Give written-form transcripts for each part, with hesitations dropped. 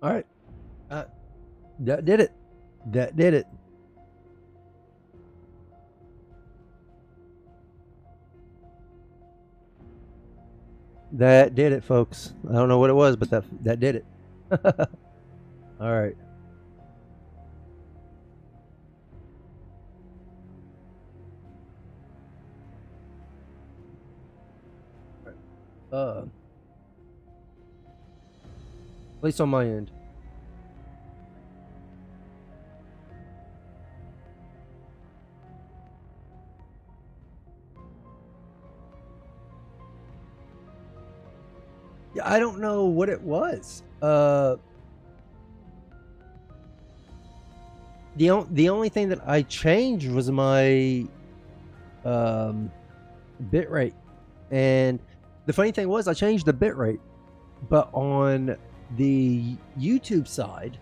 All right. Uh, that did it. That did it. That did it, folks. I don't know what it was, but that did it. All right. At least on my end. Yeah, I don't know what it was. The only thing that I changed was my bit rate, and the funny thing was I changed the bit rate, but on the YouTube side,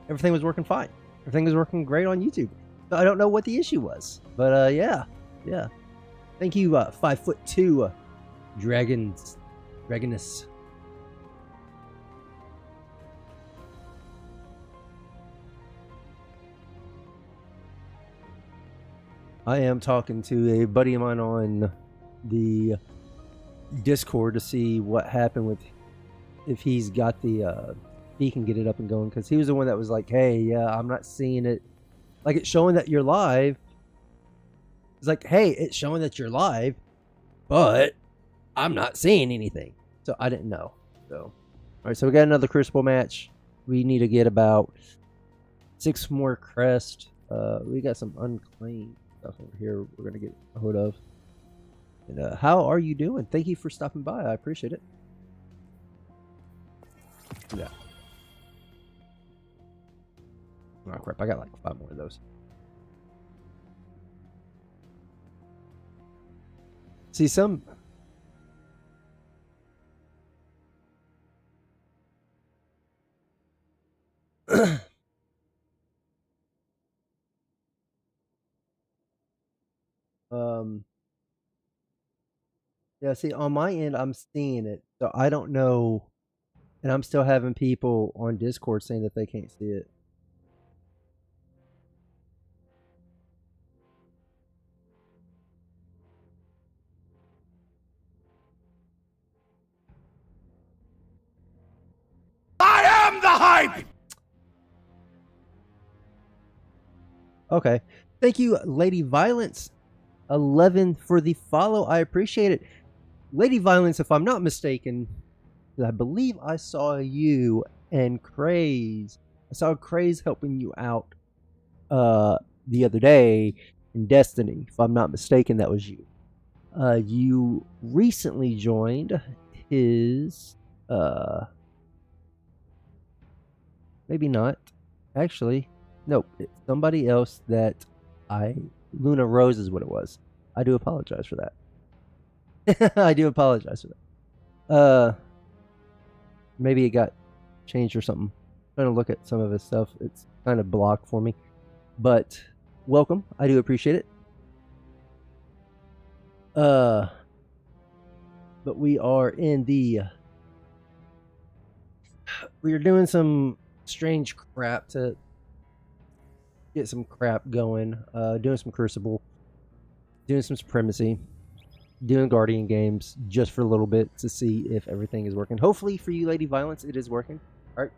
everything was working fine. Everything was working great on YouTube. So I don't know what the issue was, but yeah. Thank you, 5'2" dragoness. I am talking to a buddy of mine on the Discord to see what happened with if he's got the he can get it up and going, because he was the one that was like, hey, yeah, I'm not seeing it, like it's showing that you're live. It's like, hey, it's showing that you're live, but I'm not seeing anything. So I didn't know. So all right, so we got another Crucible match. We need to get about 6 more crests. We got some unclaimed stuff over here we're gonna get a hold of. And how are you doing? Thank you for stopping by. I appreciate it. Yeah. Oh crap! I got like 5 more of those. See some. Yeah, see, on my end, I'm seeing it, so I don't know, and I'm still having people on Discord saying that they can't see it. I am the hype! Okay. Thank you, Lady Violence 11 for the follow. I appreciate it. Lady Violence, if I'm not mistaken, I believe I saw you and Craze. I saw Craze helping you out the other day in Destiny. If I'm not mistaken, that was you. You recently joined his maybe not. Actually, nope, it's somebody else that Luna Rose is what it was. I do apologize for that. I do apologize for that. Maybe it got changed or something. I'm trying to look at some of his stuff. It's kind of blocked for me. But welcome. I do appreciate it. But we are in the we are doing some strange crap to get some crap going. Doing some Crucible, doing some Supremacy, doing Guardian games just for a little bit to see if everything is working. Hopefully for you, Lady Violence, it is working. All right.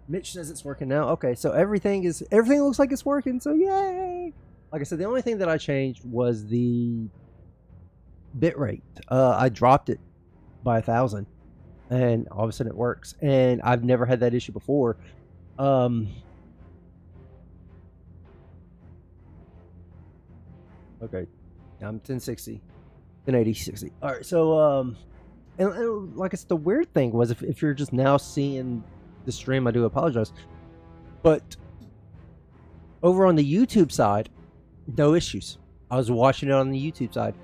Mitch says it's working now. Okay, so everything looks like it's working. So yay! Like I said, the only thing that I changed was the bit rate. I dropped it by 1,000, and all of a sudden it works. And I've never had that issue before. Okay, I'm 1060, 1080, 60. All right, so and like I said, the weird thing was if you're just now seeing the stream, I do apologize, but over on the YouTube side, no issues. I was watching it on the YouTube side,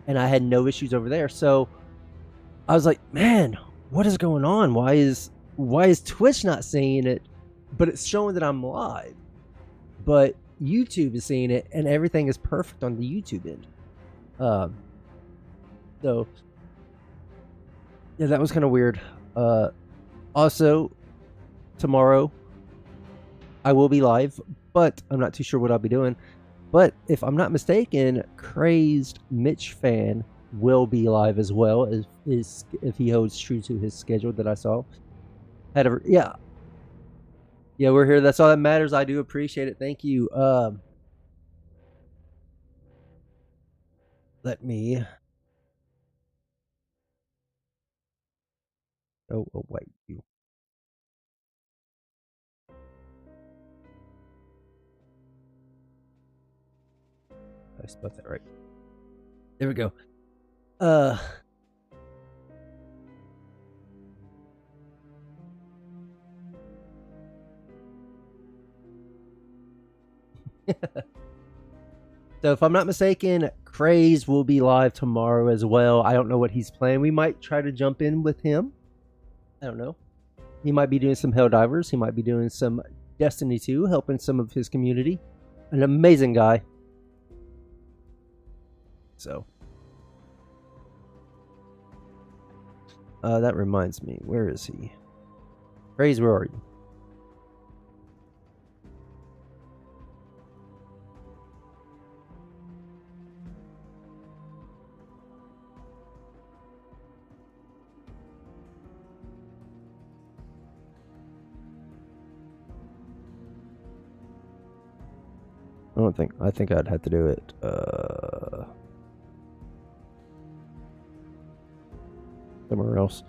and I had no issues over there. So I was like, man, what is going on? Why is Twitch not seeing it, but it's showing that I'm live, but YouTube is seeing it, and everything is perfect on the YouTube end. So yeah, that was kind of weird. Also, tomorrow I will be live, but I'm not too sure what I'll be doing. But if I'm not mistaken, Crazed Mitch Fan will be live as well, if he holds true to his schedule that I saw. Yeah, we're here. That's all that matters. I do appreciate it. Thank you. Let me. Oh, wait, you. I spelled that right. There we go. So if I'm not mistaken, Craze will be live tomorrow as well. I don't know what he's playing. We might try to jump in with him. I don't know. He might be doing some Helldivers. He might be doing some Destiny 2, helping some of his community. An amazing guy. So. That reminds me. Where is he? Craze, where are you? I think I'd have to do it. Somewhere else.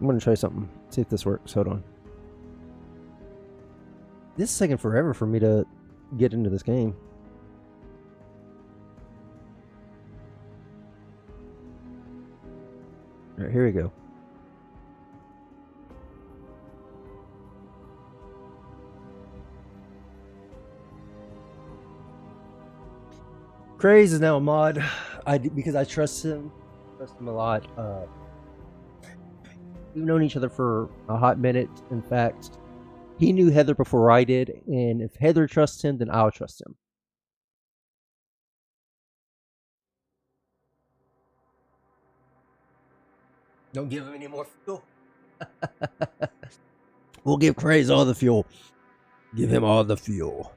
I'm gonna try something. See if this works. Hold on. This is taking forever for me to get into this game. All right, here we go. Craze is now a mod. Because I trust him a lot. We've known each other for a hot minute. In fact, he knew Heather before I did, and if Heather trusts him, then I'll trust him. Don't give him any more fuel. We'll give Craze all the fuel. Give him all the fuel.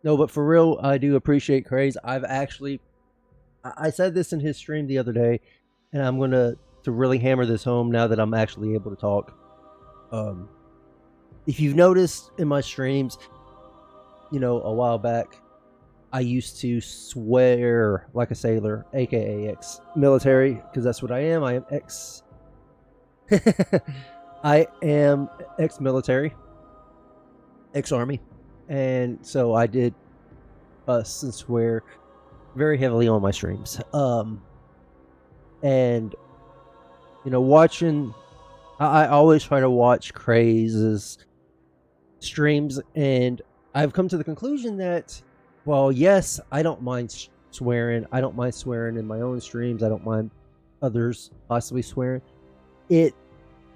No, but for real, I do appreciate Craze. I said this in his stream the other day, and I'm gonna really hammer this home now that I'm actually able to talk. If you've noticed in my streams, a while back, I used to swear like a sailor, aka ex-military, because that's what I am. I am I am ex-military, ex-army, and so I did fuss and swear very heavily on my streams. And watching, I always try to watch Craze's streams, and I've come to the conclusion that, well, yes, I don't mind swearing. I don't mind swearing in my own streams. I don't mind others possibly swearing. It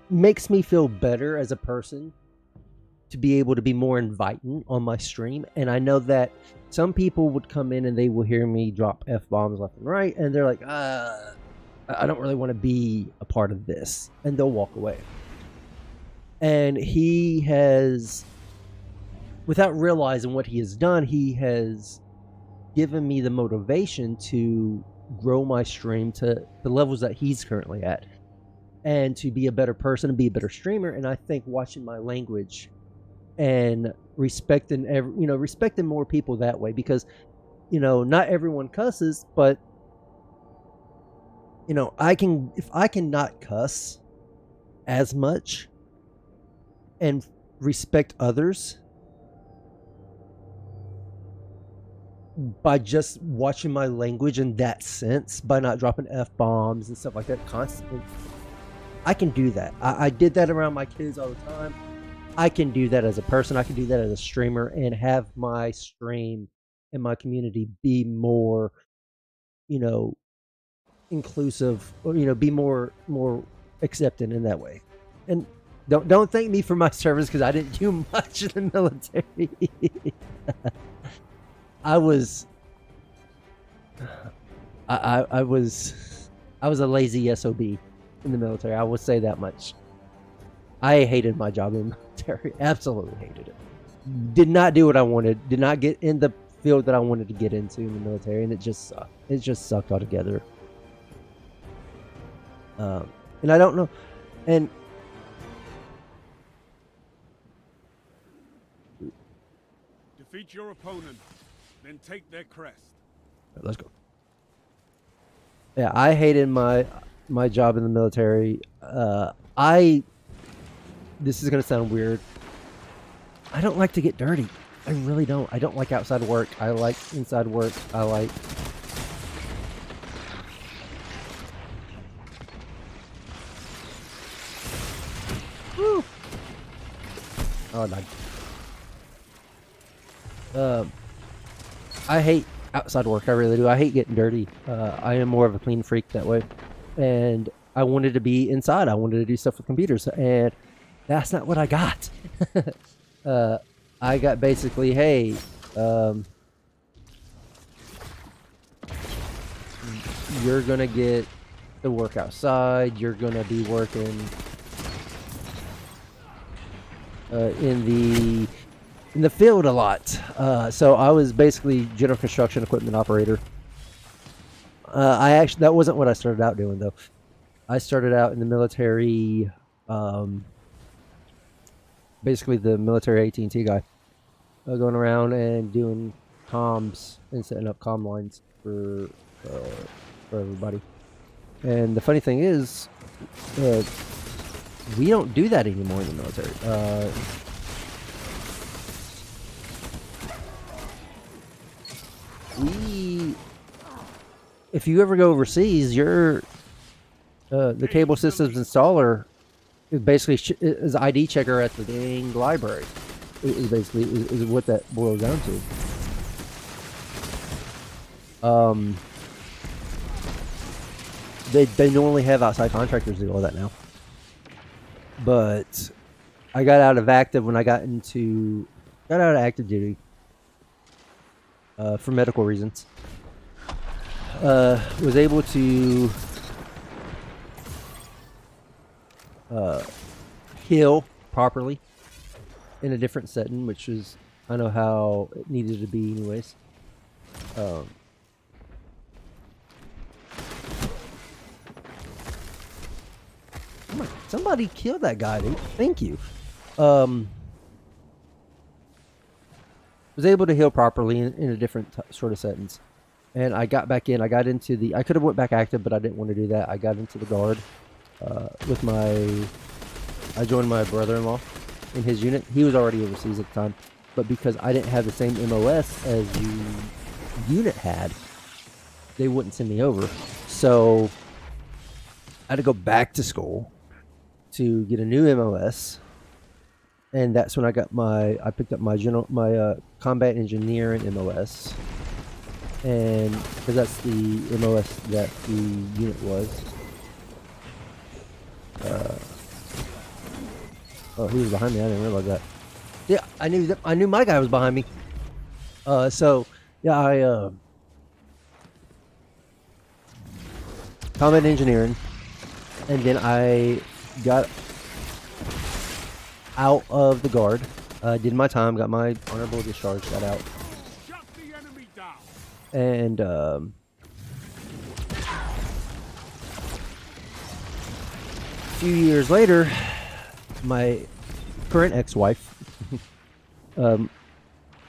makes me feel better as a person to be able to be more inviting on my stream. And I know that some people would come in and they will hear me drop F-bombs left and right, and they're like, I don't really want to be a part of this, and they'll walk away. And he has, without realizing what he has done, he has given me the motivation to grow my stream to the levels that he's currently at, and to be a better person and be a better streamer. And I think watching my language and respecting more people that way, because not everyone cusses, but if I can not cuss as much and respect others by just watching my language in that sense, by not dropping F-bombs and stuff like that constantly, I can do that. I did that around my kids all the time. I can do that as a person. I can do that as a streamer, and have my stream and my community be more, inclusive, or be more accepting in that way. And don't thank me for my service, because I didn't do much in the military. I was I was a lazy SOB in the military. I will say that much. I hated my job in the military. Absolutely hated it. Did not do what I wanted. Did not get in the field that I wanted to get into in the military, and it just sucked. It just sucked altogether. And I don't know. And Defeat your opponent, then take their crest. let's go. Yeah, I hated my job in the military. This is gonna sound weird. I don't like to get dirty. I really don't. I don't like outside work. I like inside work. I like. Woo. Oh, I died. I hate outside work. I really do. I hate getting dirty. I am more of a clean freak that way, and I wanted to be inside. I wanted to do stuff with computers, and that's not what I got. I got basically, hey, you're gonna get to work outside. You're gonna be working in the field a lot. So I was basically general construction equipment operator. That wasn't what I started out doing though. I started out in the military, basically the military AT&T guy, going around and doing comms and setting up comm lines for everybody. And the funny thing is, we don't do that anymore in the military. If you ever go overseas, the cable systems installer is basically is ID checker at the dang library. Is basically is what that boils down to. They normally have outside contractors do all that now. But I got out of active when I got out of active duty for medical reasons. Was able to heal properly in a different setting, which is I know how it needed to be anyways. Somebody killed that guy, dude. Thank you. Was able to heal properly in a different sort of settings. And I got back in. I got into I could have went back active, but I didn't want to do that. I got into the guard I joined my brother-in-law in his unit. He was already overseas at the time. But because I didn't have the same MOS as the unit had, they wouldn't send me over. So I had to go back to school to get a new MOS. And that's when I picked up my combat engineering MOS. And because that's the MOS that the unit was. Oh, he was behind me. I didn't realize that. Yeah, I knew my guy was behind me. So yeah, I combat engineering, and then I got out of the guard. Did my time, got my honorable discharge, got out. Shut the enemy down. And a few years later, my current ex-wife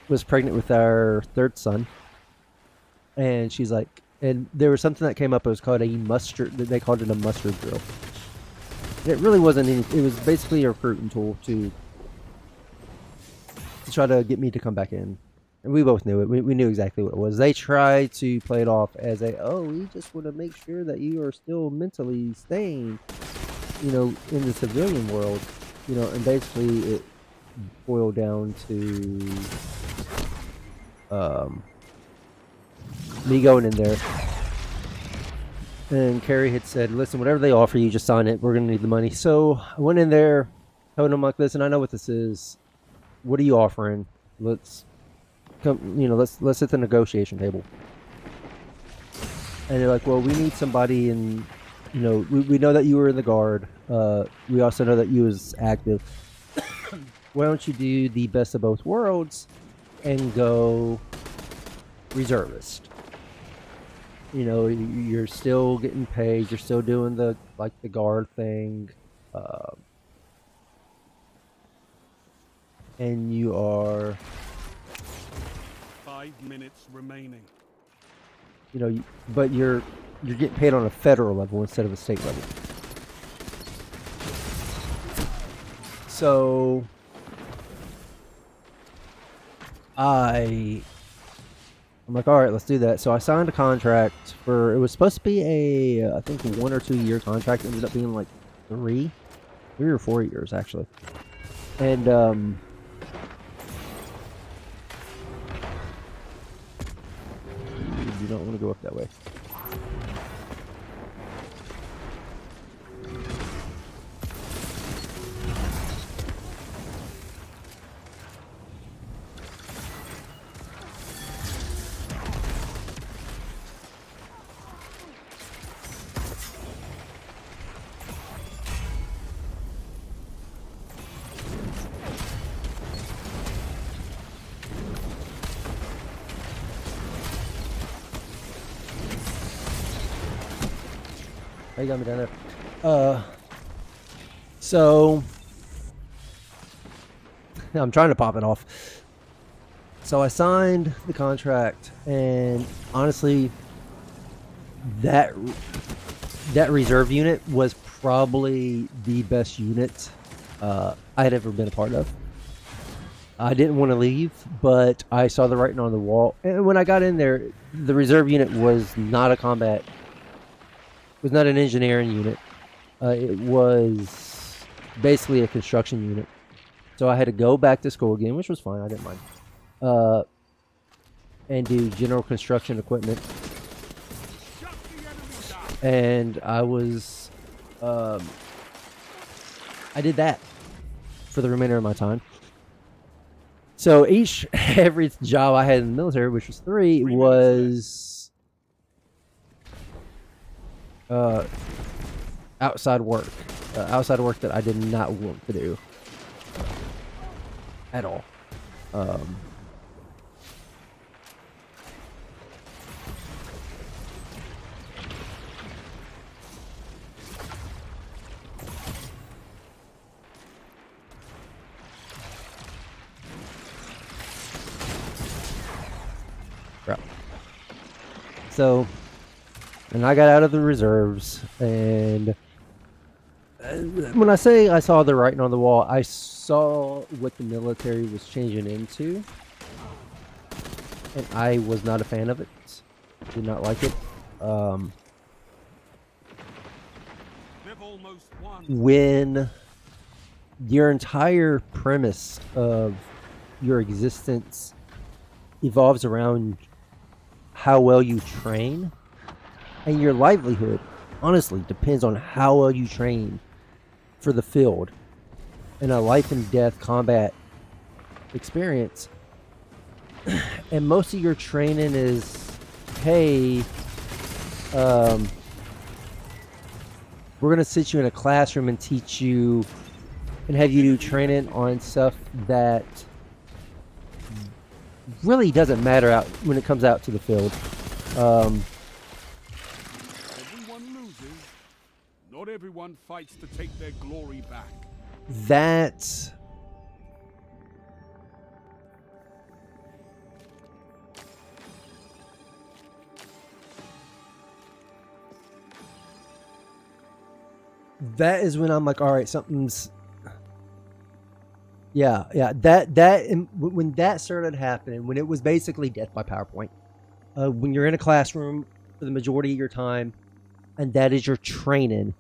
was pregnant with our third son, and she's like, and there was something that came up. It was called a mustard. They called it a mustard drill. And it really wasn't any. It was basically a recruiting tool to try to get me to come back in. And we both knew it. We knew exactly what it was. They tried to play it off as we just want to make sure that you are still mentally staying, in the civilian world, and basically it boiled down to me going in there. And Carrie had said, listen, whatever they offer you, just sign it. We're going to need the money. So I went in there, told them, like, listen, I know what this is. What are you offering? Let's come, let's hit the negotiation table. and they're like, well, we need somebody in, you know, we know that you were in the guard. We also know that you was active. Why don't you do the best of both worlds and go reservist? You know, you're still getting paid. You're still doing the guard thing, and you are. 5 minutes remaining. You know, but you're getting paid on a federal level instead of a state level. So I'm like, all right, let's do that. So I signed a contract for, it was supposed to be a, I think 1 or 2 year contract. It ended up being like 3 or 4 years actually. And you don't want to go up that way. You got me down there. So I'm trying to pop it off. So I signed the contract, and honestly, that reserve unit was probably the best unit I had ever been a part of. I didn't want to leave, but I saw the writing on the wall, and when I got in there, the reserve unit was not a combat. Was not an engineering unit. It was basically a construction unit. So I had to go back to school again, which was fine. I didn't mind. And do general construction equipment. And I was, I did that for the remainder of my time. So every job I had in the military, which was 3, was outside work that I did not want to do at all. So, and I got out of the reserves, and when I say I saw the writing on the wall, I saw what the military was changing into, and I was not a fan of it. Did not like it. When your entire premise of your existence evolves around how well you train, and your livelihood honestly depends on how well you train for the field in a life and death combat experience, and most of your training is, hey, we're gonna sit you in a classroom and teach you and have you do training on stuff that really doesn't matter out when it comes out to the field. Everyone loses. Not everyone fights to take their glory back. That is when I'm like, all right, something's. Yeah. When that started happening, when it was basically death by PowerPoint, when you're in a classroom for the majority of your time, and that is your training,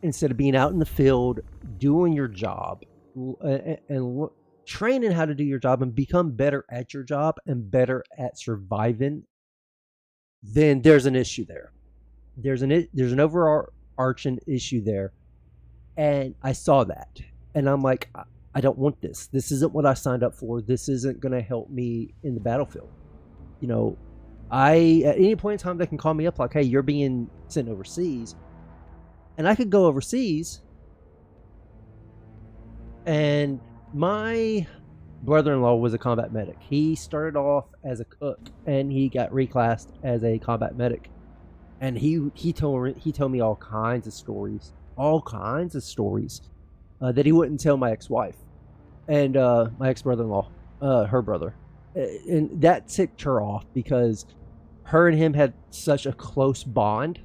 instead of being out in the field doing your job, and training how to do your job and become better at your job and better at surviving, then there's an issue there. There's an overarching issue there, and I saw that, and I'm like, I don't want this. This isn't what I signed up for. This isn't going to help me in the battlefield. You know, at any point in time, they can call me up like, hey, you're being sent overseas. And I could go overseas. And my brother-in-law was a combat medic. He started off as a cook and he got reclassed as a combat medic. And he told me all kinds of stories that he wouldn't tell my ex-wife and my ex-brother-in-law, her brother. And that ticked her off because her and him had such a close bond.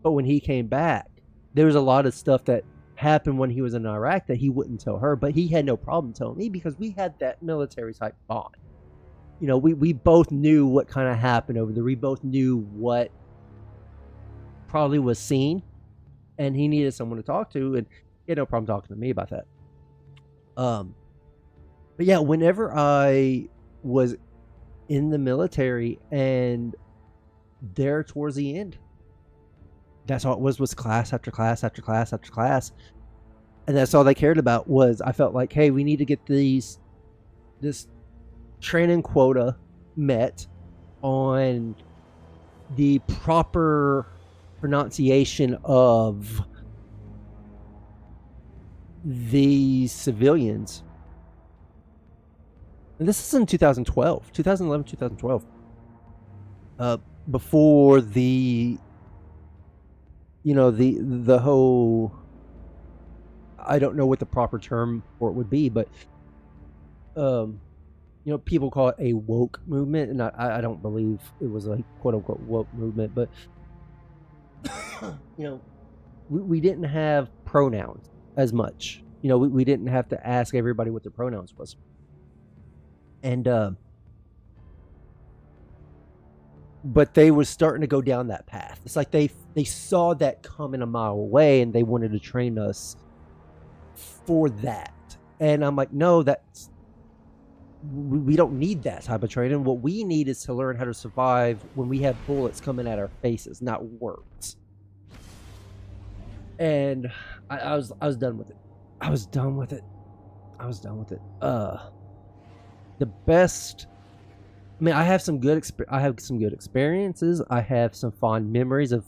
But when he came back, there was a lot of stuff that happened when he was in Iraq that he wouldn't tell her, but he had no problem telling me because we had that military type bond. You know, we both knew what kind of happened over there. We both knew what probably was seen, and he needed someone to talk to, and he had no problem talking to me about that. But yeah, whenever I was in the military and there towards the end, that's all it was class after class after class after class. And that's all they cared about was, I felt like, hey, we need to get this training quota met on the proper pronunciation of the civilians. And this is in 2011, 2012. Before the whole, I don't know what the proper term for it would be, but people call it a woke movement, and I don't believe it was a quote unquote woke movement, but we didn't have pronouns as much. We didn't have to ask everybody what their pronouns was. And but they were starting to go down that path. It's like they saw that coming a mile away, and they wanted to train us for that. And I'm like, no, we don't need that type of training. What we need is to learn how to survive when we have bullets coming at our faces, not words. And I was done with it. I was done with it. The best. I mean, I have some good experiences. I have some fond memories of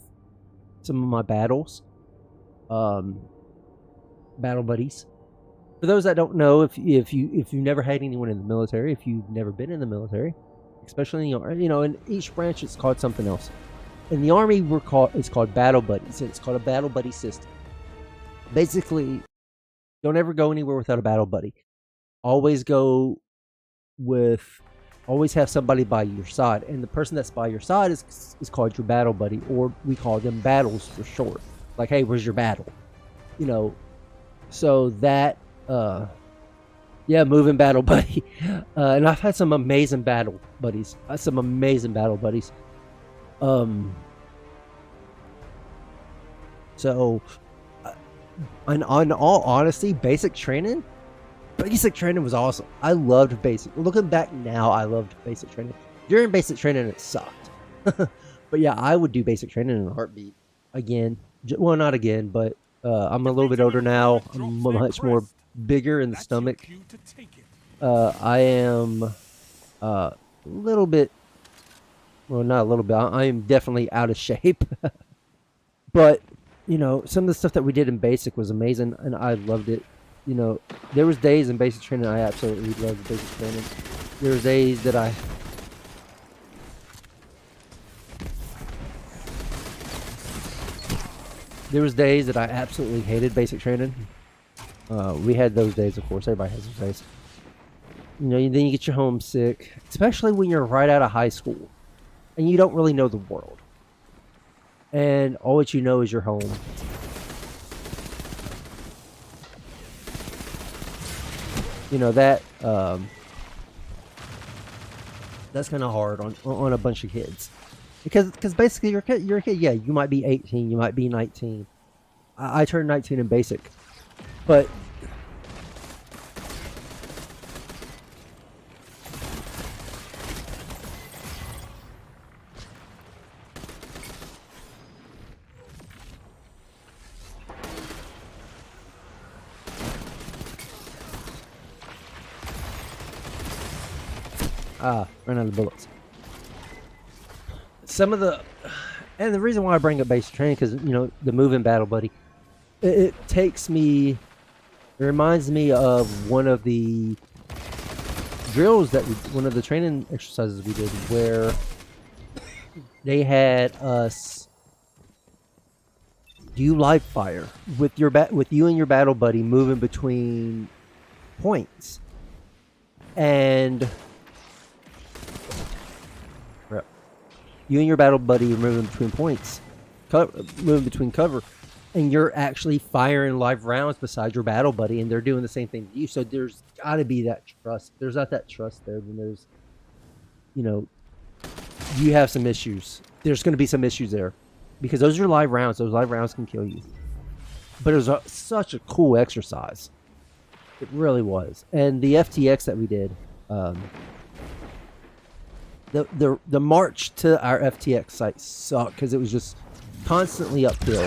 some of my battles. Battle buddies. For those that don't know, if you've never had anyone in the military, if you've never been in the military, especially in the Army, in each branch it's called something else. In the Army, it's called battle buddies. It's called a battle buddy system. Basically, don't ever go anywhere without a battle buddy. Always have somebody by your side, and the person that's by your side is called your battle buddy, or we call them battles for short. Like, hey, where's your battle? So that moving battle buddy. And I've had some amazing battle buddies. So in all honesty, basic training was awesome. I loved basic. Looking back now, I loved basic training. During basic training, it sucked. But yeah, I would do basic training in a heartbeat again. Well, not again, but I'm a little bit older now. I'm much more bigger in the stomach. I am a little bit, well, not a little bit. I am definitely out of shape. But some of the stuff that we did in basic was amazing, and I loved it. There was days in basic training I absolutely loved basic training. There was days that I absolutely hated basic training. We had those days, of course. Everybody has those days. Then you get your homesick, especially when you're right out of high school and you don't really know the world. And all that you know is your home. That's kind of hard on a bunch of kids, because basically you're a kid. Yeah, you might be 18, you might be 19. I turned 19 in basic, but ran out of bullets. some of the, and the reason why I bring up basic training, because the moving battle buddy, it reminds me of one of the drills one of the training exercises we did, where they had us do live fire with you and your battle buddy moving between points, and you and your battle buddy are moving between points, moving between cover, and you're actually firing live rounds beside your battle buddy, and they're doing the same thing to you. So there's got to be that trust. If there's not that trust there, then there's, you have some issues. There's going to be some issues there, because those are live rounds. Those live rounds can kill you. But it was such a cool exercise. It really was. And the FTX that we did, the march to our FTX site sucked because it was just constantly uphill.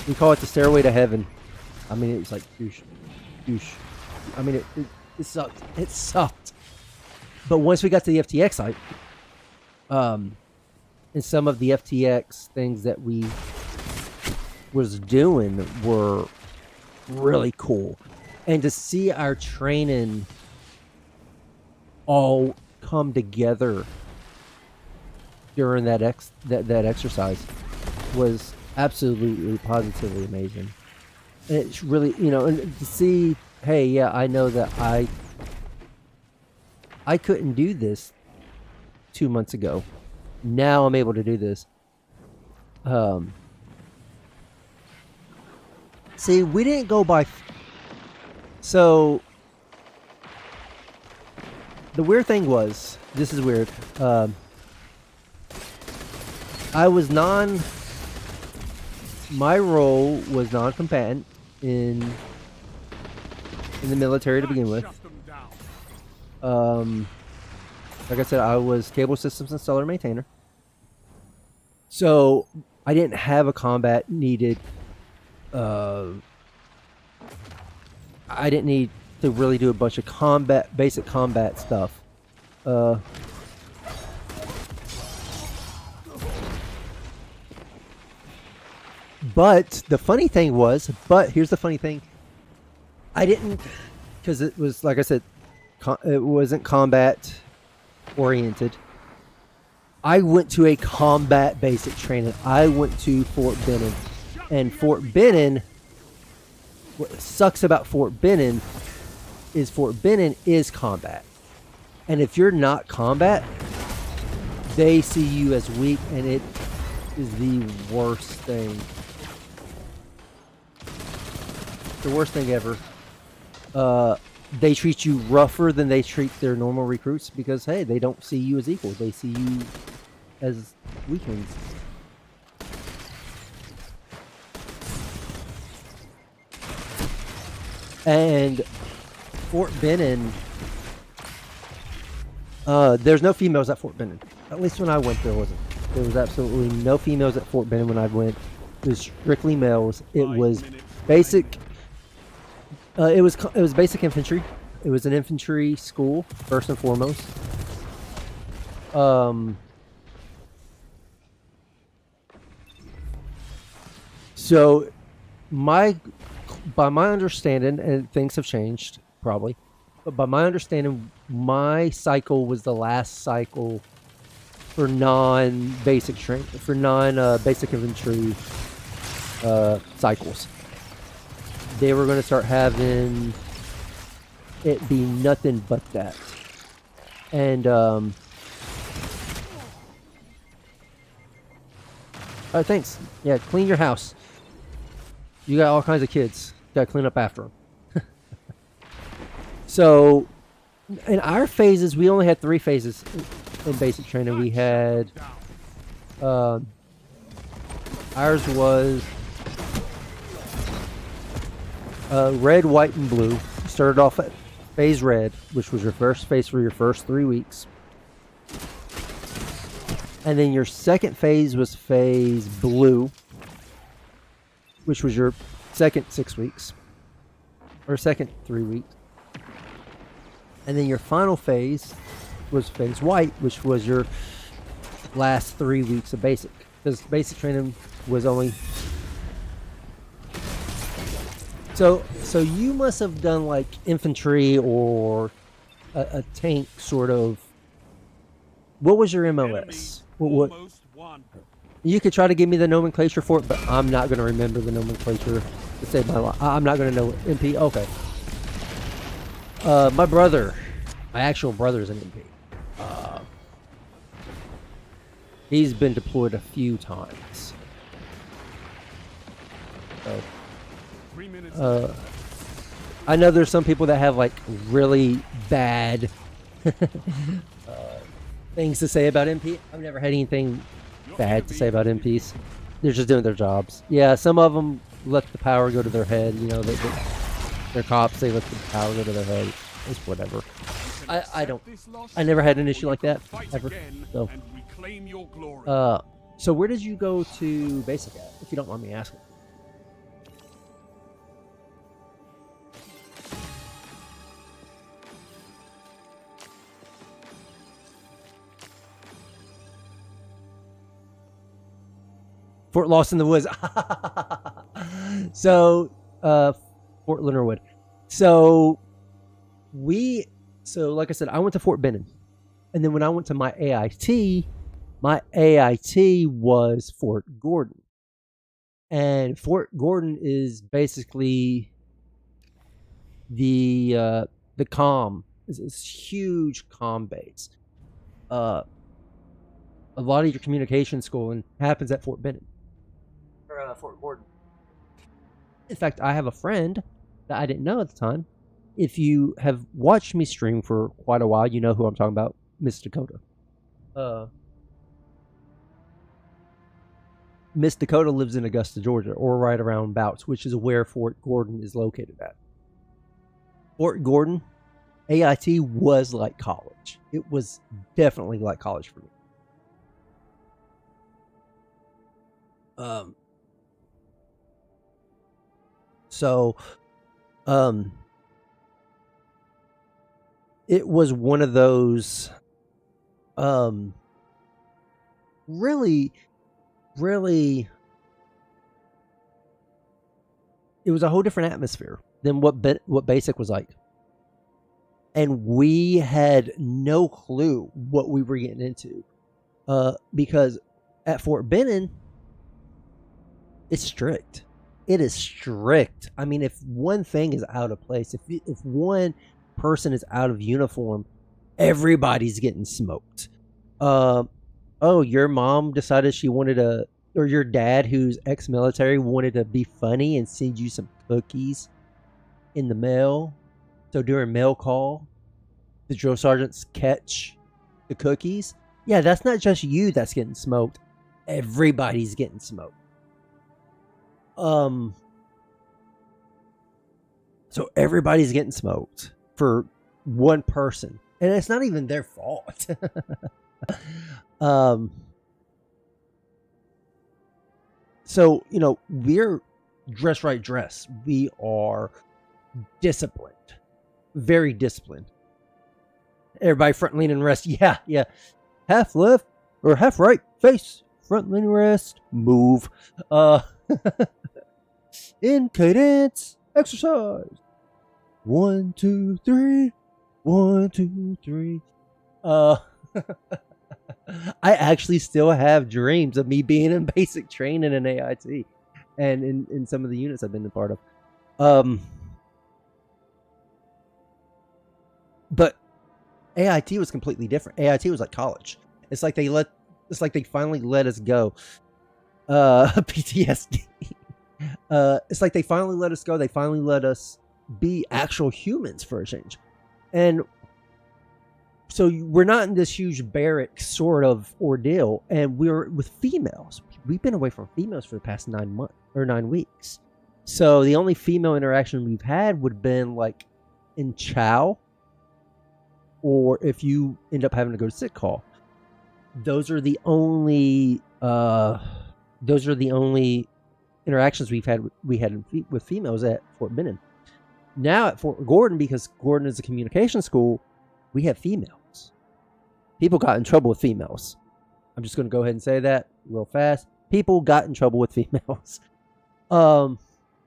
We call it the stairway to heaven. I mean, it was like douche. I mean, it sucked. It sucked. But once we got to the FTX site, and some of the FTX things that we was doing were really cool, and to see our training all come together during that exercise was absolutely positively amazing. And it's really, and to see, hey, yeah, I know that I couldn't do this 2 months ago. Now I'm able to do this. See, we didn't go by. So the weird thing was, this is weird. My role was non-combatant in the military to begin with. Like I said, I was cable systems installer maintainer. So I didn't have a combat needed. I didn't need to really do a bunch of basic combat stuff. But the funny thing was, here's the funny thing. I didn't, because it was, like I said, it wasn't combat oriented. I went to a combat basic training. I went to Fort Benning. And Fort Benning, what sucks about Fort Benning is combat. And if you're not combat, they see you as weak, and it is the worst thing. The worst thing ever. They treat you rougher than they treat their normal recruits because, hey, they don't see you as equals. They see you as weaklings. And Fort Benning, there's no females at Fort Benning. At least when I went, there wasn't. There was absolutely no females at Fort Benning when I went. It was strictly males. It was basic. It was basic infantry. It was an infantry school first and foremost. So by my understanding, and things have changed probably, but by my understanding, my cycle was the last cycle for non-basic basic infantry cycles. They were going to start having it be nothing but that. And thanks. Yeah, clean your house. You got all kinds of kids. Got to clean up after them. So, in our phases, we only had 3 phases in basic training. We had ours was red, white, and blue. Started off at phase red, which was your first phase for your first 3 weeks. And then your second phase was phase blue, which was your second 6 weeks. Or second 3 weeks. And then your final phase was phase white, which was your last 3 weeks of basic. Because basic training was only... So you must have done like infantry or a tank sort of... What was your MOS? What? You could try to give me the nomenclature for it, but I'm not going to remember the nomenclature to save my life. I'm not going to know MP. Okay. My actual brother's an MP. He's been deployed a few times. So, I know there's some people that have like really bad things to say about MP. I've never had anything bad to say about MPs. They're just doing their jobs. Yeah, some of them let the power go to their head. You know, they're cops. They let the power go to their head. It's whatever. I never had an issue like that ever. So where did you go to basic at, if you don't mind me asking? Fort Lost in the Woods. So, Fort Leonard Wood. So, like I said, I went to Fort Benning. And then when I went to my AIT was Fort Gordon. And Fort Gordon is basically the comm. It's this huge comm base. A lot of your communication schooling happens at Fort Benning. Fort Gordon. In fact, I have a friend that I didn't know at the time. If you have watched me stream for quite a while, you know who I'm talking about, Miss Dakota. Miss Dakota lives in Augusta, Georgia, or right around Bouts, which is where Fort Gordon is located at. Fort Gordon, AIT was like college. It was definitely like college for me. It was one of those, really, it was a whole different atmosphere than what basic was like. And we had no clue what we were getting into, because at Fort Benning, it's strict. It is strict. I mean, if one thing is out of place, if one person is out of uniform, everybody's getting smoked. Oh, your mom decided she wanted or your dad, who's ex-military, wanted to be funny and send you some cookies in the mail. So during mail call, the drill sergeants catch the cookies. Yeah, that's not just you that's getting smoked. Everybody's getting smoked. So everybody's getting smoked for one person, and it's not even their fault. So, you know, we're dress right dress. We are disciplined, very disciplined. Everybody front lean and rest. Yeah. Half left or half right, face, front lean rest, move. In cadence, exercise. 1, 2, 3. 1, 2, 3. I actually still have dreams of me being in basic training in AIT and in some of the units I've been a part of. But AIT was completely different. AIT was like college. It's like they finally let us go. PTSD. It's like they finally let us go. They finally let us be actual humans for a change. And so we're not in this huge barrack sort of ordeal, and we're with females. We've been away from females for the past 9 weeks. So the only female interaction we've had would have been like in chow, or if you end up having to go to sick call. Those are the only interactions we had with females at Fort Benning. Now at Fort Gordon, because Gordon is a communication school, we have females. people got in trouble with females. I'm just going to go ahead and say that real fast. People got in trouble with females. And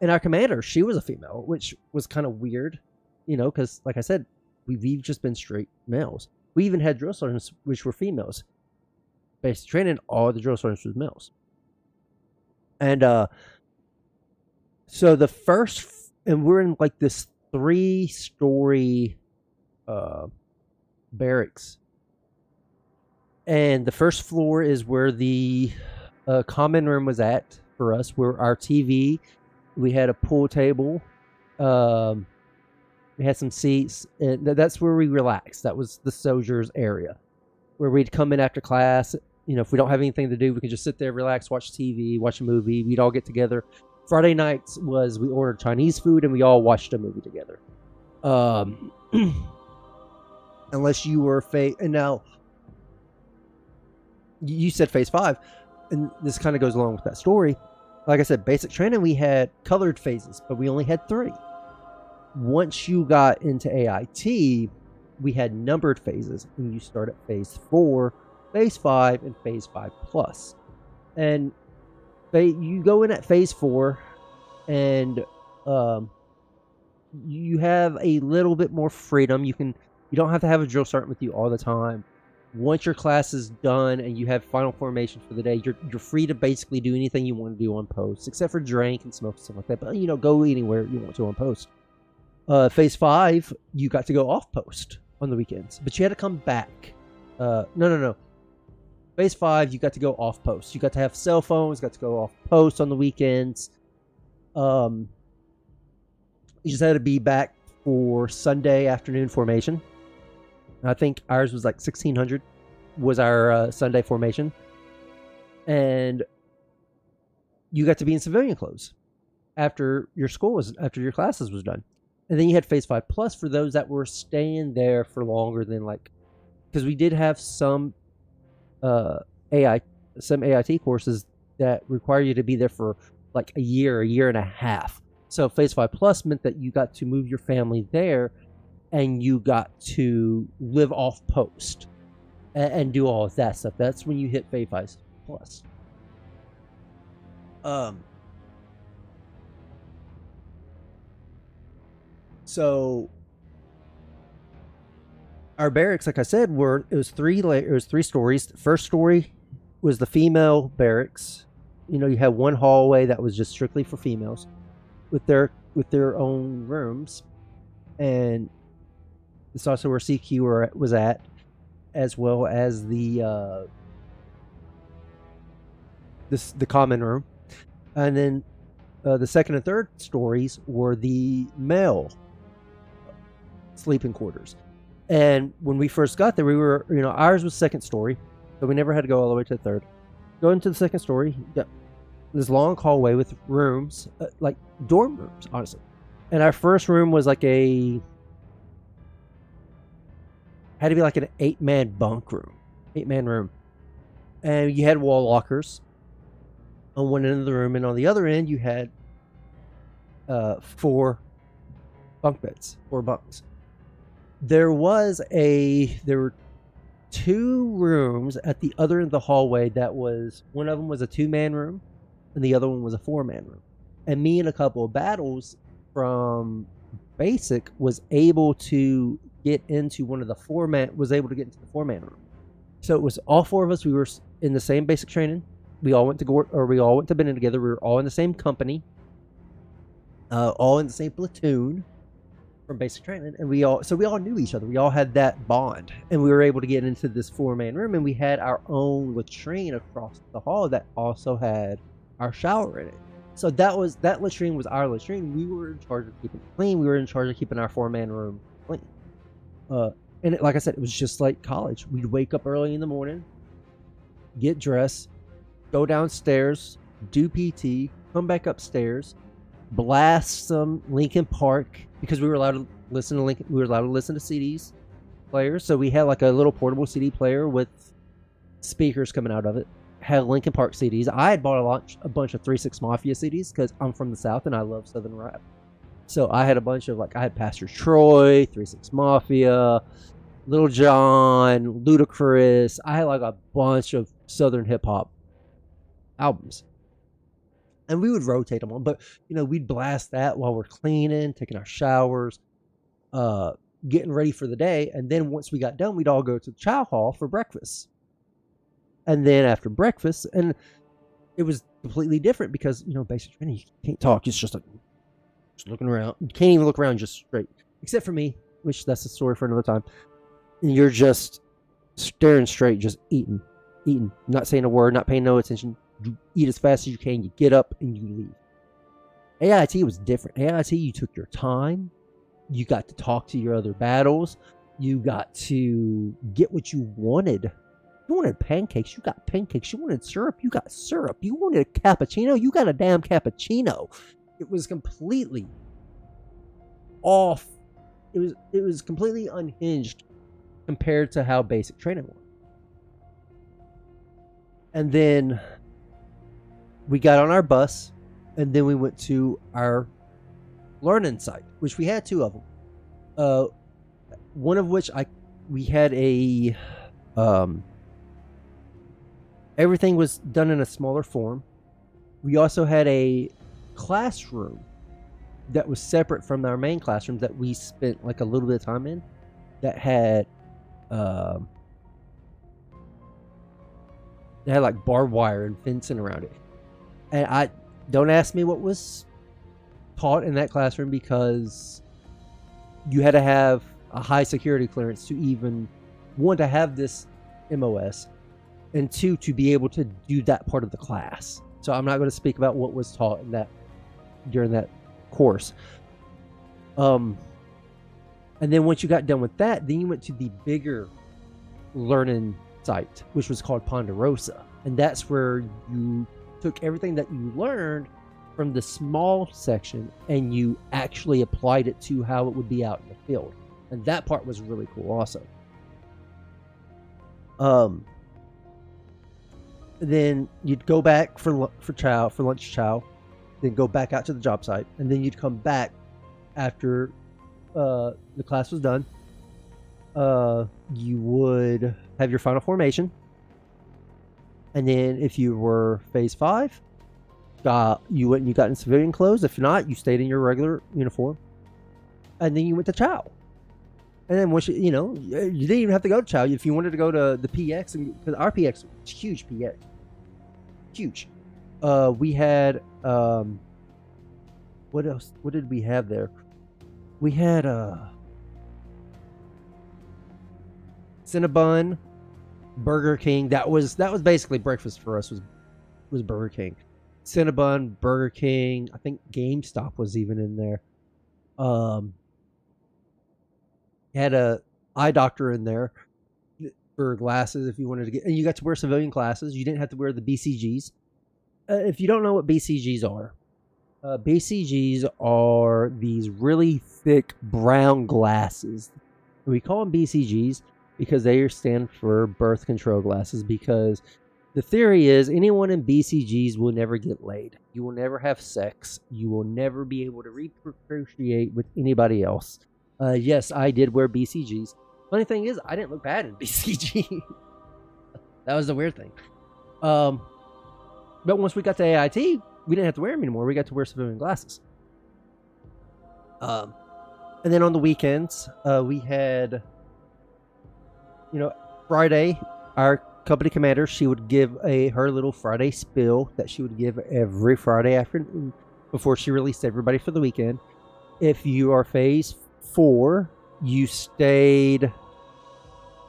our commander, she was a female, which was kind of weird, because like I said, we've just been straight males. We even had drill sergeants which were females. Basic training, all the drill sergeants were males. And so the first, and we're in like this 3-story barracks. And the first floor is where the common room was at for us, where our TV, we had a pool table, we had some seats, and that's where we relaxed. That was the soldiers area, where we'd come in after class. If we don't have anything to do, we could just sit there, relax, watch TV, watch a movie. We'd all get together. Friday nights was we ordered Chinese food and we all watched a movie together. Unless you were and now you said phase 5, and this kind of goes along with that story. Like I said, basic training, we had colored phases, but we only had 3. Once you got into AIT, we had numbered phases, and you start at phase 4, phase 5, and phase 5 plus. And you go in at phase 4, and you have a little bit more freedom. You don't have to have a drill sergeant with you all the time. Once your class is done and you have final formation for the day, you're free to basically do anything you want to do on post, except for drink and smoke and stuff like that. But go anywhere you want to on post. Phase 5, you got to go off post on the weekends, but you had to come back. No. Phase 5, you got to go off post. You got to have cell phones. Got to go off post on the weekends. You just had to be back for Sunday afternoon formation. I think ours was like 1600 was our Sunday formation. And you got to be in civilian clothes after your classes was done. And then you had phase 5 plus for those that were staying there for longer than because we did have some AIT courses that require you to be there for like a year and a half. So phase 5 plus meant that you got to move your family there, and you got to live off post and do all of that stuff. That's when you hit phase 5 plus. So our barracks, like I said, it was 3 stories. The first story was the female barracks. You had one hallway that was just strictly for females with their own rooms. And it's also where CQ was at, as well as the common room. And then the second and third stories were the male sleeping quarters. And when we first got there, we were, ours was second story, so we never had to go all the way to the third. Go into the second story, you got this long hallway with rooms, like dorm rooms, honestly. And our first room was like had to be like an 8-man bunk room, 8-man room. And you had wall lockers on one end of the room, and on the other end you had 4 bunk beds, 4 bunks. There were 2 rooms at the other end of the hallway that was, one of them was a 2-man room and the other one was a 4-man room. And me and a couple of battles from basic was able to get into one of the 4-man room. So it was all 4 of us. We were in the same basic training. We all went to Benin together. We were all in the same company, all in the same platoon from basic training, and we all knew each other. We all had that bond, and we were able to get into this 4-man room, and we had our own latrine across the hall that also had our shower in it. So that latrine was our latrine. We were in charge of keeping it clean. We were in charge of keeping our 4-man room clean. And like I said, it was just like college. We'd wake up early in the morning, get dressed, go downstairs, do PT, come back upstairs, blast some Linkin Park, because we were allowed to listen to CDs players. So we had like a little portable CD player with speakers coming out of it. Had Linkin Park CDs. I had bought a bunch of 3 6 Mafia CDs because I'm from the South and I love Southern rap. So I had a bunch of I had Pastor Troy, 3 6 Mafia, Little John, Ludacris. I had like a bunch of Southern hip hop albums. And we would rotate them on, but we'd blast that while we're cleaning, taking our showers, getting ready for the day. And then once we got done, we'd all go to the chow hall for breakfast. And then after breakfast, and it was completely different because, basic training, you can't talk. It's just looking around. You can't even look around just straight. Except for me, which that's a story for another time. And you're just staring straight, just eating, not saying a word, not paying no attention. You eat as fast as you can. You get up and you leave. AIT was different. AIT, you took your time. You got to talk to your other battles. You got to get what you wanted. You wanted pancakes, you got pancakes. You wanted syrup, you got syrup. You wanted a cappuccino, you got a damn cappuccino. It was completely off. It was completely unhinged compared to how basic training was. And then we got on our bus, and then we went to our learning site, which we had two of them. One of which we had a everything was done in a smaller form. We also had a classroom that was separate from our main classroom that we spent like a little bit of time in, that had like barbed wire and fencing around it. And I don't ask me what was taught in that classroom, because you had to have a high security clearance to even, one, to have this MOS, and two, to be able to do that part of the class. So I'm not going to speak about what was taught in that during that course. And then once you got done with that, then you went to the bigger learning site, which was called Ponderosa. And that's where you took everything that you learned from the small section and you actually applied it to how it would be out in the field. And that part was really cool also. Then you'd go back for lunch chow, then go back out to the job site, and then you'd come back after the class was done. You would have your final formation, and then if you were phase 5, you went and you got in civilian clothes. If not, you stayed in your regular uniform, and then you went to chow. And then once you didn't even have to go to chow. If you wanted to go to the PX, and because our PX was huge, huge. We had what else? What did we have there? We had Cinnabon, Burger King. That was basically breakfast for us. Was Burger King, Cinnabon, Burger King. I think GameStop was even in there. Had a eye doctor in there for glasses if you wanted to get, and you got to wear civilian glasses. You didn't have to wear the BCGs. If you don't know what BCGs are these really thick brown glasses. We call them BCGs because they stand for birth control glasses, because the theory is anyone in BCGs will never get laid. You will never have sex. You will never be able to reprocreate with anybody else. Yes, I did wear BCGs. Funny thing is, I didn't look bad in BCG. That was the weird thing. But once we got to AIT, we didn't have to wear them anymore. We got to wear civilian glasses. And then on the weekends, we had, Friday, our company commander, she would give her little Friday spiel that she would give every Friday afternoon before she released everybody for the weekend. If you are phase 4, you stayed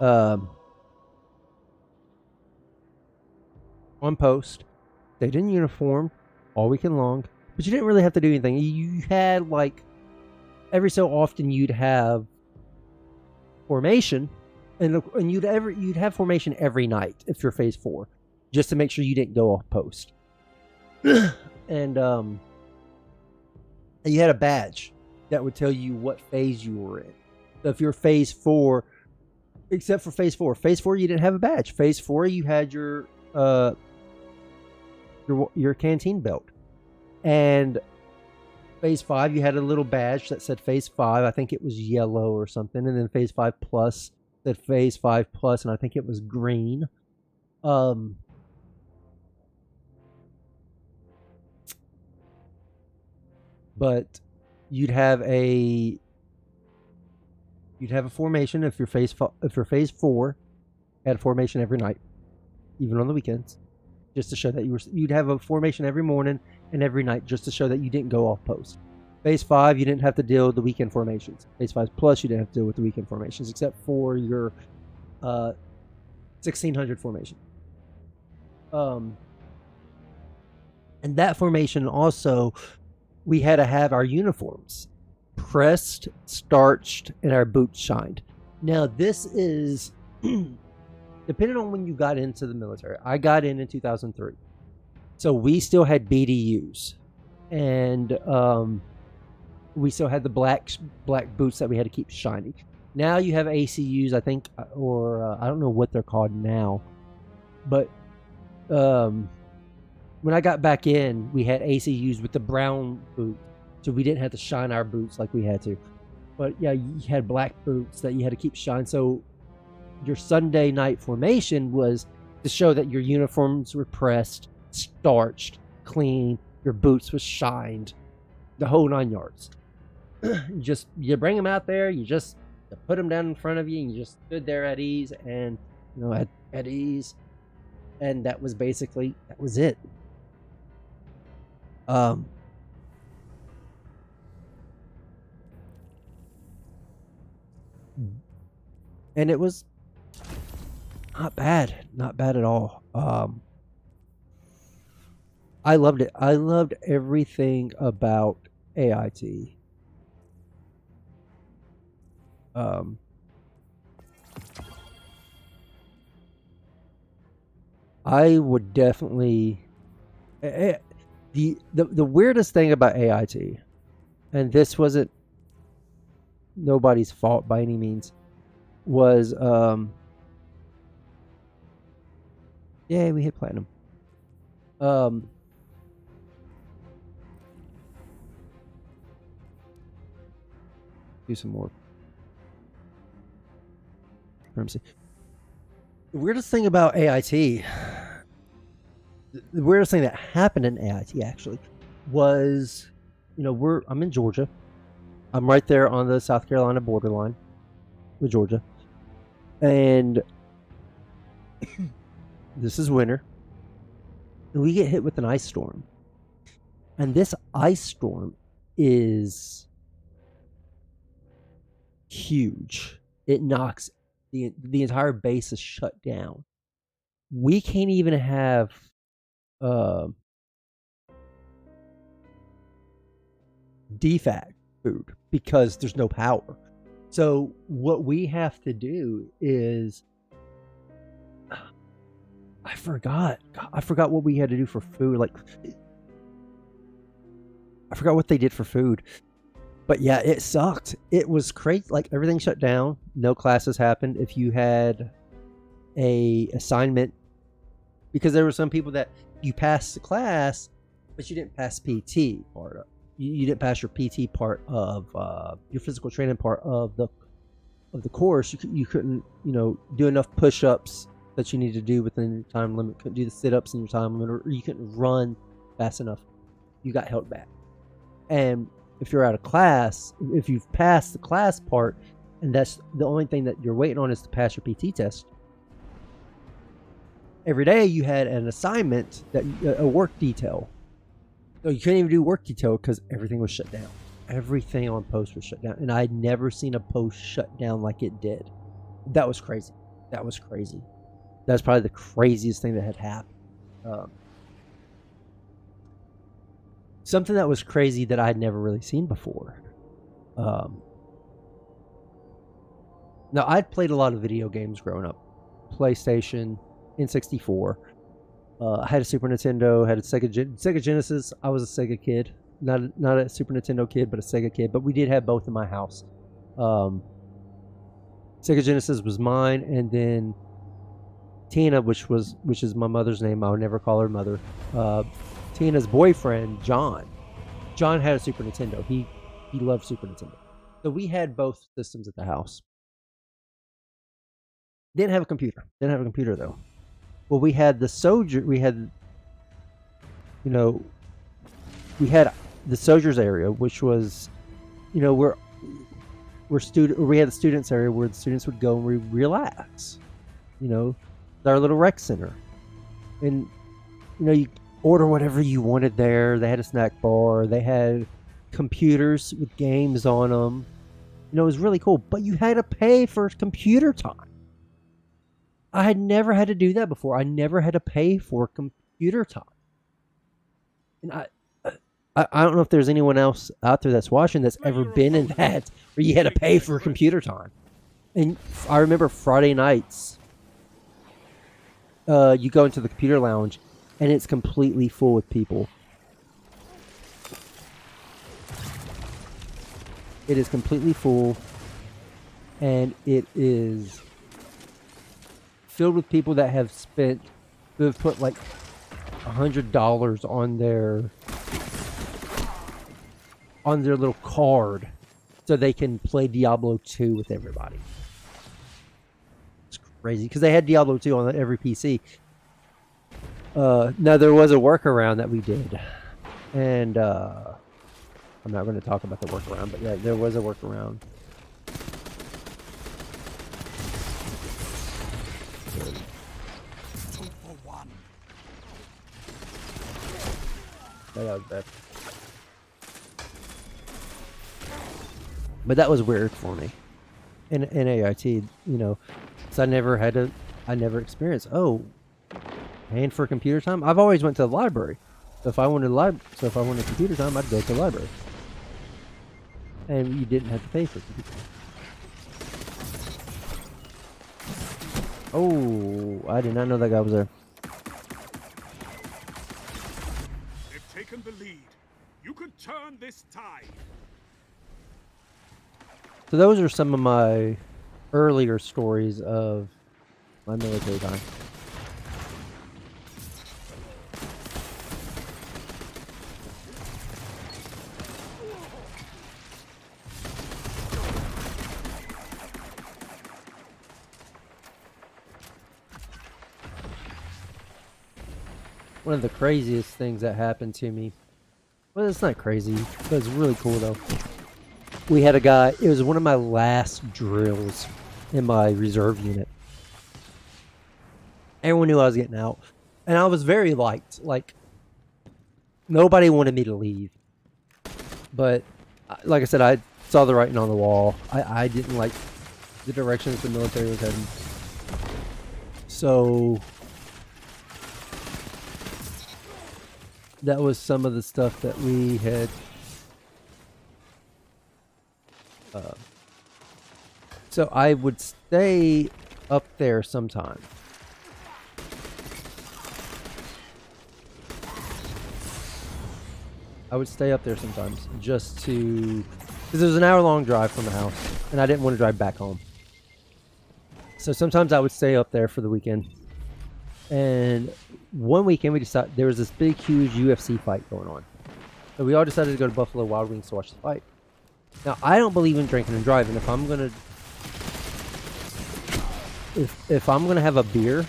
on post, stayed in uniform all weekend long, but you didn't really have to do anything. You had, like, every so often you'd have formation, and you'd have formation every night if you're phase 4, just to make sure you didn't go off post. And you had a badge that would tell you what phase you were in. So if you're phase 4, except for phase 4, you didn't have a badge. Phase 4, you had your canteen belt, and phase 5, you had a little badge that said phase 5. I think it was yellow or something, and then phase 5 plus said phase 5 plus, and I think it was green. But you'd have a formation if you're phase 4, had a formation every night, even on the weekends, just to show that you'd have a formation every morning and every night, just to show that you didn't go off post. Phase 5, you didn't have to deal with the weekend formations. Phase 5 plus, you didn't have to deal with the weekend formations, except for your 1600 formation. And that formation also, we had to have our uniforms pressed, starched, and our boots shined. Now, this is depending on when you got into the military. I got in 2003, so we still had BDUs, and we still had the black boots that we had to keep shiny. Now you have ACUs, I think, or I don't know what they're called now, but when I got back in, we had ACUs with the brown boot, so we didn't have to shine our boots like we had to. But yeah, you had black boots that you had to keep shine. So your Sunday night formation was to show that your uniforms were pressed, starched, clean, your boots was shined, the whole 9 yards. You bring them out there, you just put them down in front of you, and you just stood there at ease, and at ease, and that was it. And it was not bad at all. I loved it. I loved everything about AIT. I would definitely the weirdest thing about AIT, and this wasn't nobody's fault by any means, was yeah, we hit platinum. Do some more. Let me see. The weirdest thing about AIT, the weirdest thing that happened in AIT actually, was, I'm in Georgia. I'm right there on the South Carolina borderline with Georgia, and this is winter, and we get hit with an ice storm, and this ice storm is huge. It knocks the entire base is shut down. We can't even have DFAC food because there's no power. So what we have to do is, I forgot what we had to do for food. Like, I forgot what they did for food. But yeah, it sucked. It was crazy. Like, everything shut down. No classes happened. If you had a assignment, because there were some people that you passed the class, but you didn't pass PT part of. You didn't pass your PT part of your physical training part of the course. You couldn't do enough push-ups that you need to do within your time limit. Couldn't do the sit-ups in your time limit, or you couldn't run fast enough. You got held back. And if you're out of class, if you've passed the class part, and that's the only thing that you're waiting on is to pass your PT test, every day you had an assignment, that a work detail. So you couldn't even do work detail because everything was shut down. Everything on post was shut down, and I'd never seen a post shut down like it did. That was crazy. That's probably the craziest thing that had happened. Something that was crazy that I'd never really seen before. Now, I'd played a lot of video games growing up. PlayStation, N64. I had a Super Nintendo, had a Sega Genesis. I was a Sega kid. Not a Super Nintendo kid, but a Sega kid. But we did have both in my house. Sega Genesis was mine, and then Tina, which is my mother's name. I would never call her mother. Tina's boyfriend, John had a Super Nintendo. He loved Super Nintendo. So we had both systems at the house. Didn't have a computer. Didn't have a computer though. Well, we had the soldier. We had, you know, we had the soldiers area, which was, you know, we had the students area where the students would go and relax. You know, our little rec center, and you know, you order whatever you wanted there. They had a snack bar. They had computers with games on them. You know, it was really cool. But you had to pay for computer time. I had never had to do that before. I never had to pay for computer time. And I don't know if there's anyone else out there that's watching that's ever been in that where you had to pay for computer time. And I remember Friday nights, you go into the computer lounge and it's completely full with people. It is completely full, and it is filled with people that have put like $100 on their little card so they can play Diablo 2 with everybody. It's crazy because they had Diablo 2 on every PC. Now there was a workaround that we did, and I'm not going to talk about the workaround, but yeah, there was a workaround. That was bad. But that was weird for me. In AIT, you know, so I never experienced, paying for computer time. I've always went to the library. So if I wanted computer time, I'd go to the library. And you didn't have to pay for computer time. Oh, I did not know that guy was there. They've taken the lead. You can turn this tide. So those are some of my earlier stories of my military time. One of the craziest things that happened to me, well, it's not crazy, but it's really cool though. We had a guy, it was one of my last drills in my reserve unit. Everyone knew I was getting out. And I was very liked. Like, nobody wanted me to leave. But, like I said, I saw the writing on the wall. I didn't like the directions the military was heading. So, that was some of the stuff that we had. So I would stay up there sometime. I would stay up there sometimes just to, because it was an hour-long drive from the house, and I didn't want to drive back home. So sometimes I would stay up there for the weekend. And one weekend we decided there was this big, huge UFC fight going on. So we all decided to go to Buffalo Wild Wings to watch the fight. Now, I don't believe in drinking and driving. If I'm gonna have a beer,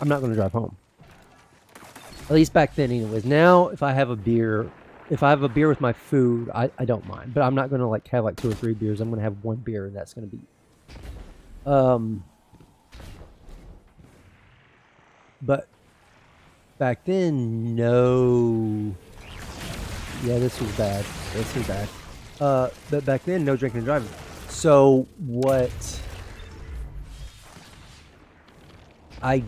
I'm not gonna drive home. At least back then, anyways. Now, if I have a beer with my food, I don't mind. But I'm not gonna have 2 or 3 beers. I'm gonna have one beer, and that's gonna be. But back then, no. Yeah, this was bad. But back then, no drinking and driving. So I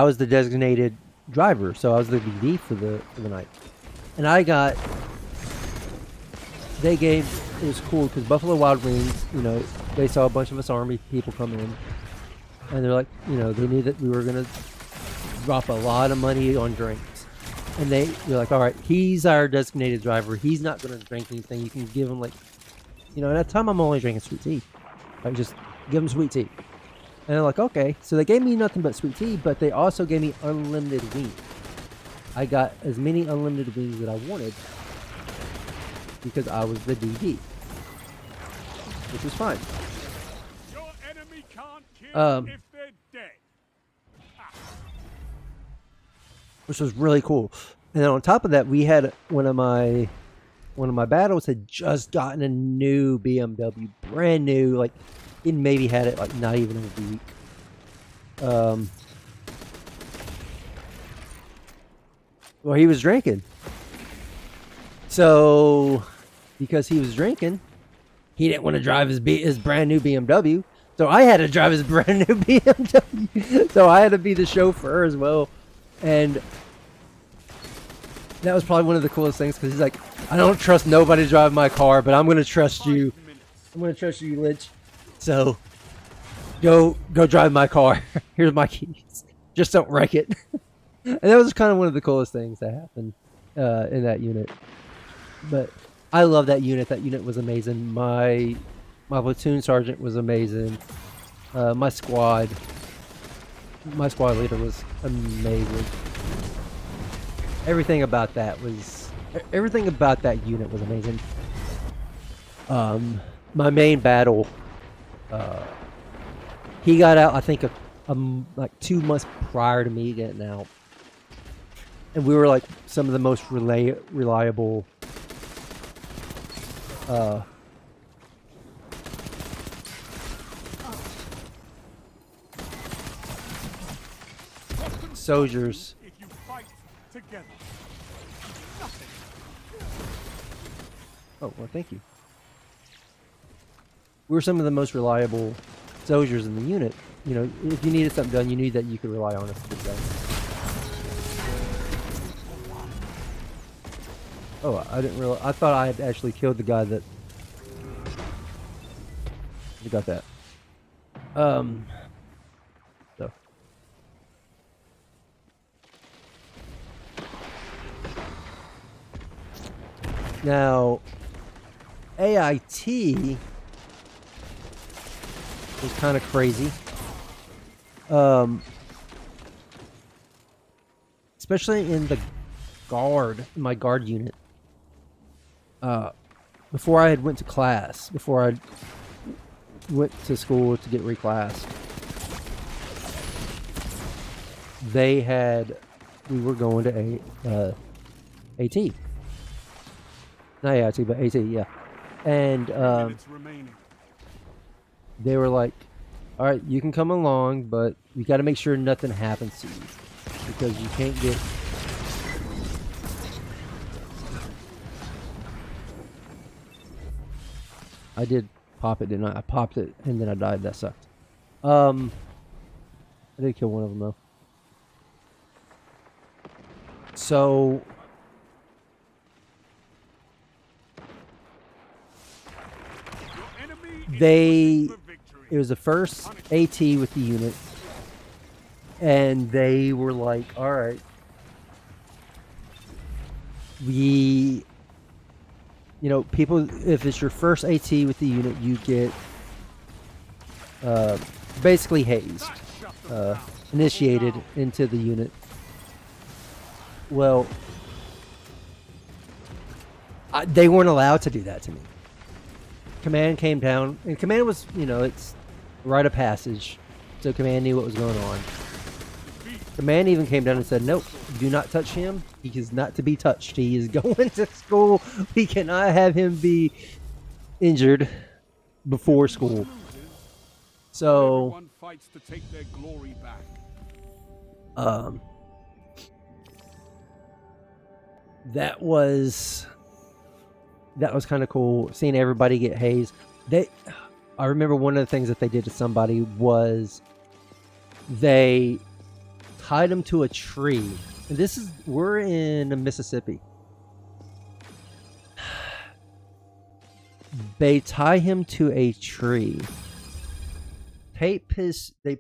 was the designated driver. So I was the DD for the night, and it was cool because Buffalo Wild Wings, they saw a bunch of us Army people come in, and they're like, they knew that we were gonna drop a lot of money on drinks. And they're like, all right, he's our designated driver. He's not going to drink anything. You can give him at that time I'm only drinking sweet tea. Just give him sweet tea. And they're like, okay. So they gave me nothing but sweet tea, but they also gave me unlimited wings. I got as many unlimited wings that I wanted because I was the DD, which was fine. Your enemy can't kill if they're dead. which was really cool. And then on top of that, we had one of my battles had just gotten a new BMW, brand new. Like, it maybe had it like not even a week. Well, he was drinking. So, because he was drinking, he didn't want to drive his brand new BMW. So I had to drive his brand new BMW. So I had to be the chauffeur as well. And that was probably one of the coolest things because he's like, I don't trust nobody to drive my car, but I'm going to trust you. I'm going to trust you, Lynch. So go drive my car. Here's my keys. Just don't wreck it. And that was kind of one of the coolest things that happened in that unit. But I love that unit. That unit was amazing. My platoon sergeant was amazing. My squad leader was amazing. Everything about that unit was amazing. My main battle, he got out I think like 2 months prior to me getting out, and we were like some of the most reliable soldiers. If you fight together. Nothing. Oh, well, thank you. We were some of the most reliable soldiers in the unit. You know, if you needed something done, you knew that you could rely on us to do that. Oh, I didn't realize. I thought I had actually killed the guy that got that. So. Now, AIT was kind of crazy. Especially in my guard unit. Before I had went to class, before I went to school to get reclassed, we were going to AT. Not AIT, but AT, yeah. And they were like, all right, you can come along, but you got to make sure nothing happens to you, because you can't get... I did pop it, didn't I? I popped it, and then I died. That sucked. I did kill one of them, though. So... it was the first AT with the unit, and they were like, all right, people, if it's your first AT with the unit, you get basically hazed, initiated into the unit. Well, they weren't allowed to do that to me. Command came down, and Command was, it's rite of passage, so Command knew what was going on. Command even came down and said, nope, do not touch him. He is not to be touched. He is going to school. We cannot have him be injured before school. So, everyone fights to take their glory back. That was kind of cool, seeing everybody get hazed. I remember one of the things that they did to somebody was they tied him to a tree. And we're in Mississippi. They tie him to a tree. They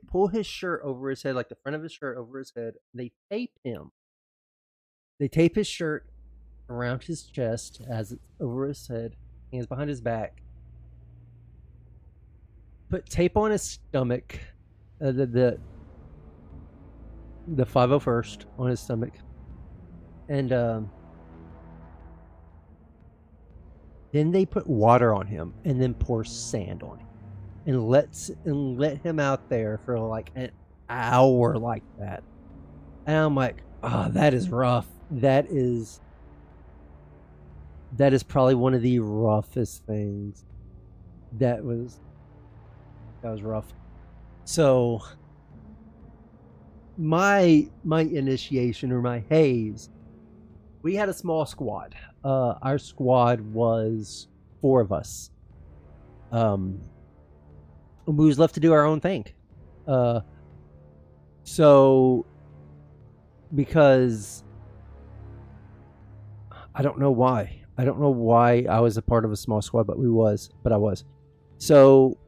pull his shirt over his head, like the front of his shirt over his head. They tape him. They tape his shirt around his chest, as it's over his head, hands behind his back. Put tape on his stomach, the 501st on his stomach, and then they put water on him and then pour sand on him. and let him out there for like an hour like that. And I'm like, oh, that is rough. That is probably one of the roughest things. That was rough. So my initiation, or my haze, we had a small squad. Our squad was 4 of us. We was left to do our own thing. So because I don't know why. I don't know why I was a part of a small squad, but I was. So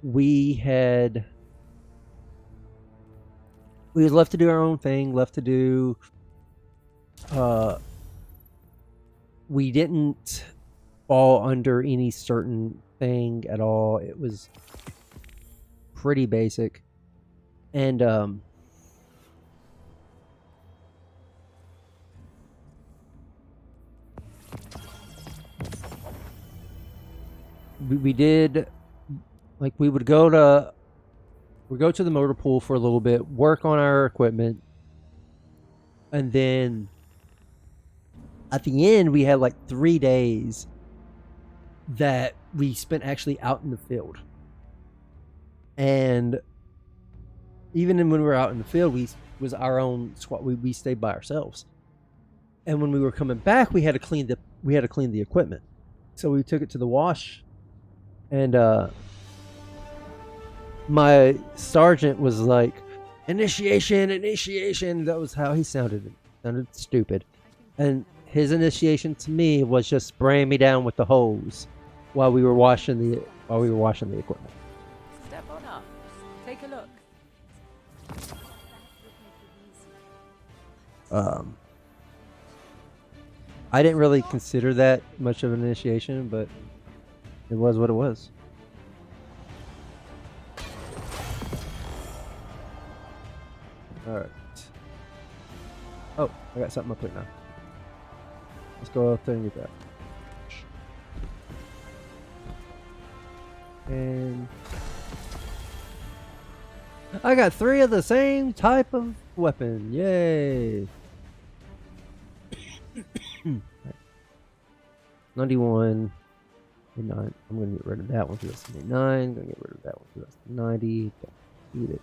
we was left to do our own thing, left to do we didn't fall under any certain thing at all. It was pretty basic. And we did, like, we would go to the motor pool for a little bit, work on our equipment, and then at the end we had like 3 days that we spent actually out in the field. And even when we were out in the field, we was our own squad. We stayed by ourselves. And when we were coming back, we had to clean the equipment. So we took it to the wash, and my sergeant was like, initiation. That was how he sounded. It sounded stupid. And his initiation to me was just spraying me down with the hose while we were washing the equipment. Step on up. Take a look. I didn't really consider that much of an initiation, but it was what it was. Alright. Oh, I got something up there now. Let's go up there and get that. And I got 3 of the same type of weapon. Yay! 91. 9. I'm gonna get rid of that one for that's 9. Gonna get rid of that one for that's 90. Don't need it.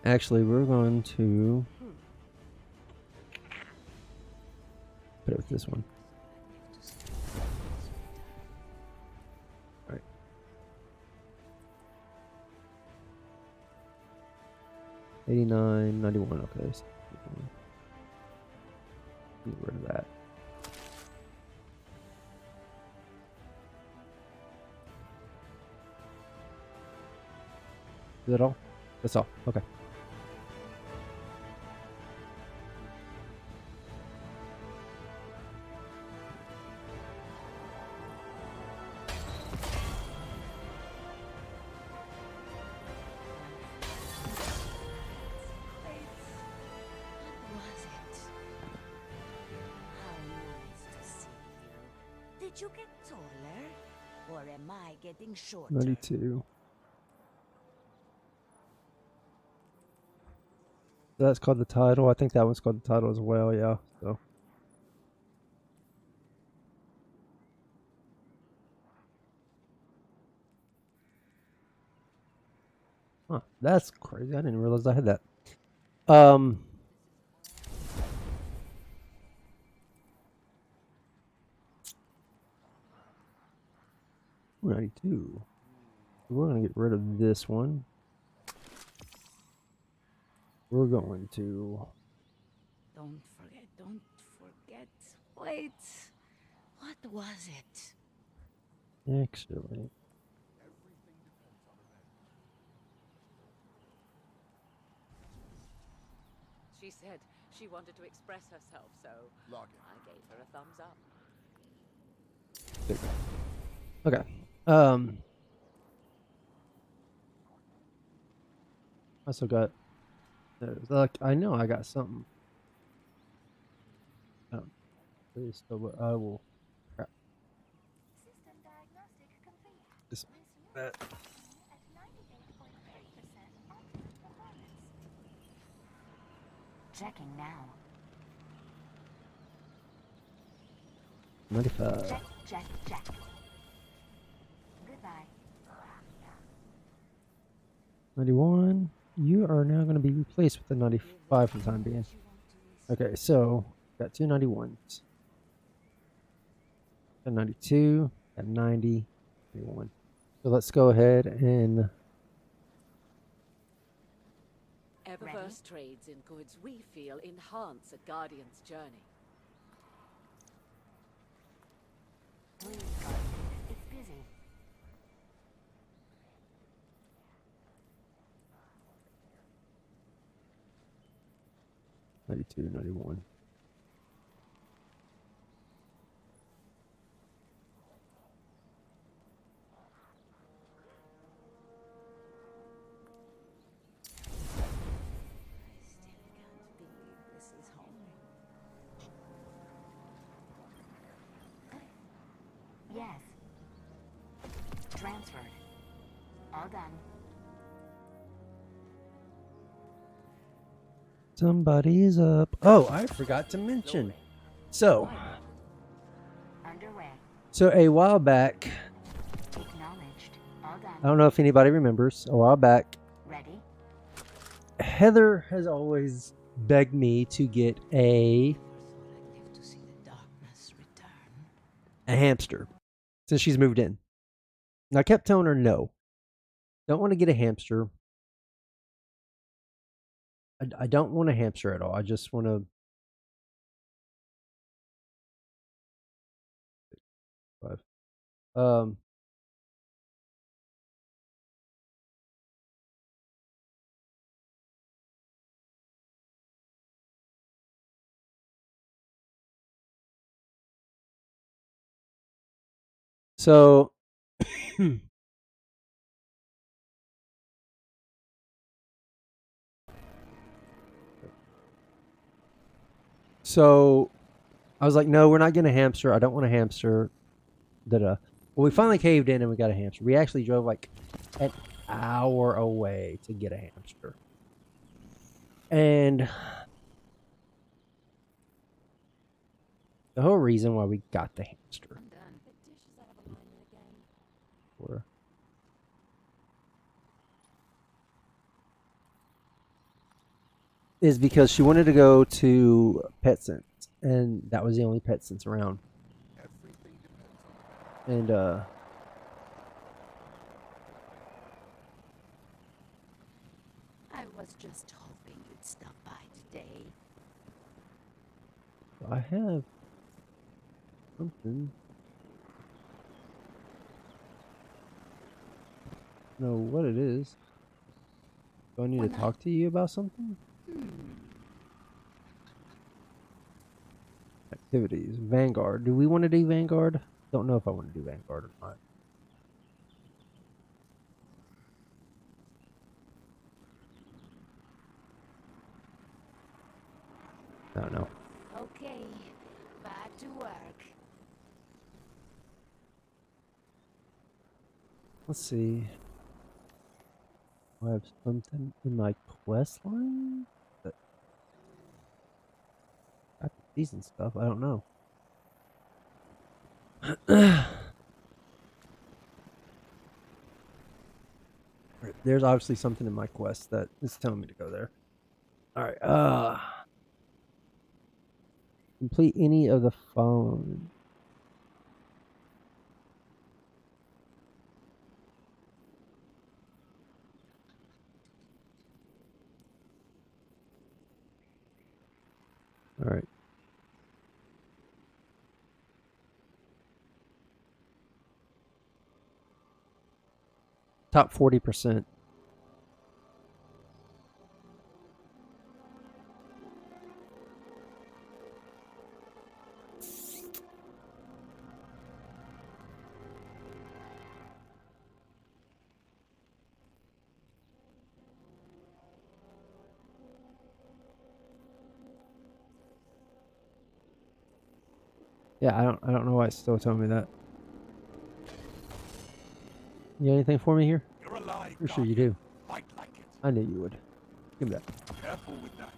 Actually, we're going to put it with this one. All right. 89, 91. Okay. So get rid of that. Is that all? That's all. Okay. Did you get taller? Or am I getting shorter? 92. That's called the title. I think that one's called the title as well, yeah. So huh, that's crazy. I didn't realize I had that. 92. We're gonna get rid of this one. We're going to. Don't forget. Wait. What was it? Actually. She said she wanted to express herself, so Log I gave her a thumbs up. There we go. Okay. I still got. Like, I know I got something. Please, so I will That. Checking now. 95. Check. Goodbye. 91. You are now going to be replaced with the 95 for the time being. Okay, so got two 91s. Got 92, got 90, 91. So let's go ahead and Eververse trades in goods we feel enhance a guardian's journey. Please, Guardian. It's busy. 92, 91. This is home. Yes. Transferred. All done. Somebody's up. Oh, I forgot to mention. So Underway. a while back, Acknowledged. All done. I don't know if anybody remembers, a while back, Ready? Heather has always begged me to get a hamster since she's moved in. And I kept telling her no. Don't want to get a hamster. I don't want a hamster at all. I just want to. Um. So. So I was like, no, we're not getting a hamster. I don't want a hamster. Da-da. Well, we finally caved in and we got a hamster. We actually drove like an hour away to get a hamster. And the whole reason why we got the hamster is because she wanted to go to PetSense, and that was the only PetSense around. And I was just hoping you'd stop by today. I have something. Know what it is. Do I need to talk to you about something? Activities. Vanguard. Do we want to do Vanguard? Don't know if I want to do Vanguard or not. I don't know. Okay, back to work. Let's see. Do I have something in my quest line? Decent stuff. I don't know. There's obviously something in my quest that is telling me to go there. All right. Complete any of the following. All right. Top 40%. Yeah, I don't know why it's still telling me that. You got anything for me here? You're alive. For sure you do. Fight like it. I knew you would. Give me that. Careful with that.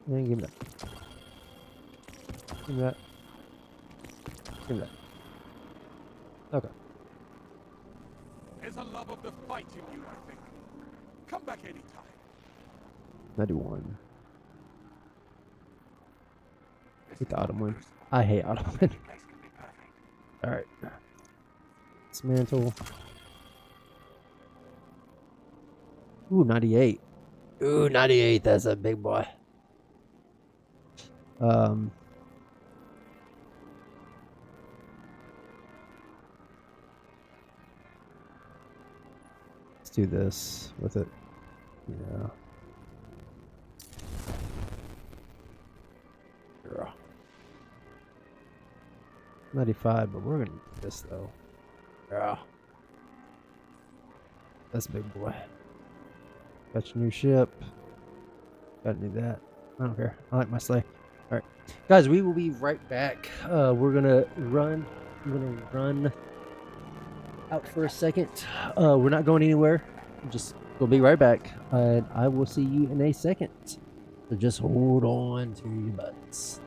Yeah, give me that. Give me that. Give me that. Okay. There's a love of the fight in you, I think. Come back anytime. 91. Hate the autumn wind. I hate autumn wind. Alright. Dismantle. Ooh, 98. Ooh, 98. That's a big boy. Let's do this with it. Yeah. Girl. 95, but we're gonna do this though. Yeah. That's a big boy. Got your new ship. Gotta do that. I don't care. I like my sleigh. Alright. Guys, we will be right back. We're gonna run. I'm gonna run out for a second. We're not going anywhere. We'll be right back. And I will see you in a second. So just hold on to your butts.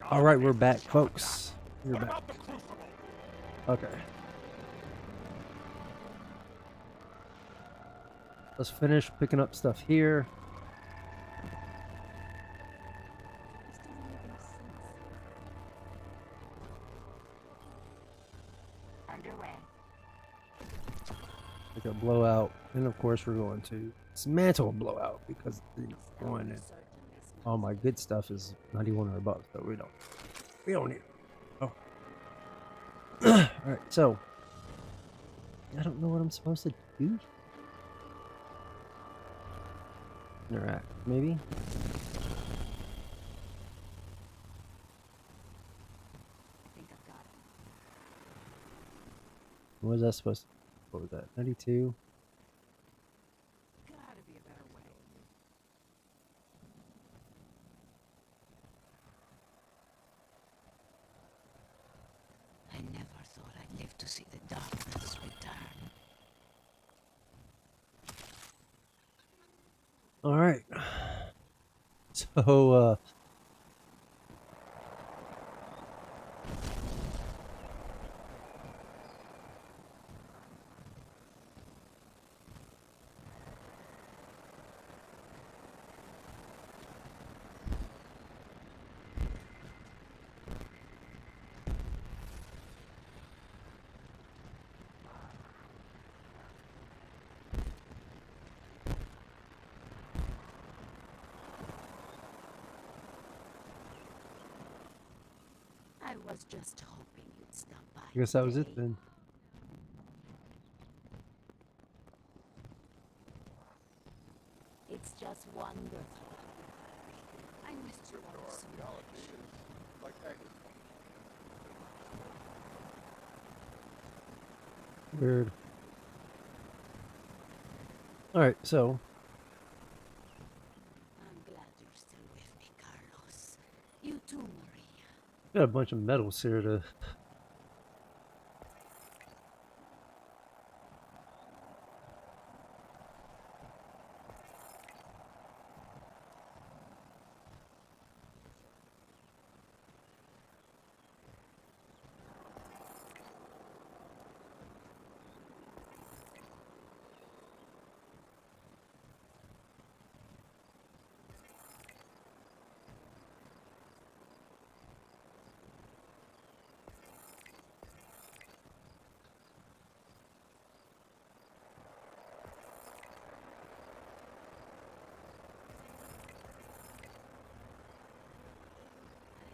All right, we're back, folks. We're back. Okay. Let's finish picking up stuff here. Like a blowout, and of course we're going to dismantle a blowout because going in. All my good stuff is 91 or above, so we don't need it. Oh. All right, so I don't know what I'm supposed to do. Interact, maybe. I think I've got it. What was that supposed to? What was that? 92. Gotta be a better way. I never thought I'd live to see the darkness return. All right. So, I was just hoping you'd stop by. I guess that was it today. then. It's just wonderful. I missed you all so much. Weird. All right, so I'm glad you're still with me, Carlos. You too, Maria. got a bunch of medals here to. I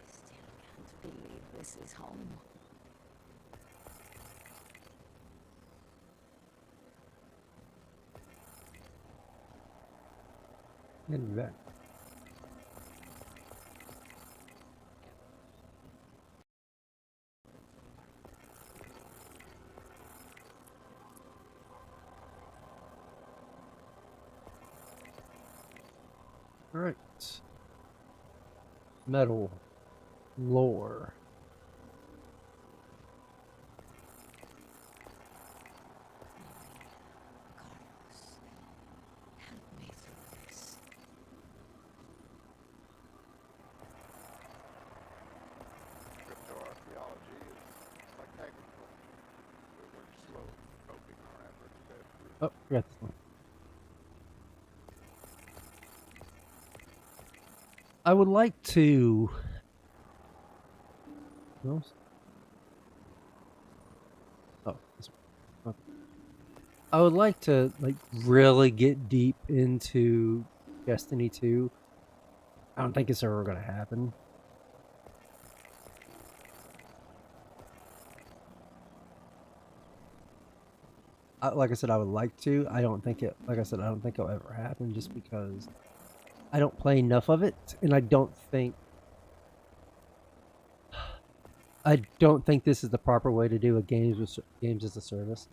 still can't believe this is home. Get me back. All right. Metal. Lore. Carlos, help me through this. Cryptoarchaeology is like agriculture. We're slow coping our efforts to Oh, forgot this one. I would like to. No? Oh, this one. Okay. I would like to really get deep into Destiny 2. I don't think it's ever gonna happen. Like I said, I would like to. I don't think it. Like I said, I don't think it'll ever happen, just because I don't play enough of it, and I don't think this is the proper way to do a games as a service.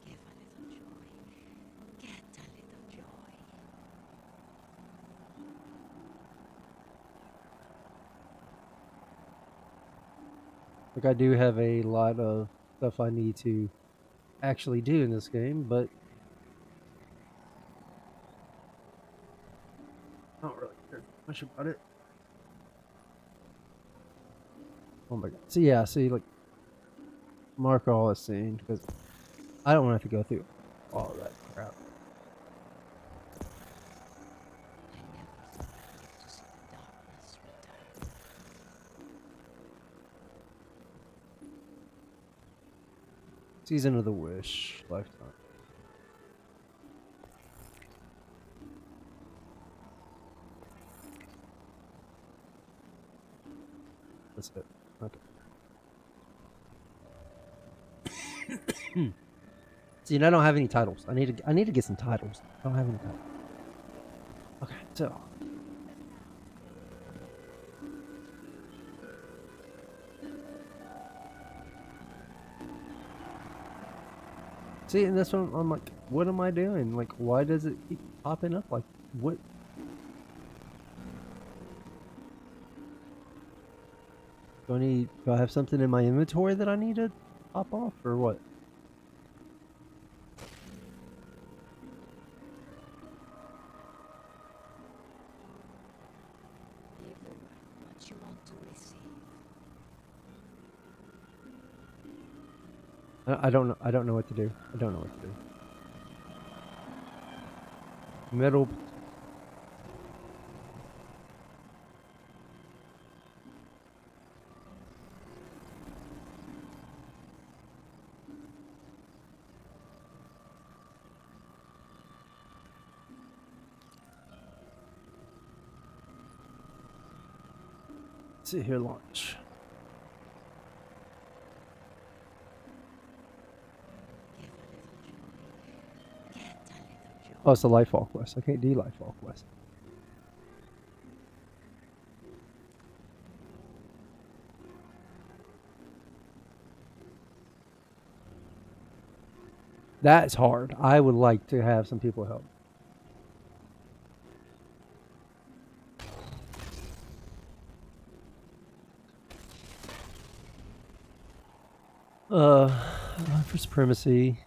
Give a little joy. Get Like, I do have a lot of stuff I need to actually do in this game, but I don't really care much about it. Oh my god. So yeah, see, like, mark all this scene, because I don't want to have to go through all of that crap. I never thought I'd live to see the darkness return. Season of the Wish, Lifetime. That's it. Okay. See, and I don't have any titles. I need to get some titles. I don't have any titles. Okay, so see, and that's what I'm like. What am I doing? Like, why does it keep popping up? Like, what? Do I have something in my inventory that I need to pop off, or what? Give the world what you want to receive. I don't know. I don't know what to do. I don't know what to do. Metal. Let's see here, launch. Give a little joy. Get a little joy. Oh, it's a Lightfall quest. I can't do Lightfall quest. That's hard. I would like to have some people help. For supremacy.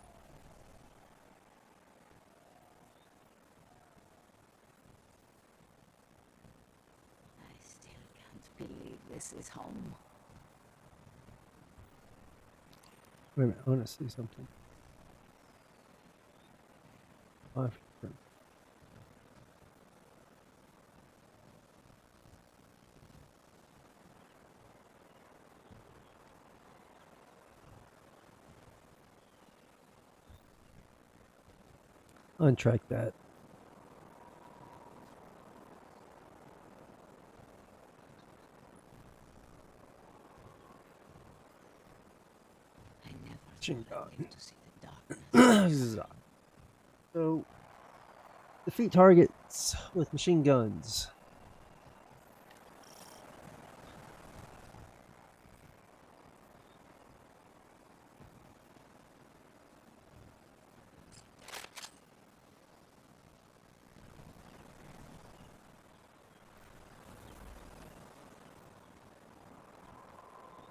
I still can't believe this is home. Wait a minute, I want to see something. Life. Untrack that. I never Machine thought I'd gun. live to see the darkness. So, defeat targets with machine guns.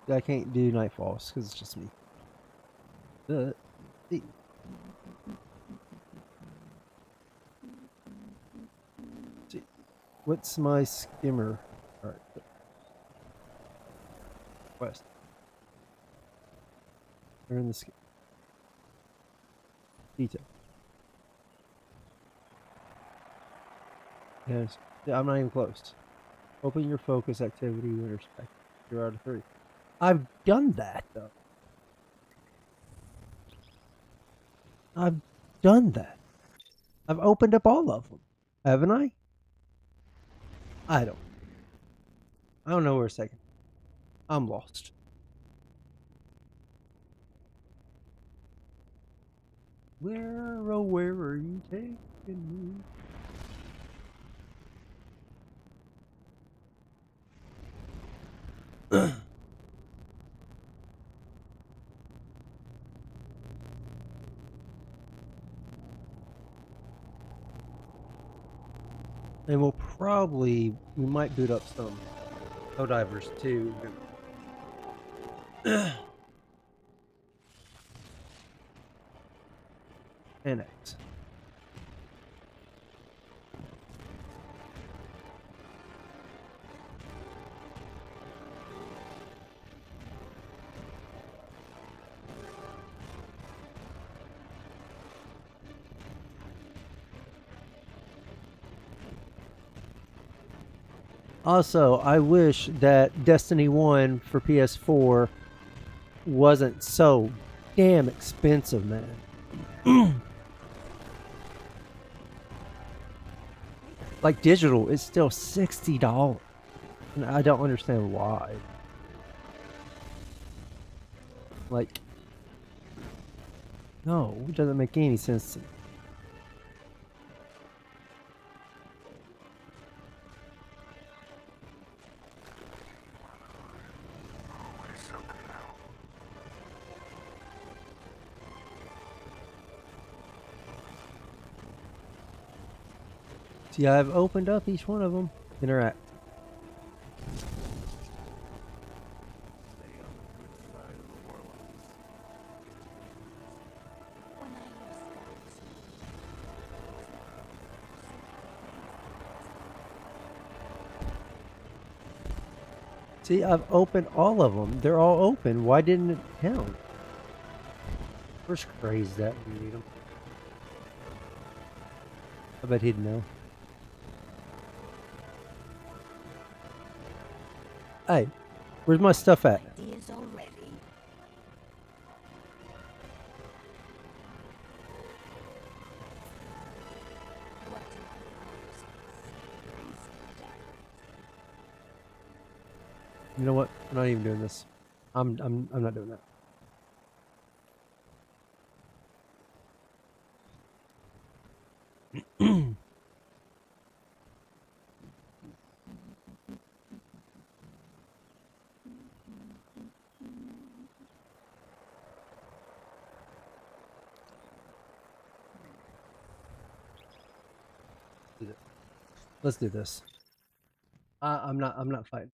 I can't do Nightfalls because it's just me. See. See. What's my skimmer? Alright. Quest. Turn the skim. Detail. Yes. Yeah, I'm not even close. Open your focus activity with respect. 0 out of 3. I've done that though. I've done that. I've opened up all of them, haven't I? I don't know where a second. I'm lost. Where, oh, where are you taking me? And we might boot up some Divers too. Annex. Also, I wish that Destiny 1 for PS4 wasn't so damn expensive, man. Like digital, it's still $60. And I don't understand why. Like, no, it doesn't make any sense to me. See, I've opened up each one of them. Interact. See, I've opened all of them. They're all open. Why didn't it count? Where's Craze that when you need him? I bet he'd know. Hey, where's my stuff at? Ideas already. What do I use? You know what? I'm not even doing this. I'm not doing that. Let's do this. I'm not fighting.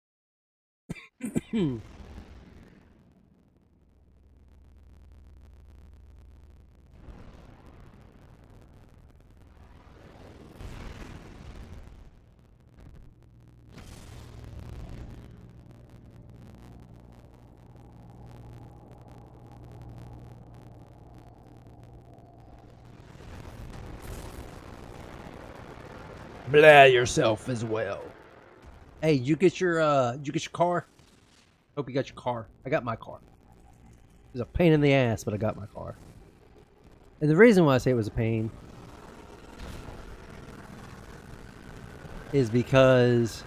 Blah yourself as well. Hey, you get your car? Hope you got your car. I got my car. It was a pain in the ass, but I got my car. And the reason why I say it was a pain is because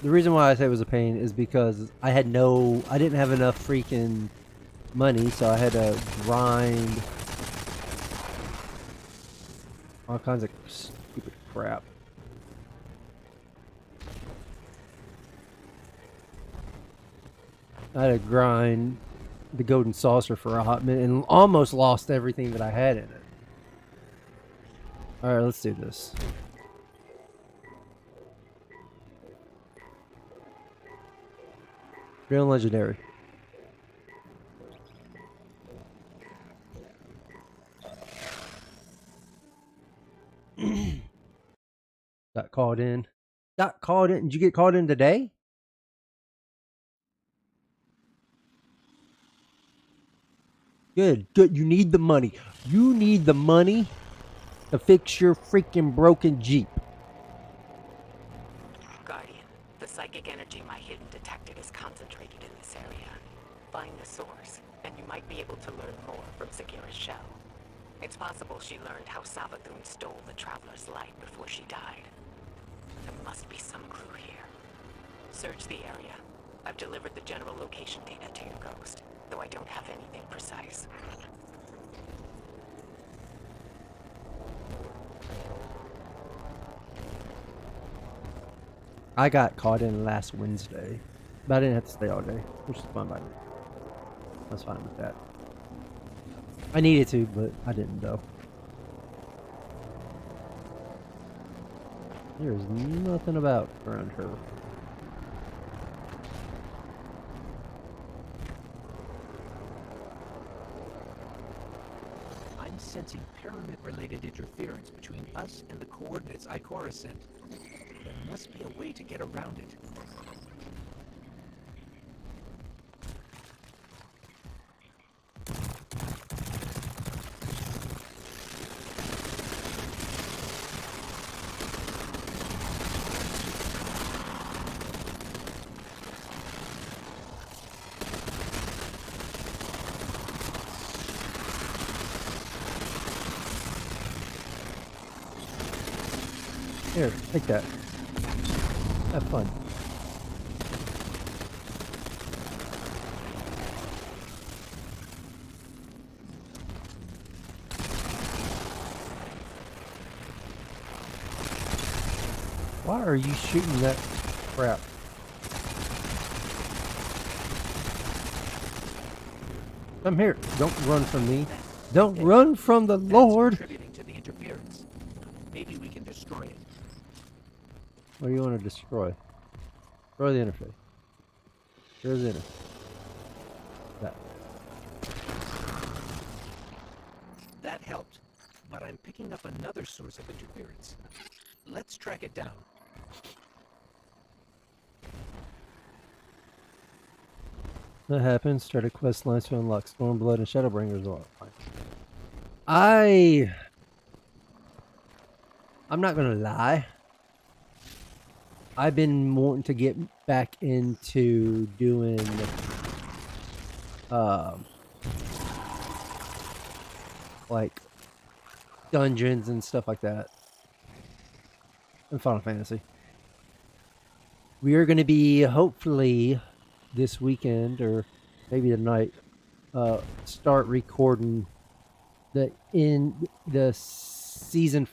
the reason why I say it was a pain is because I didn't have enough freaking money, so I had to grind all kinds of stupid crap. I had to grind the golden saucer for a hot minute and almost lost everything that I had in it. Alright, let's do this. Real and legendary. Got called in. Got called in. Did you get called in today? Good, good. You need the money. You need the money to fix your freaking broken Jeep. Guardian, the psychic energy my hidden detector is concentrated in this area. Find the source, and you might be able to learn more from Sagira's shell. It's possible she learned how Savathun stole the Traveler's light before she died. There must be some clue here. Search the area. I've delivered the general location data to your ghost, though I don't have anything precise. I got caught in last Wednesday, but I didn't have to stay all day, which is fine by me. I was fine with that. I needed to, but I didn't though. There's nothing about around her. I'm sensing pyramid-related interference between us and the coordinates Ikora sent. There must be a way to get around it. Here, take that. Have fun. Why are you shooting that crap? Come here. Don't run from me. Don't run from the Lord. Contributing to the interference. Maybe we can destroy it. What do you want to destroy? Destroy the interface. Here's the interface. That. That helped, but I'm picking up another source of interference. Let's track it down. That happens. Started quest lines to unlock Stormblood and Shadowbringers a lot. I'm not gonna lie. I've been wanting to get back into doing like dungeons and stuff like that in Final Fantasy. We are going to be hopefully this weekend or maybe tonight start recording the season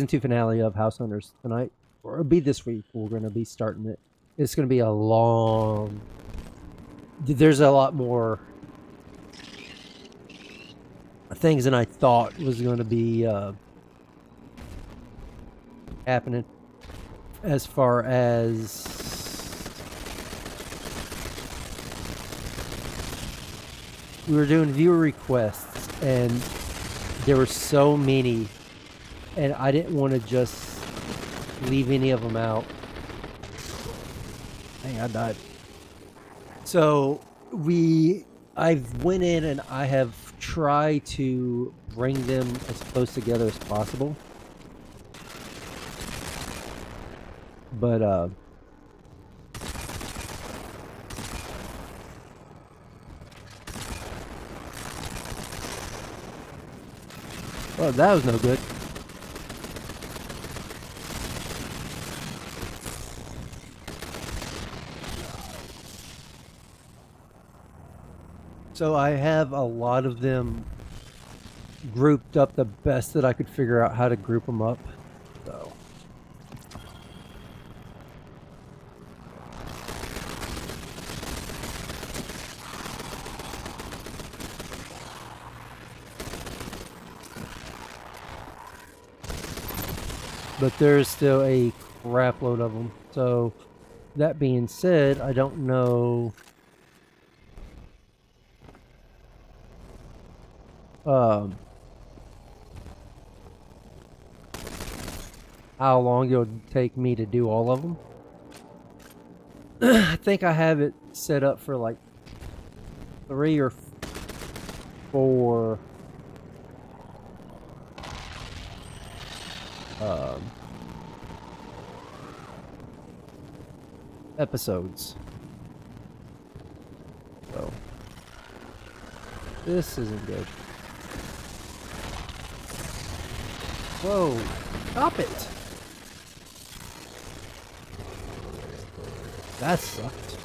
2 finale of House Hunters tonight, or it'll be this week. We're going to be starting it. It's going to be a long. There's a lot more things than I thought was going to be happening, as far as we were doing viewer requests, and there were so many, and I didn't want to just leave any of them out. Dang, I died. So I went in and I have tried to bring them as close together as possible. But well, that was no good. So I have a lot of them grouped up the best that I could figure out how to group them up. So but there's still a crap load of them. So that being said, I don't know how long it would take me to do all of them. I think I have it set up for like 3 or 4 episodes. So this isn't good. Whoa, stop it. That sucked.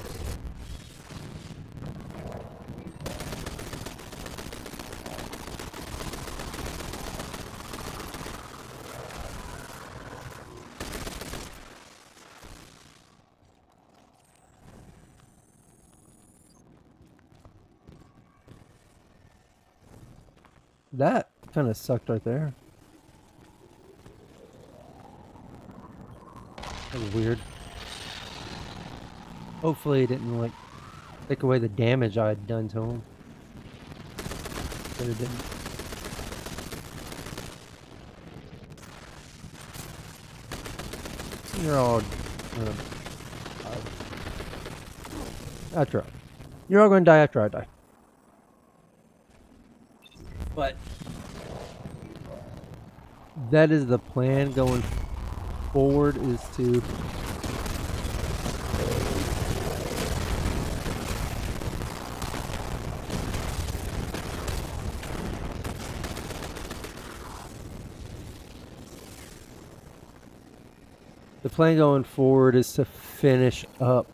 That kind of sucked right there. That was weird. Hopefully it didn't like take away the damage I had done to him. But it didn't. You're all after you're all gonna die after I die. But that is the plan going forward, is to finish up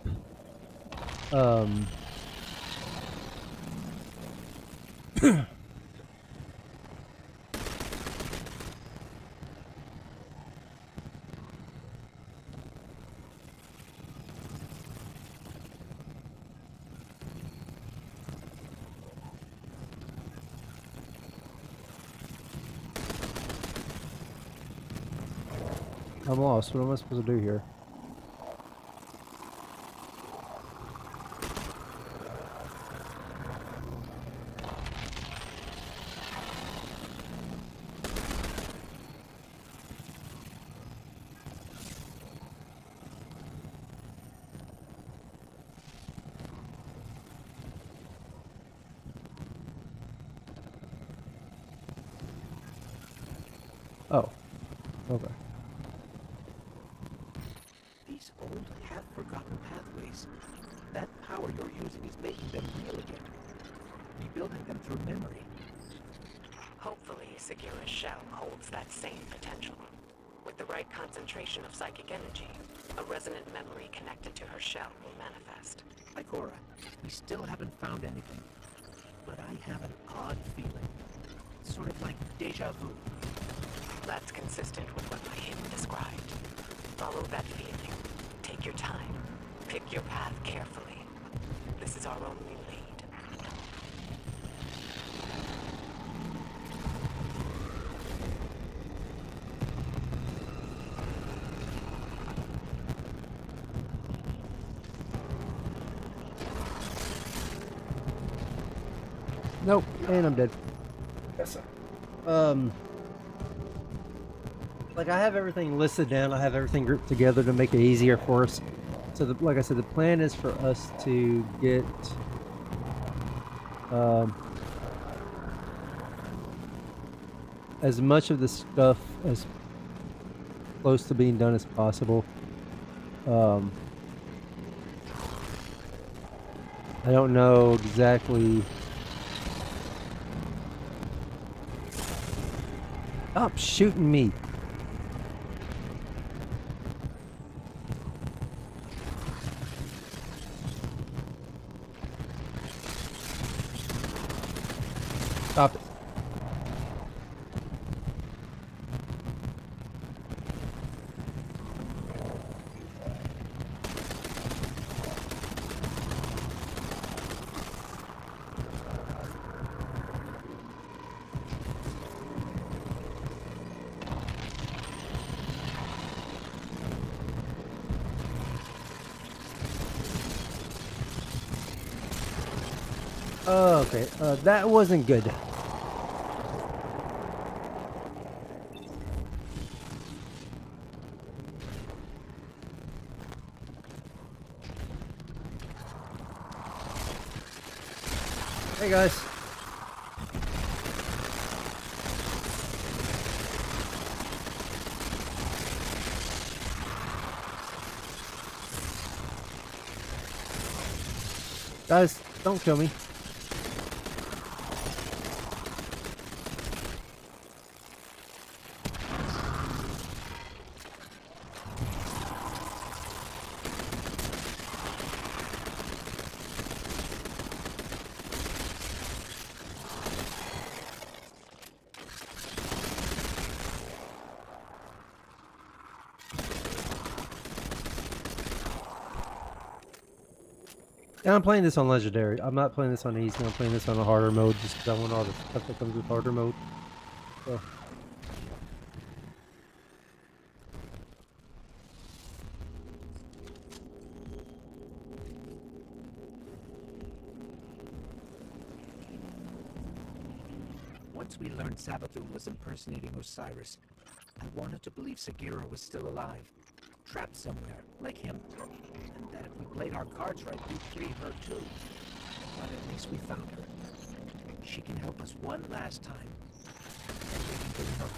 I'm lost. What am I supposed to do here? Oh. Okay. These old, half-forgotten pathways. That power you're using is making them real again. Rebuilding them through memory. Hopefully, Segura's shell holds that same potential. With the right concentration of psychic energy, a resonant memory connected to her shell will manifest. Ikora, we still haven't found anything. But I have an odd feeling. Sort of like deja vu. That's consistent with what my hymn described. Follow that feeling. Take your time. Pick your path carefully. This is our only lead. Nope, and I'm dead. Yes, sir. Like I have everything listed down. I have everything grouped together to make it easier for us. So, like I said, the plan is for us to get as much of the stuff as close to being done as possible. I don't know exactly. Stop shooting me. Stop it. Okay, that wasn't good. Hey guys. Guys, don't kill me. And I'm playing this on Legendary. I'm not playing this on easy. I'm playing this on a harder mode just because I want all the stuff that comes with harder mode. So. Once we learned Savathun was impersonating Osiris, I wanted to believe Sagira was still alive, trapped somewhere, like him, and that if we played our cards right, we'd free her too. But at least we found her. She can help us one last time. And we can bring her home.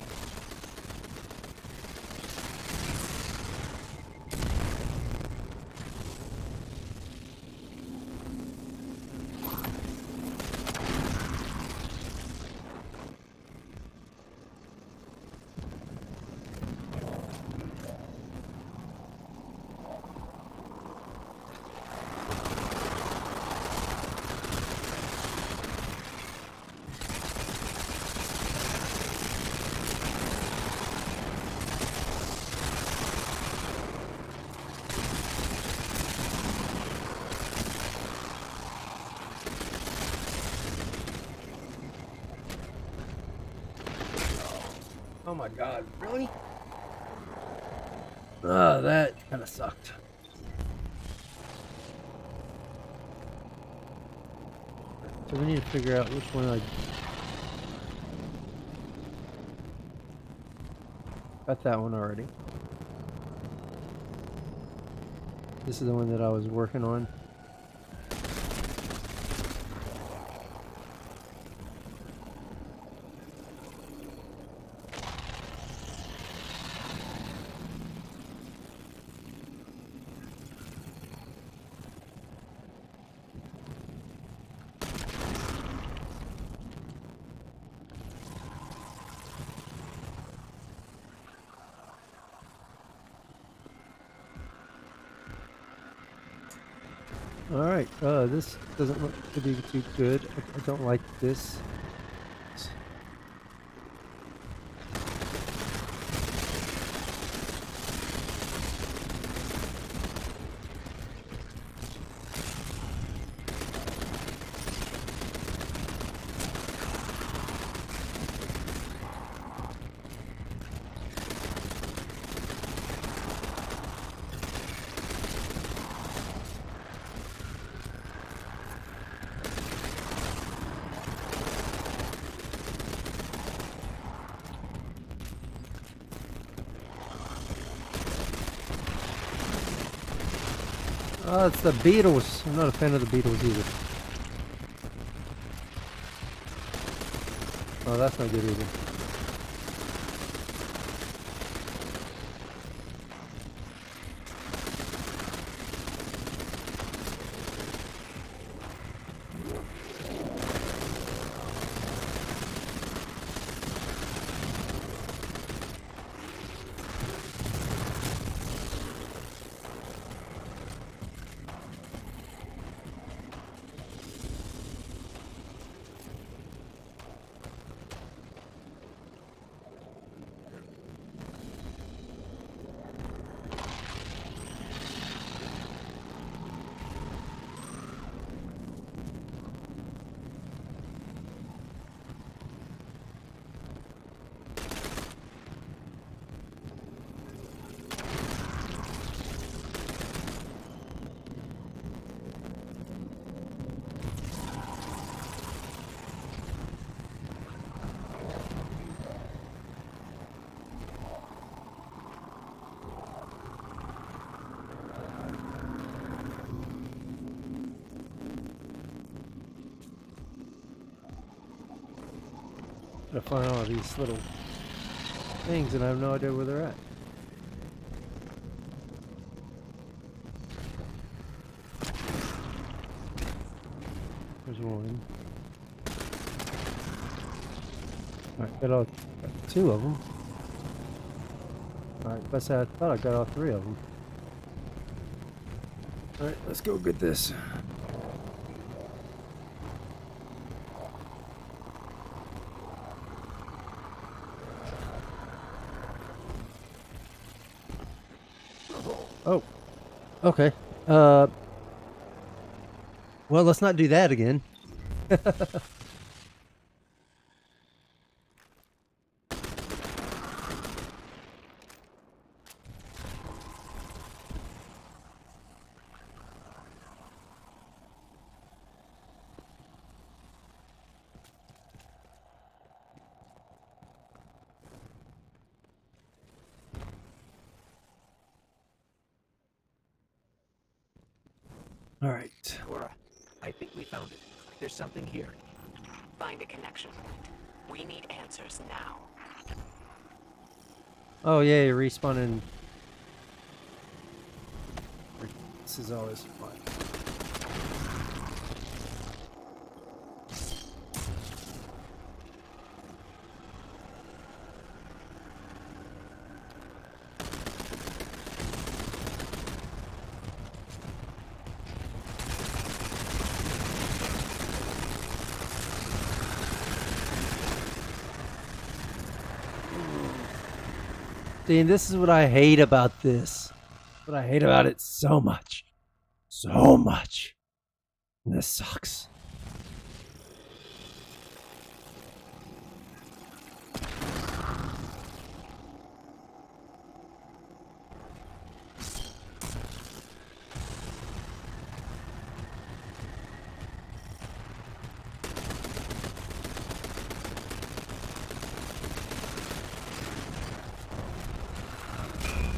Oh my god, really? Oh, that kind of sucked. So we need to figure out which one I got. That one already. This is the one that I was working on. Alright, this doesn't look to be too good. I don't like this. Oh, it's the Beatles. I'm not a fan of the Beatles either. Oh, that's not good either. To find all these little things and I have no idea where they're at. There's one. Alright, got two of them. Alright, let's say I thought I got all three of them. Alright, let's go get this. Oh, okay. Well, let's not do that again. All right. Cora, I think we found it. There's something here. Find a connection point. We need answers now. Oh yeah, you're respawning. This is always fun. See, and this is what I hate about this. What I hate about it so much. So much. And this sucks.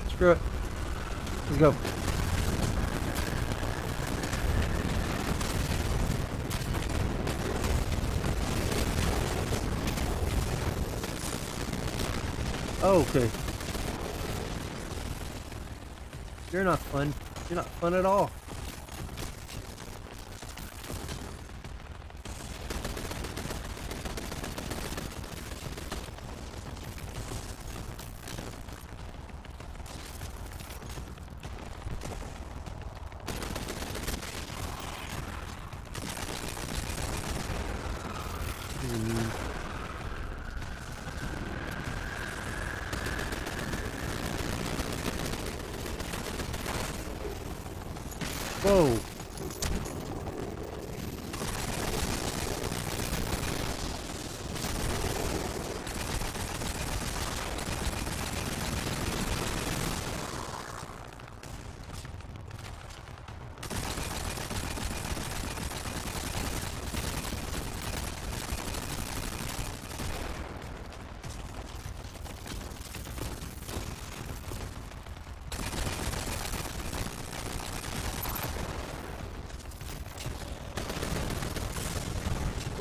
Screw it. Let's go. Oh, okay. You're not fun. You're not fun at all. Whoa.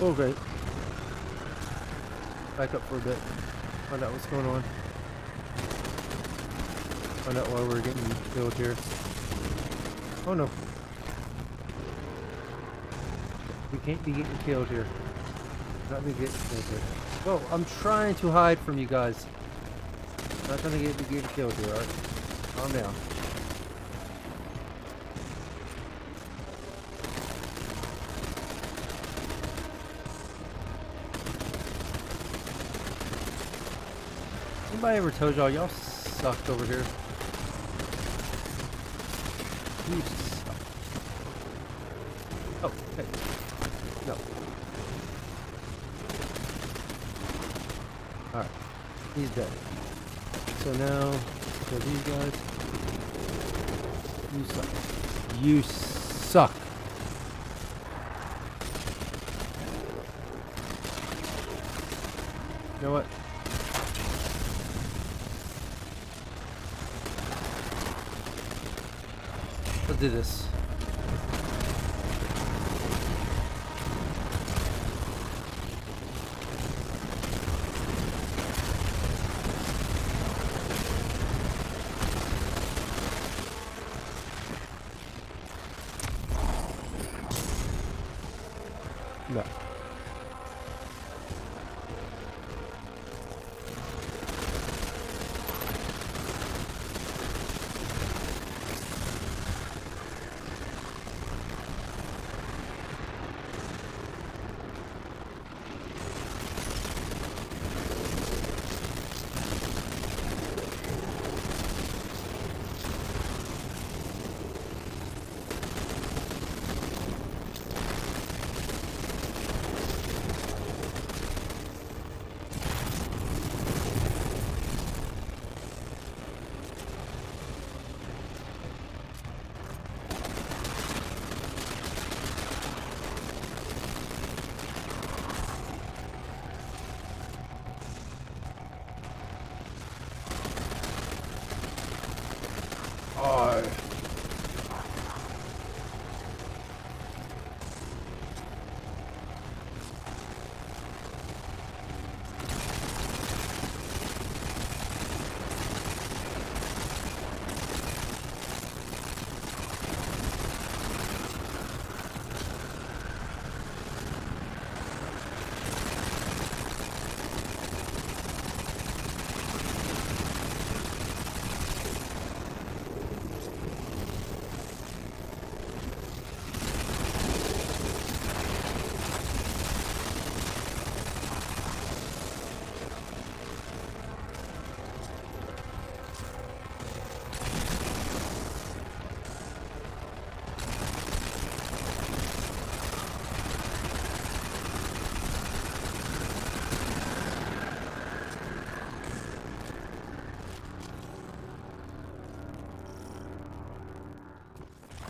Okay. Back up for a bit. Find out what's going on. Find out why we're getting killed here. Oh no. We can't be getting killed here. Not be getting killed here. Whoa, I'm trying to hide from you guys. Not gonna get me getting killed here, alright? Calm down. Anybody ever told y'all sucked over here? You suck. Oh, hey. No. Alright. He's dead. So now, for these guys. You suck. You suck. You know what? Let's do this. No.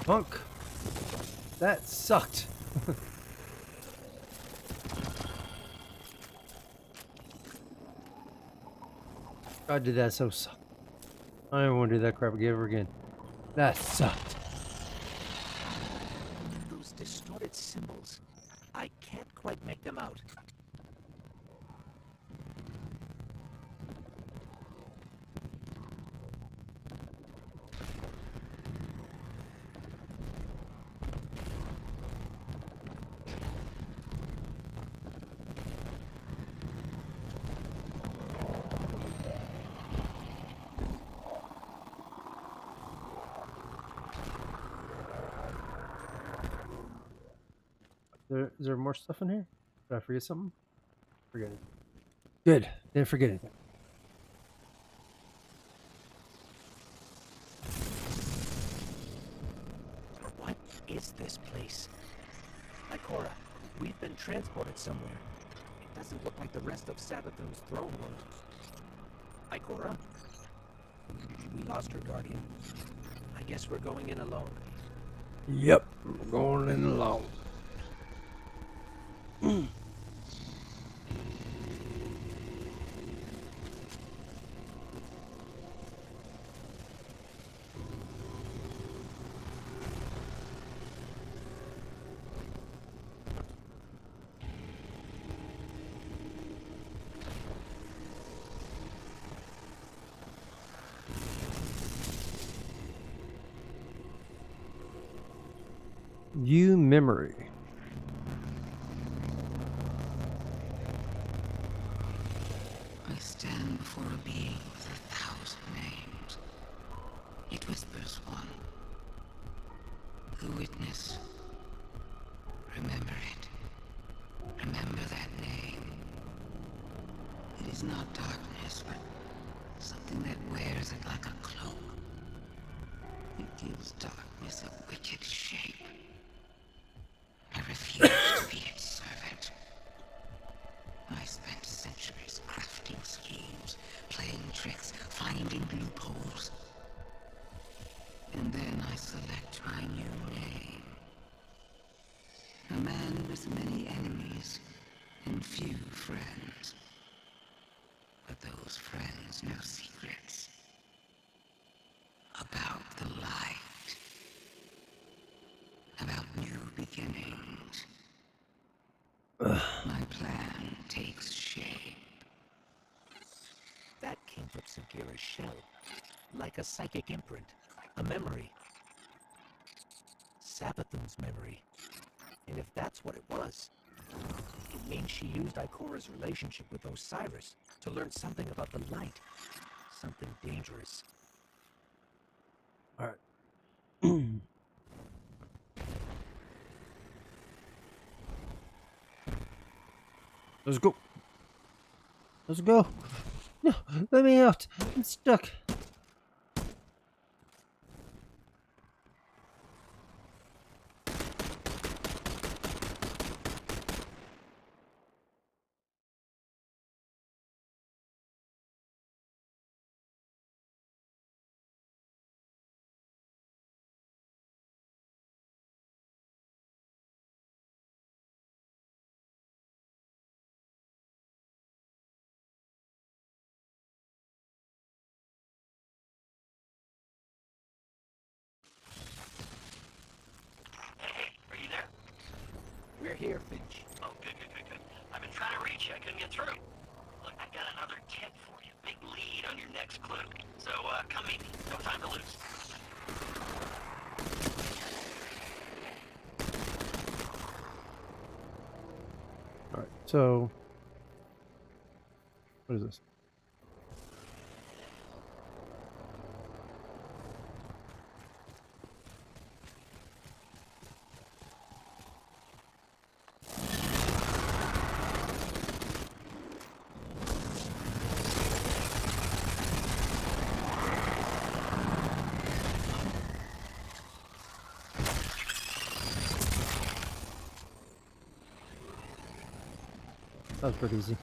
Funk. That sucked. I did that so sucked. I don't want to do that crap ever again. That sucked. Those distorted symbols. I can't quite make them out. Is there more stuff in here? Did I forget something? Forget it. Good. Didn't forget anything. What is this place? Ikora, we've been transported somewhere. It doesn't look like the rest of Savathun's throne world. Ikora? We lost her guardian. I guess we're going in alone. Yep. We're going in alone. View memory. I stand before a being with 1,000 names. It whispers one. The witness. Remember it. Remember that name. It is not darkness, but something that wears it like a cloak. It gives darkness a wicked shape. I refuse to be its servant. I spent centuries crafting schemes, playing tricks, finding loopholes. And then I select my new name. A man with many enemies and few friends. But those friends know secrets about the light, about new beginnings. My plan takes shape. That came from Sagira's shell. Like a psychic imprint. A memory. Savathun's memory. And if that's what it was, it means she used Ikora's relationship with Osiris to learn something about the light. Something dangerous. Alright. Let's go. Let's go. No, let me out. I'm stuck. Are you there? We're here, Finch. Oh, good. I've been trying to reach you. I couldn't get through. Look, I got another tip for you. Big lead on your next clue. So, come meet me. No time to lose. Alright, so what is this? That was pretty easy.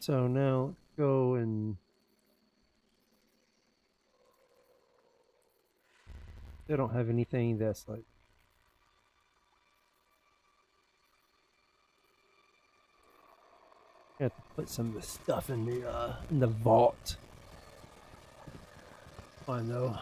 So now let's go and they don't have anything that's like I have to put some of the stuff in the vault. Fine though.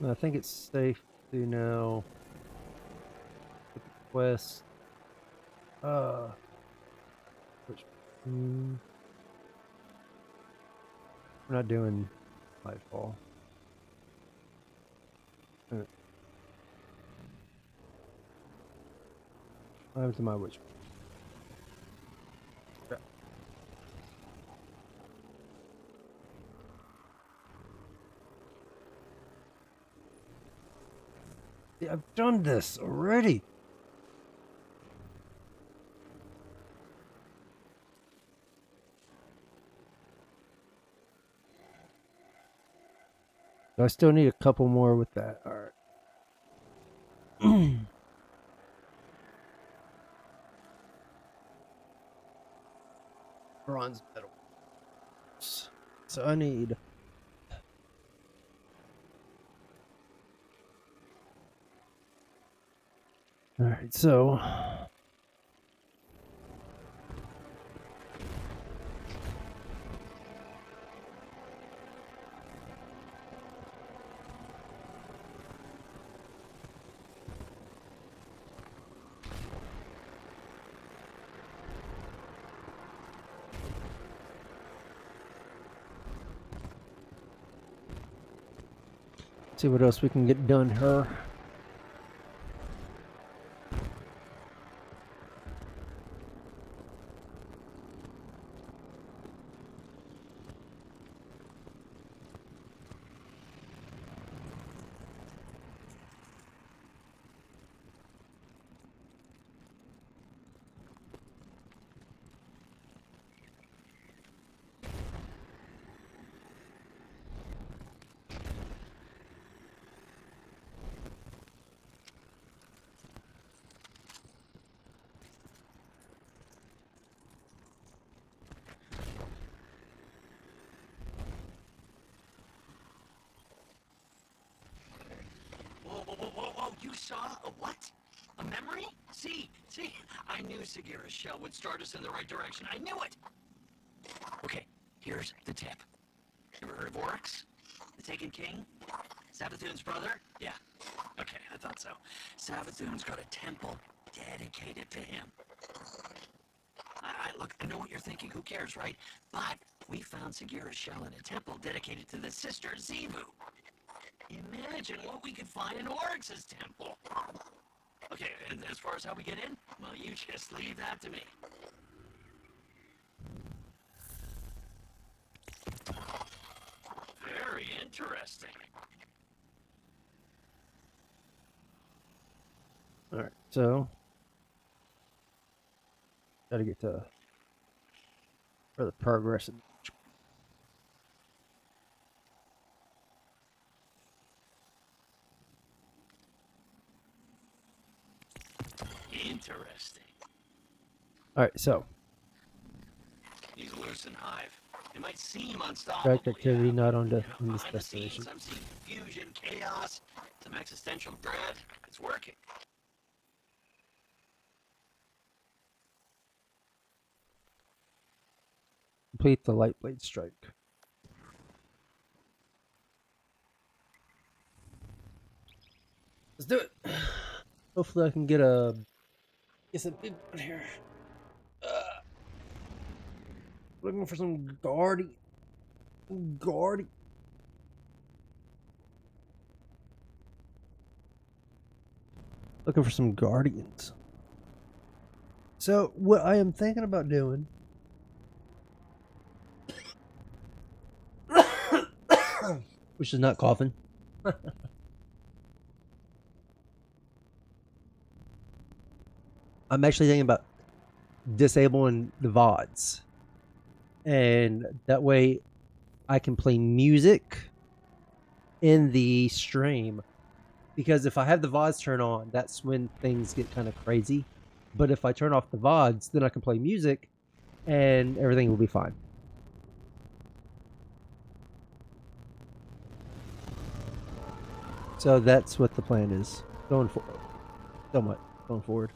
I think it's safe to now get the quest. Which we're not doing Nightfall. What happened to my witch? Yeah. Yeah, I've done this already. I still need a couple more with that. All right. Bronze medal. So I need. All right, so see what else we can get done here. Whoa, you saw a what? A memory? See, I knew Sagira's shell would start us in the right direction. I knew it! Okay, here's the tip. Ever heard of Oryx? The Taken King? Savathun's brother? Yeah. Okay, I thought so. Savathun's got a temple dedicated to him. Look, I know what you're thinking. Who cares, right? But we found Sagira's shell in a temple dedicated to the sister Zebu. Imagine what we could find in Oryx's temple. Okay, and as far as how we get in, well, you just leave that to me. Very interesting. All right, so gotta get to further progress. Interesting. All right, so He's loose and hive. It might seem unstoppable. direct activity not on You know, on this behind the destination. scenes, I'm seeing confusion, chaos, some existential dread. It's working. Complete the light blade strike. Let's do it. Hopefully, I can get some big one here. Looking for some guardian. Guardian. Looking for some guardians. So what I am thinking about doing which is not coughing. I'm actually thinking about disabling the VODs. And that way I can play music in the stream. Because if I have the VODs turned on, that's when things get kind of crazy. But if I turn off the VODs, then I can play music and everything will be fine. So that's what the plan is going forward. Going forward.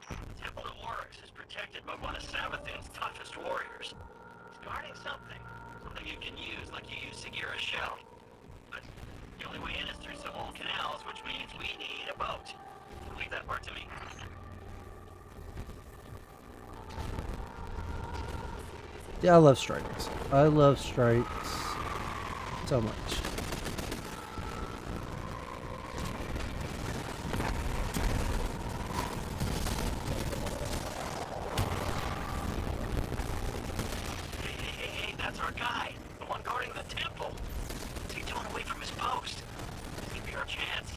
The Temple of Oryx is protected by one of Savathun's toughest warriors. He's guarding something you can use like you use Sagira's shell. But the only way in is through some old canals, which means we need a boat. Leave that part to me. Yeah, I love strikes. I love strikes so much. Hey, that's our guy. The one guarding the temple. What's he doing away from his post? This could be our chance.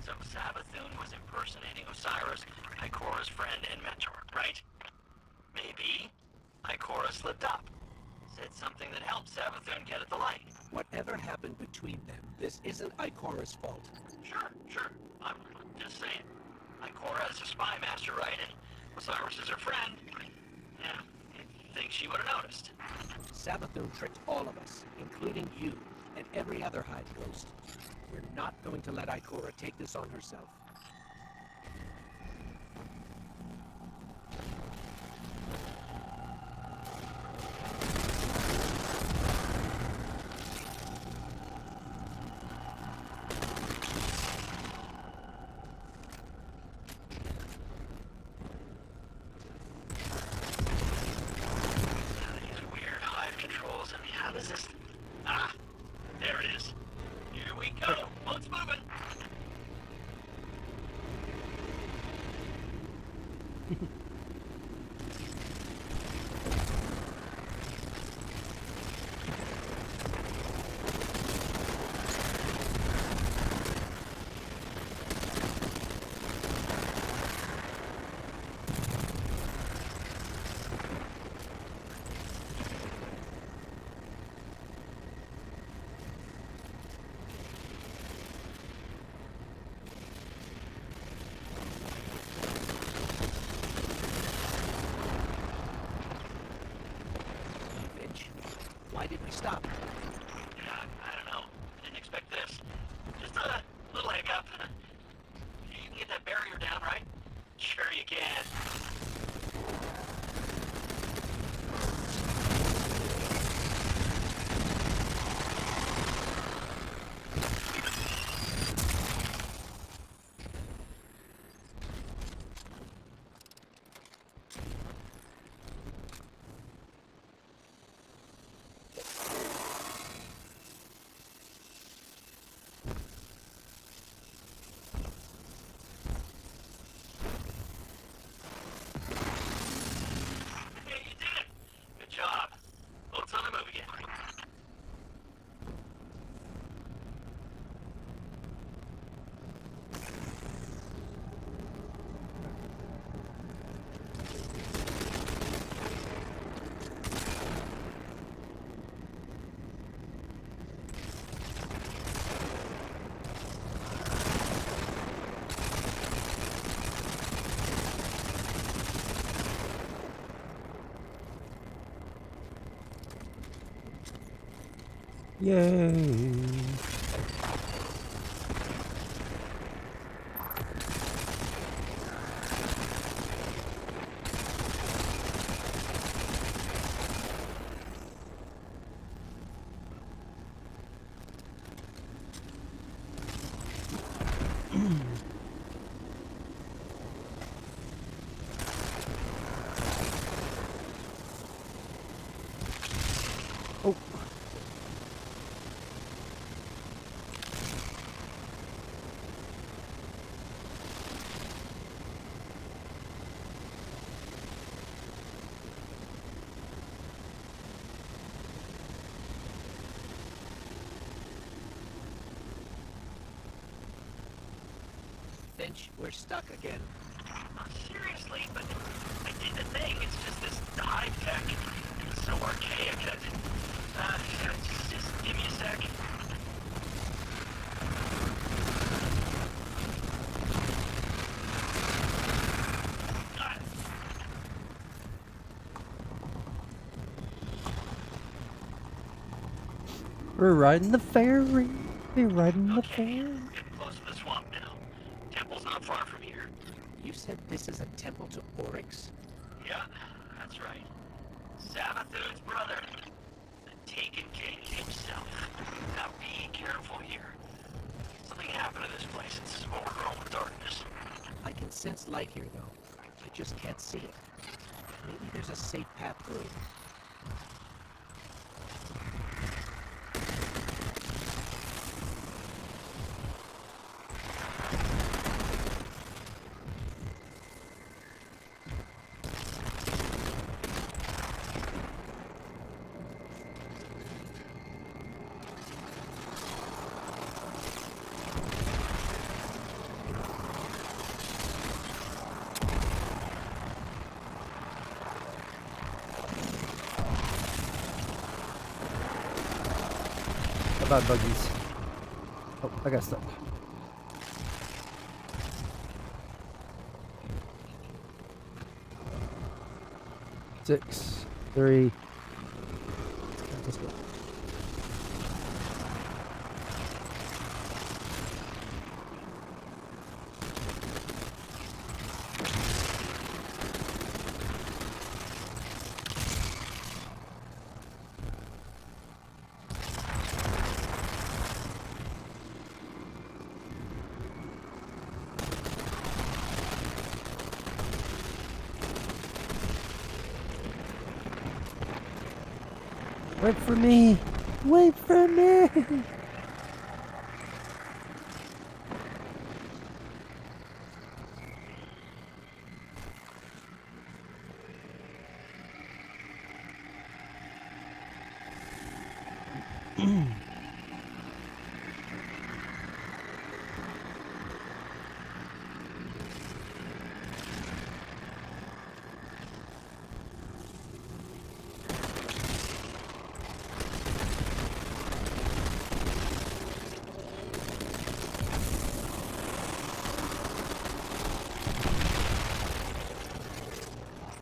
So Savathun was impersonating Osiris, Ikora's friend and mentor, right? Maybe Ikora slipped up. Said something that helped Savathun get at the light. Whatever happened between them, this isn't Ikora's fault. Sure. I'm just saying. Ikora is a spy master, right? And Osiris is her friend. Yeah, I think she would have noticed. Savathun tricked all of us, including you and every other Hive Ghost. We're not going to let Ikora take this on herself. These weird hive controls. I mean, how does this... Ah, there it is. Here we go. Boat's moving. Why did we stop? Yeah, I don't know. I didn't expect this. Just a little hiccup. You can get that barrier down, right? Sure you can. Yay! Oh. Finch, we're stuck again. Seriously, but I did the thing. It's just this high tech. It's so archaic that. Just give me a sec. We're riding the ferry. We're riding the Okay, ferry. getting close to the swamp now. Temple's not far from here. You said this is a temple to Oryx? Yeah, that's right. Savathun's brother. The Taken King himself. Now be careful here. Something happened to this place. It's overgrown with darkness. I can sense light here, though. I just can't see it. Maybe there's a safe path through. How about buggies? Oh, I got stuck. Six, three. Let's go. Wait for me! Wait for me!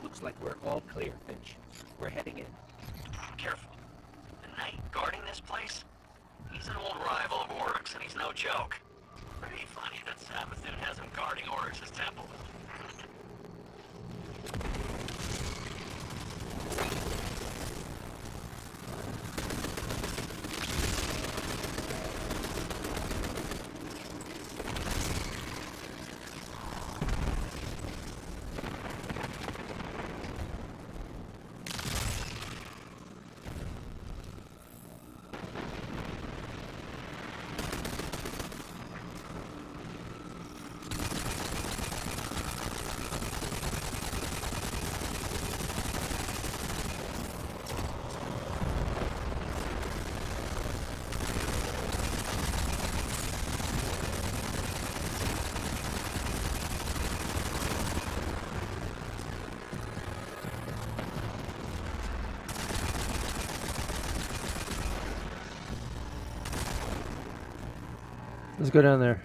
Looks like we're all clear, Finch. We're heading in. Careful. The knight guarding this place? He's an old rival of Oryx, and he's no joke. Pretty funny that Savathun has him guarding Oryx's temple. Let's go down there.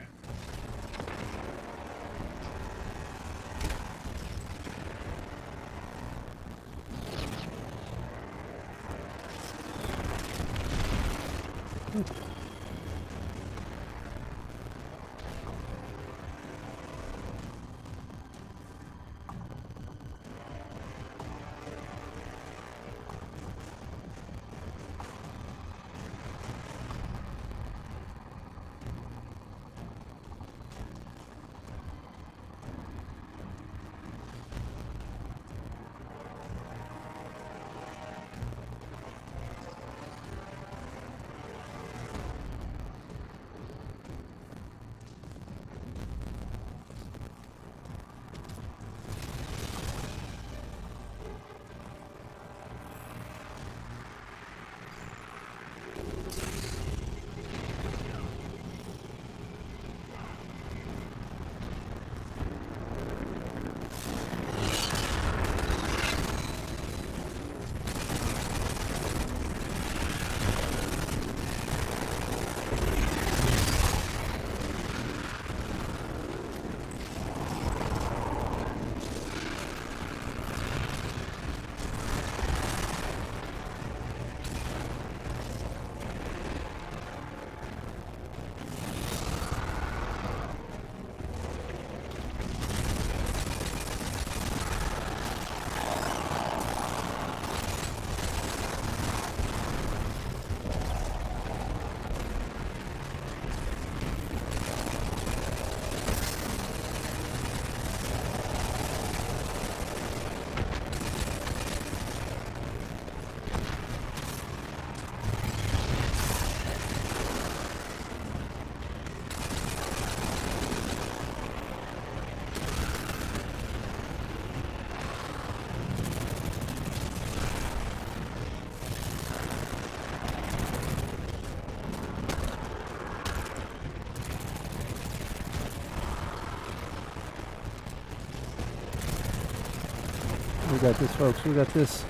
We got this, folks. We got this.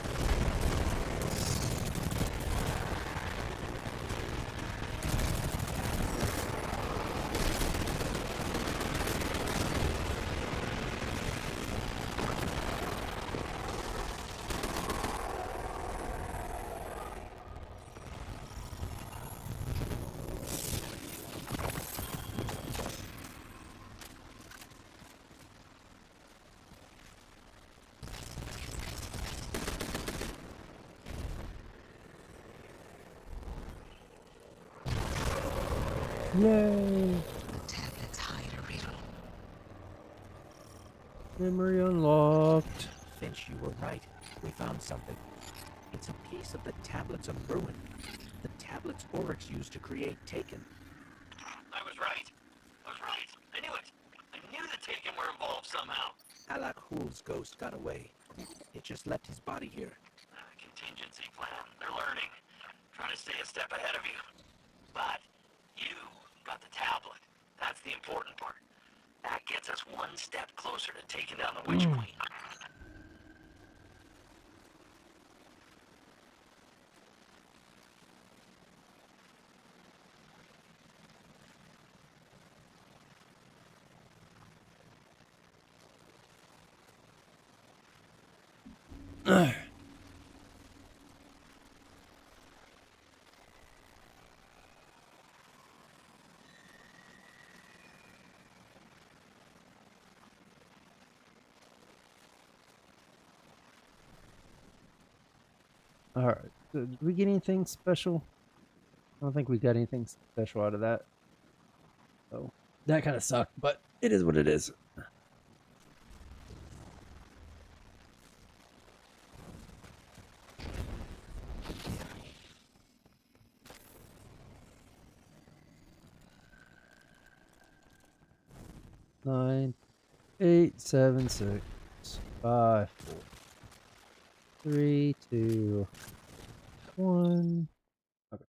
Yay! The tablets hide a riddle. Memory unlocked. Finch, you were right. We found something. It's a piece of the tablets of ruin. The tablets Oryx used to create Taken. I was right. I knew it. I knew the Taken were involved somehow. Alak Hul's ghost got away. It just left his body here. Contingency plan. They're learning. Trying to stay a step ahead of you. But you got the tablet. That's the important part. That gets us one step closer to taking down the Witch Queen. Alright. So did we get anything special? I don't think we got anything special out of that. So that kind of sucked, but it is what it is. Nine, 8, 7, 6, 5, 4, 3, 2, 1. Okay.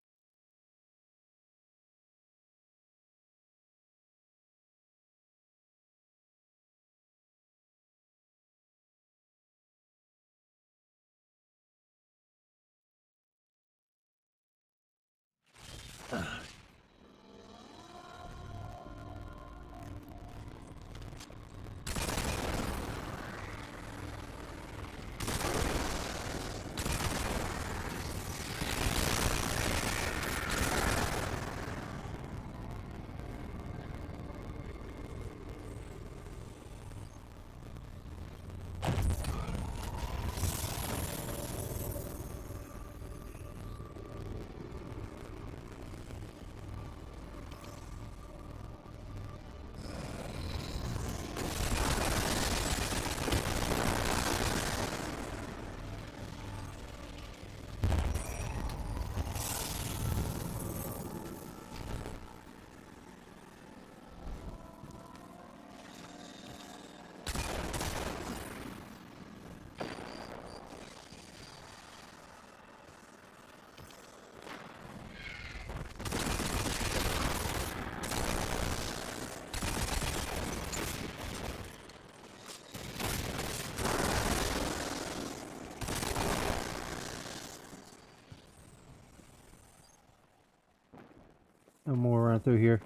No more run through here.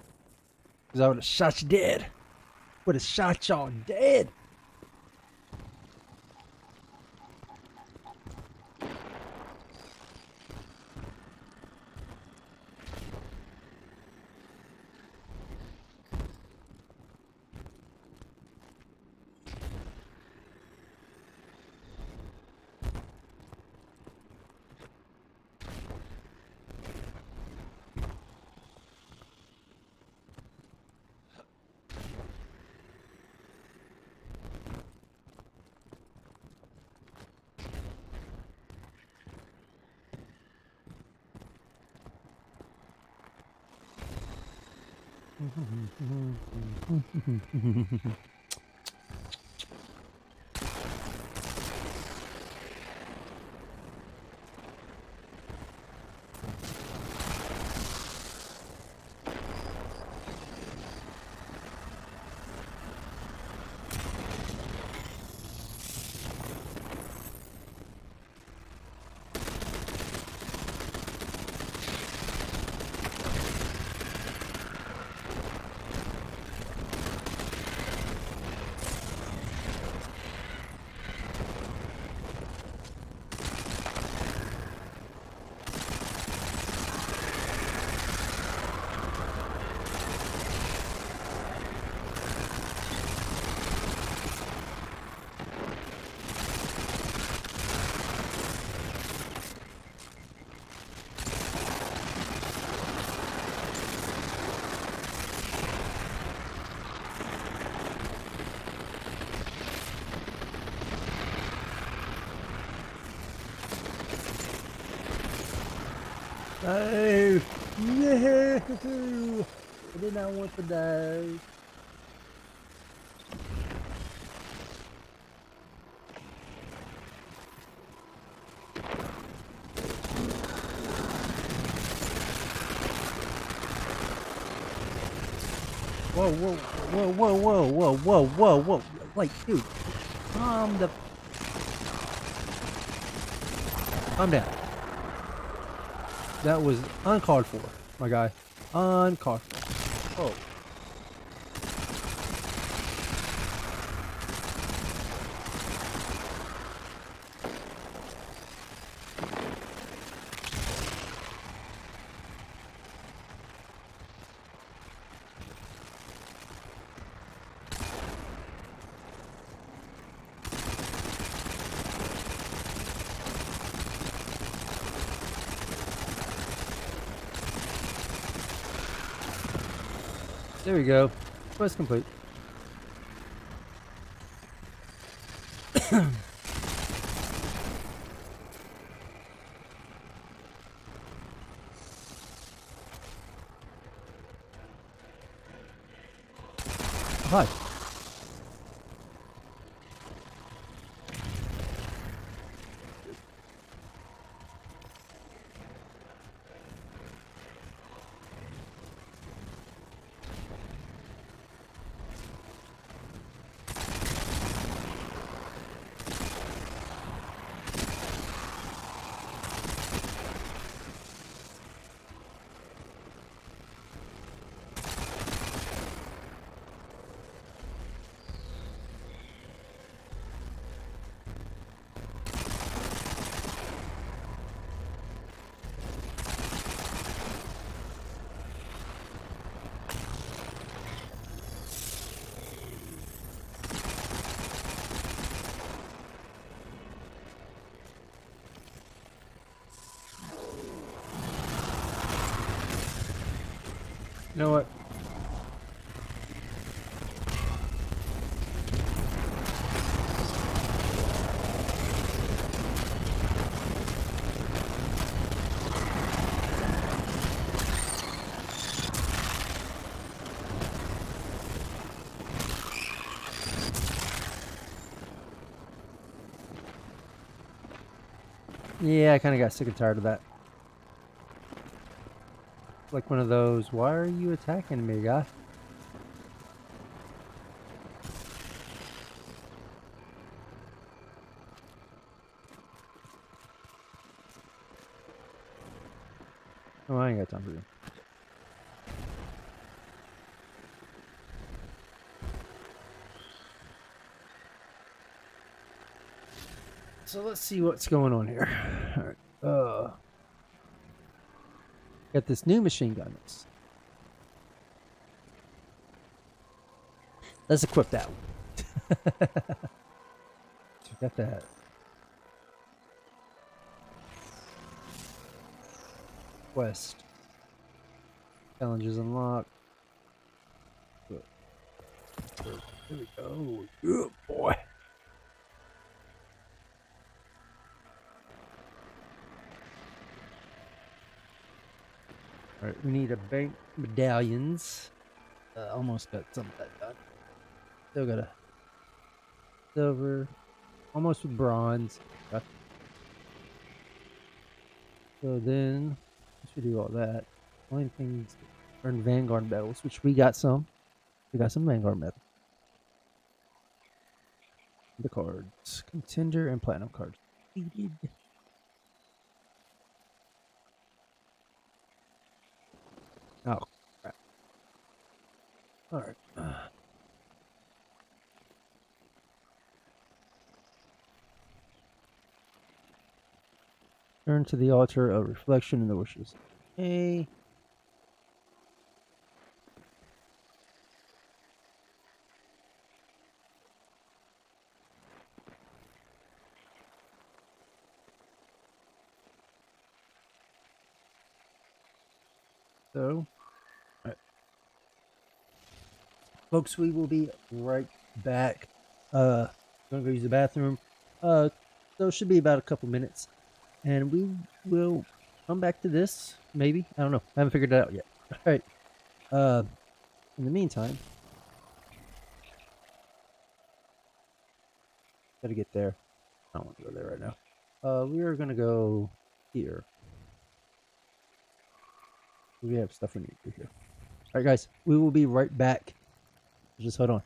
Because I would have shot you dead. Would have shot y'all dead. No! No! I did not want to die. Whoa, whoa, whoa, whoa, whoa, whoa, whoa, whoa, whoa. Like, dude, calm down. That was uncalled for, my guy. Uncalled for. Oh. There we go. Quest complete. Hi. You know what? Yeah, I kind of got sick and tired of that. Like one of those, why are you attacking me, guy? Oh, I ain't got time for you. So let's see what's going on here. All right. Got this new machine gun. Let's equip that one. So got that. Quest. Challenges unlocked. Good. There we go. Good boy. Alright, we need a bank medallions. Almost got some of that done. Still got a silver. Almost with bronze. Okay. So then, once we do all that, only things earn Vanguard medals, which we got some. We got some Vanguard medals. The cards. Contender and Platinum cards. Defeated. Oh, crap. Alright. Turn to the altar of reflection in the wishes. Hey. So, alright. Folks, we will be right back. I'm gonna go use the bathroom. So it should be about a couple minutes. And we will come back to this, maybe. I don't know. I haven't figured it out yet. Alright. In the meantime, gotta get there. I don't want to go there right now. We are gonna go here. We have stuff we need to do here. Alright guys, we will be right back. Just hold on.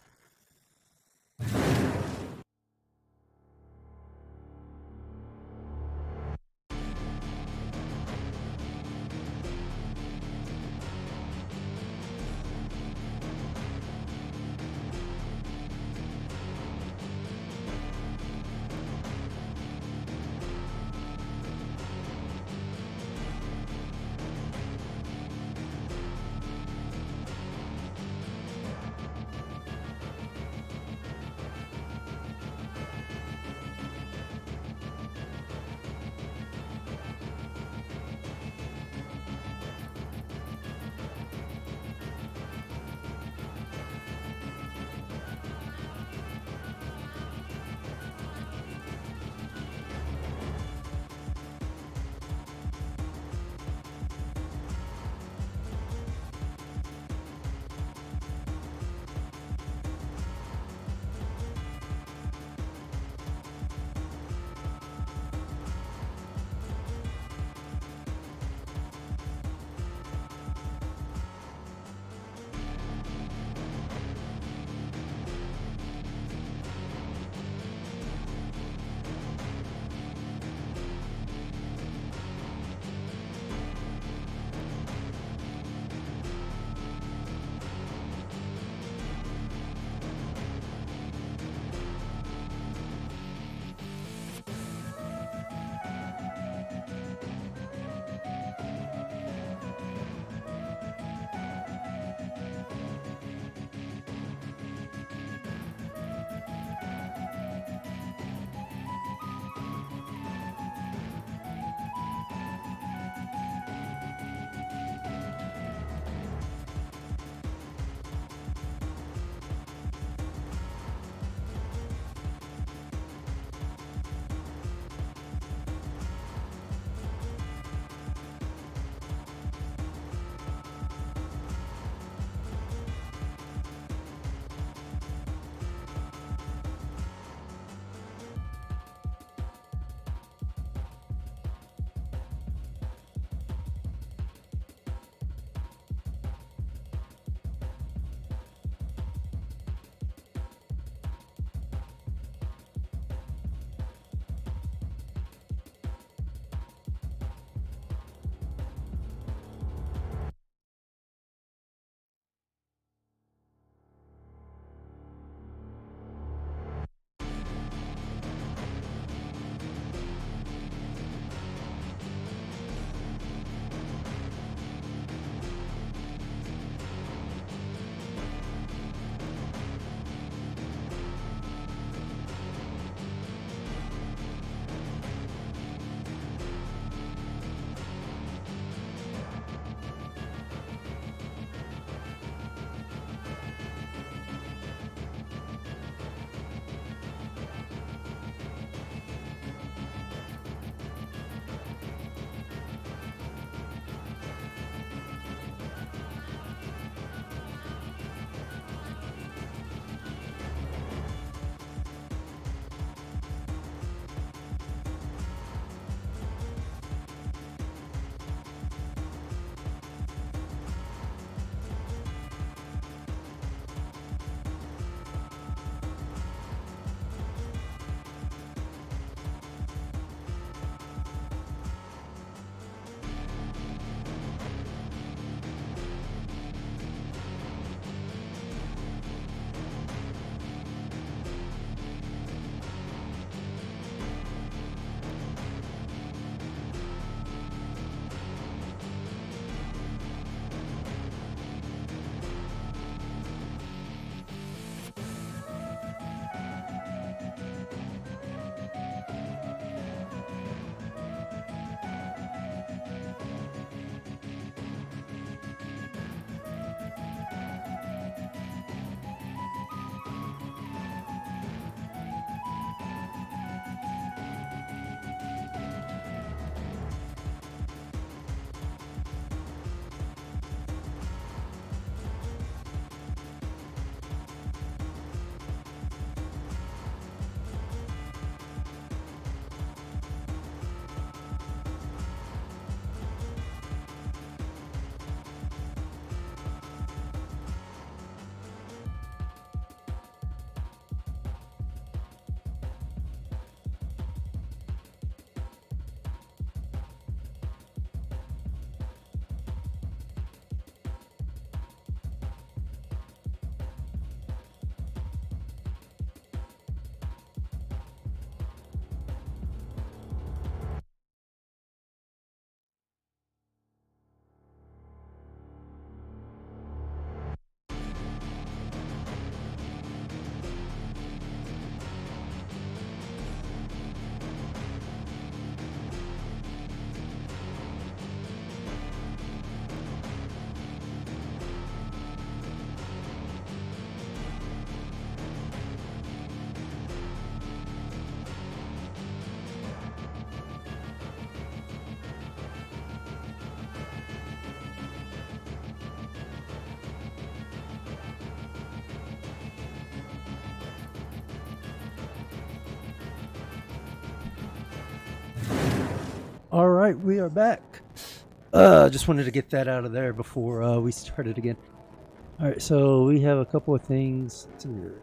right, we are back. Just wanted to get that out of there before we started again. All right, so we have a couple of things. Let's see here.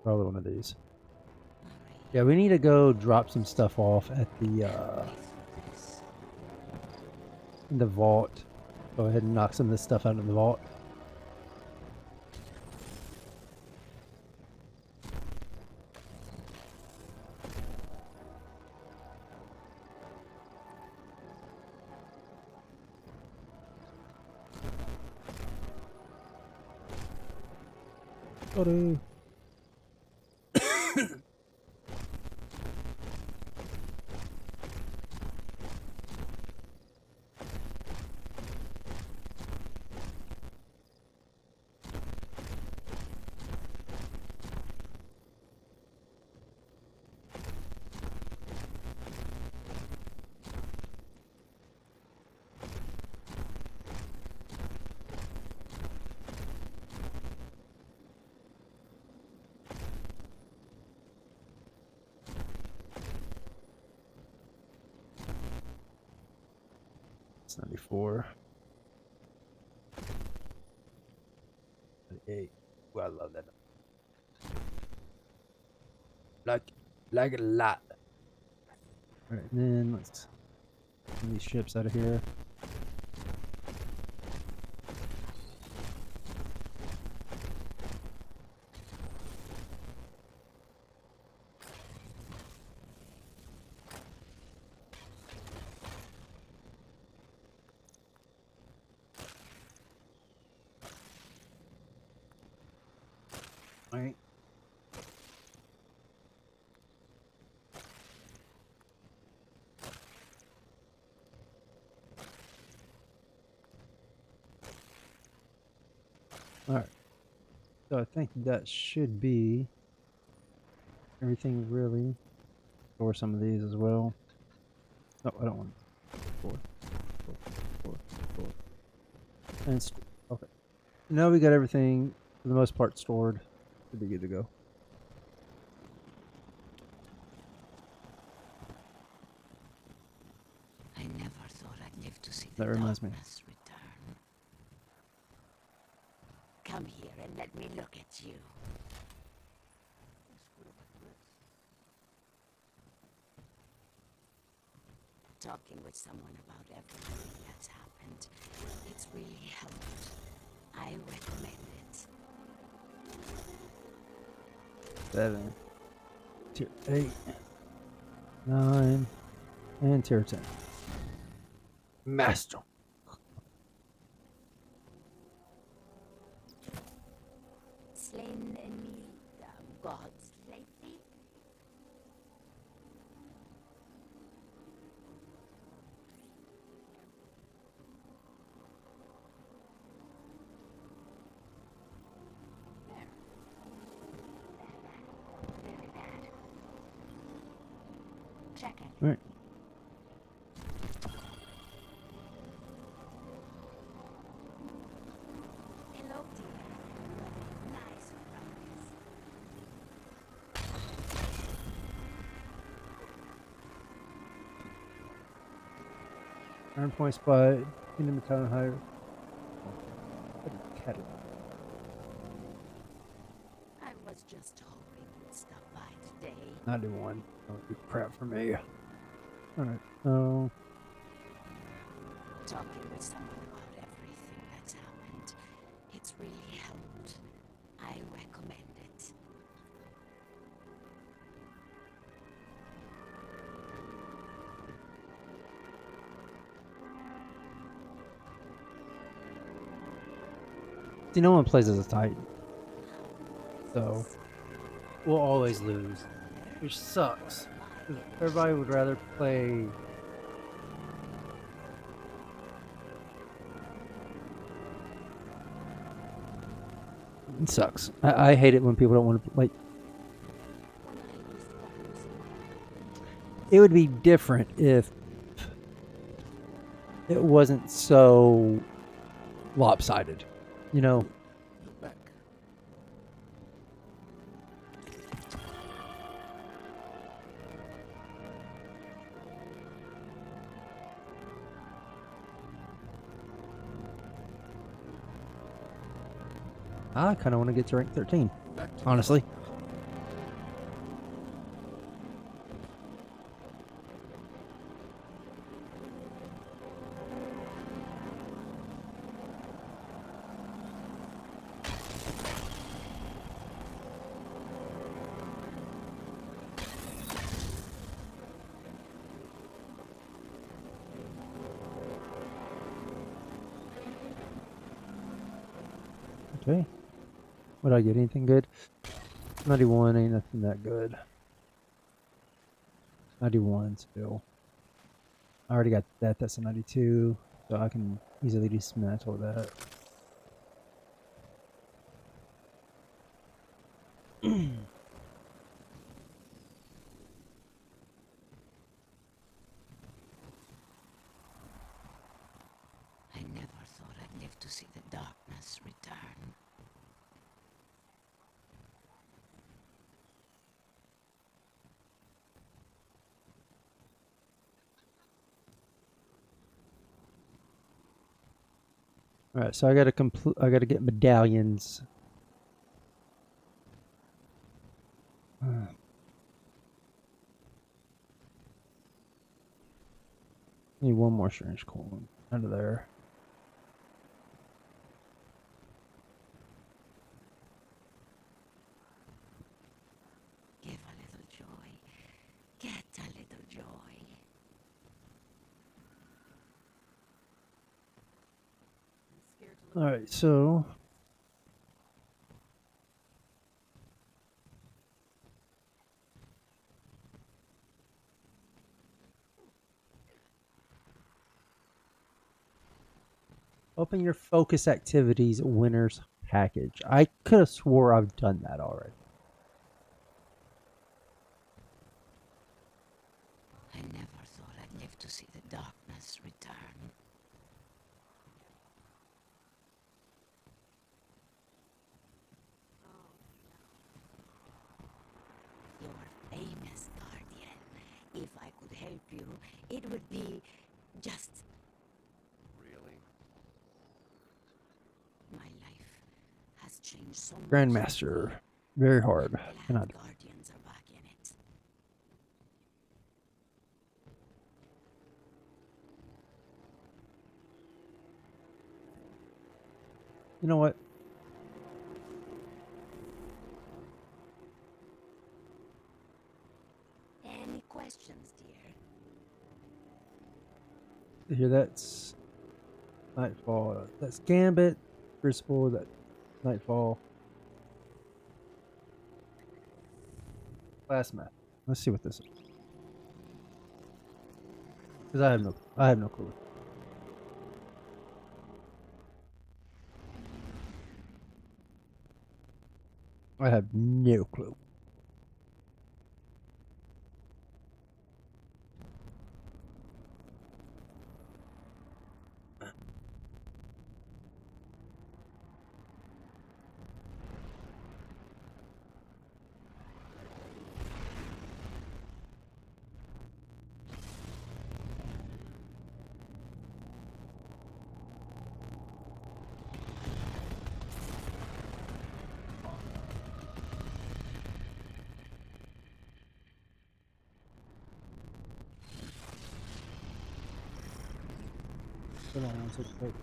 Probably one of these. Yeah, we need to go drop some stuff off at the in the vault. Go ahead and knock some of this stuff out of the vault. Sorry. It's 94. 98. Ooh, I love that. Like it a lot. All right, and then let's get these ships out of here. All right. All right. So I think that should be everything really. Store some of these as well. No, I don't want 4, 4, 4, 4. And okay. Now we got everything for the most part stored. Should be good to go. I never thought I'd live to see That the reminds me. darkness return. Come here and let me look at you. Talking with someone about everything that's happened, it's really helped. I recommend it. 7, tier 8, 9, and tier 10. Master. Slain any gods lately? Very bad. Check it. All right. Hello, dear. Nice surprise. 9 points by Kingdom of Town Higher. I was just hoping you'd stop by today. 91. Don't do crap for me. Alright, so Talking with someone about everything that's happened, it's really helped. I recommend it. see, no one plays as a Titan. So we'll always lose. Which sucks. 'Cause everybody would rather play it sucks. I hate it when people don't want to like. It would be different if it wasn't so lopsided, you know. I kind of want to get to rank 13, honestly. Okay. Would I get anything good? 91 ain't nothing that good. 91 still. I already got that. That's a 92. So I can easily dismantle that. I never thought I'd live to see the darkness return. All right, so I gotta get medallions. Need one more strange coin out of there. Give a little joy. Get a little joy. All right, so open your focus activities winners package. I could have swore I've done that already. I never thought I'd live to see the darkness return. You're famous, Guardian. If I could help you, it would be just... Really? My life has changed so much. Grandmaster, very hard. Glad Cannot. Guardians are back in it. You know what? Any questions, dear? Here, that's Nightfall. That's Gambit, Crucible. That Nightfall. Last map. Let's see what this is. Because I have no clue. I have no clue. Hold on one second. Wait.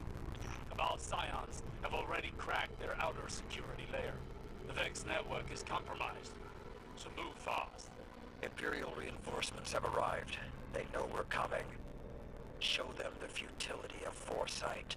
Cabal Scions have already cracked their outer security layer. The Vex network is compromised, so move fast. Imperial reinforcements have arrived. They know we're coming. Show them the futility of foresight.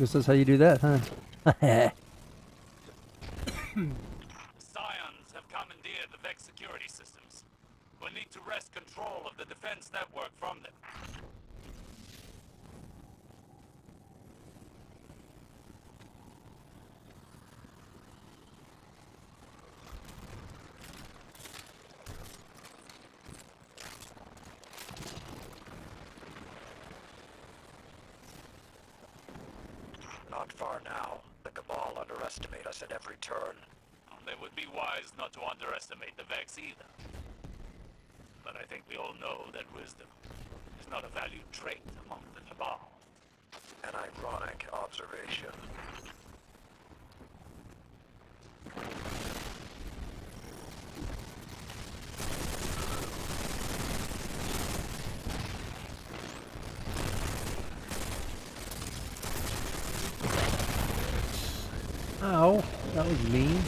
This is how you do that, huh? Scions have commandeered the Vex security systems. We'll need to wrest control of the defense network from them. Not far now. The Cabal underestimate us at every turn. They would be wise not to underestimate the Vex either. But I think we all know that wisdom is not a valued trait among the Cabal. An ironic observation. Ow, that was mean.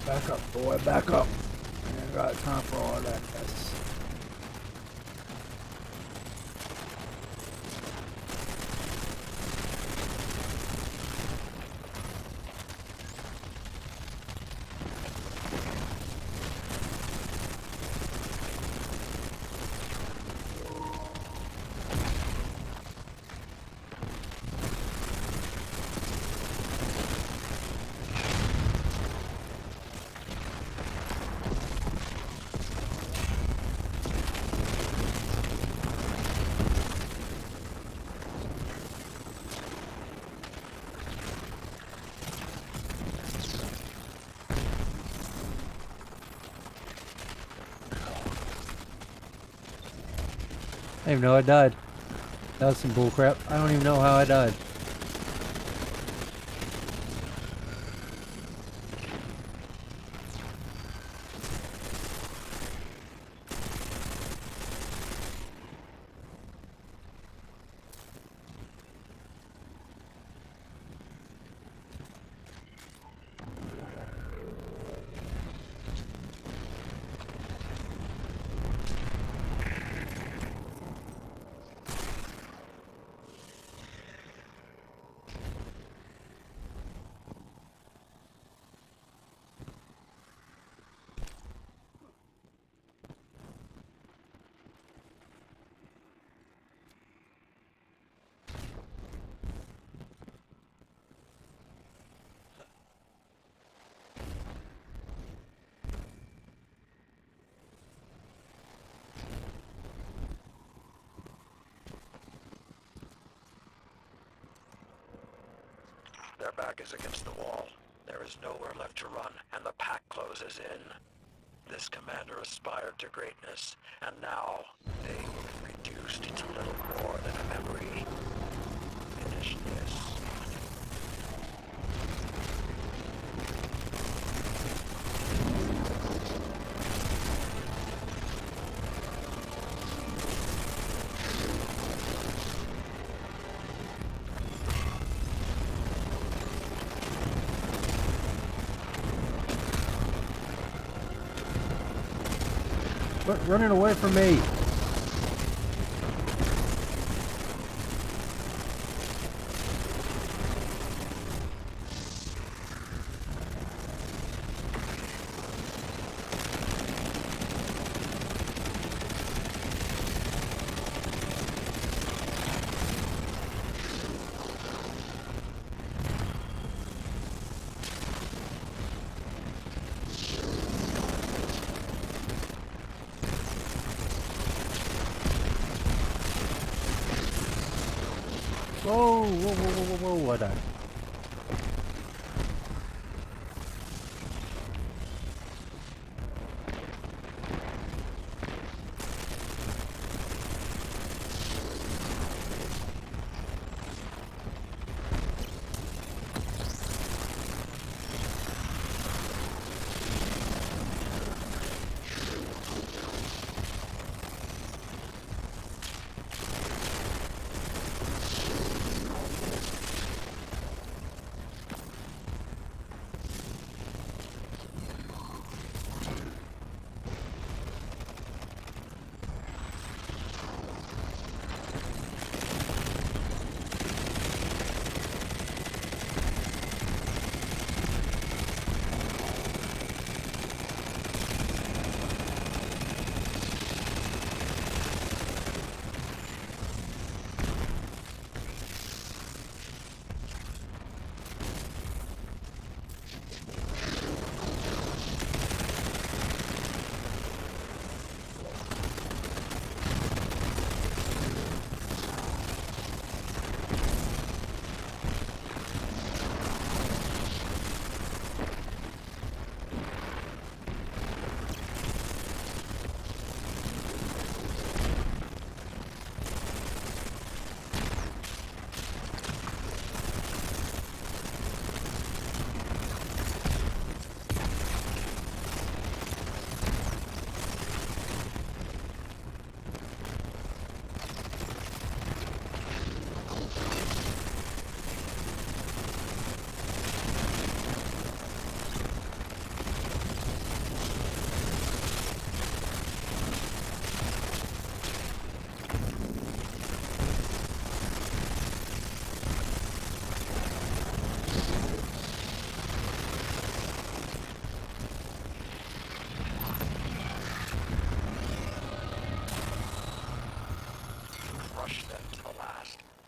Back up, boy, back up. I ain't got time for all that mess. I didn't even know I died. That was some bullcrap. I don't even know how I died. Their back is against the wall. There is nowhere left to run, and the pack closes in. This commander aspired to greatness, and now they will be reduced to little more than a memory. Finish this. Quit running away from me. Whoa, whoa, whoa, whoa, whoa, whoa, I died.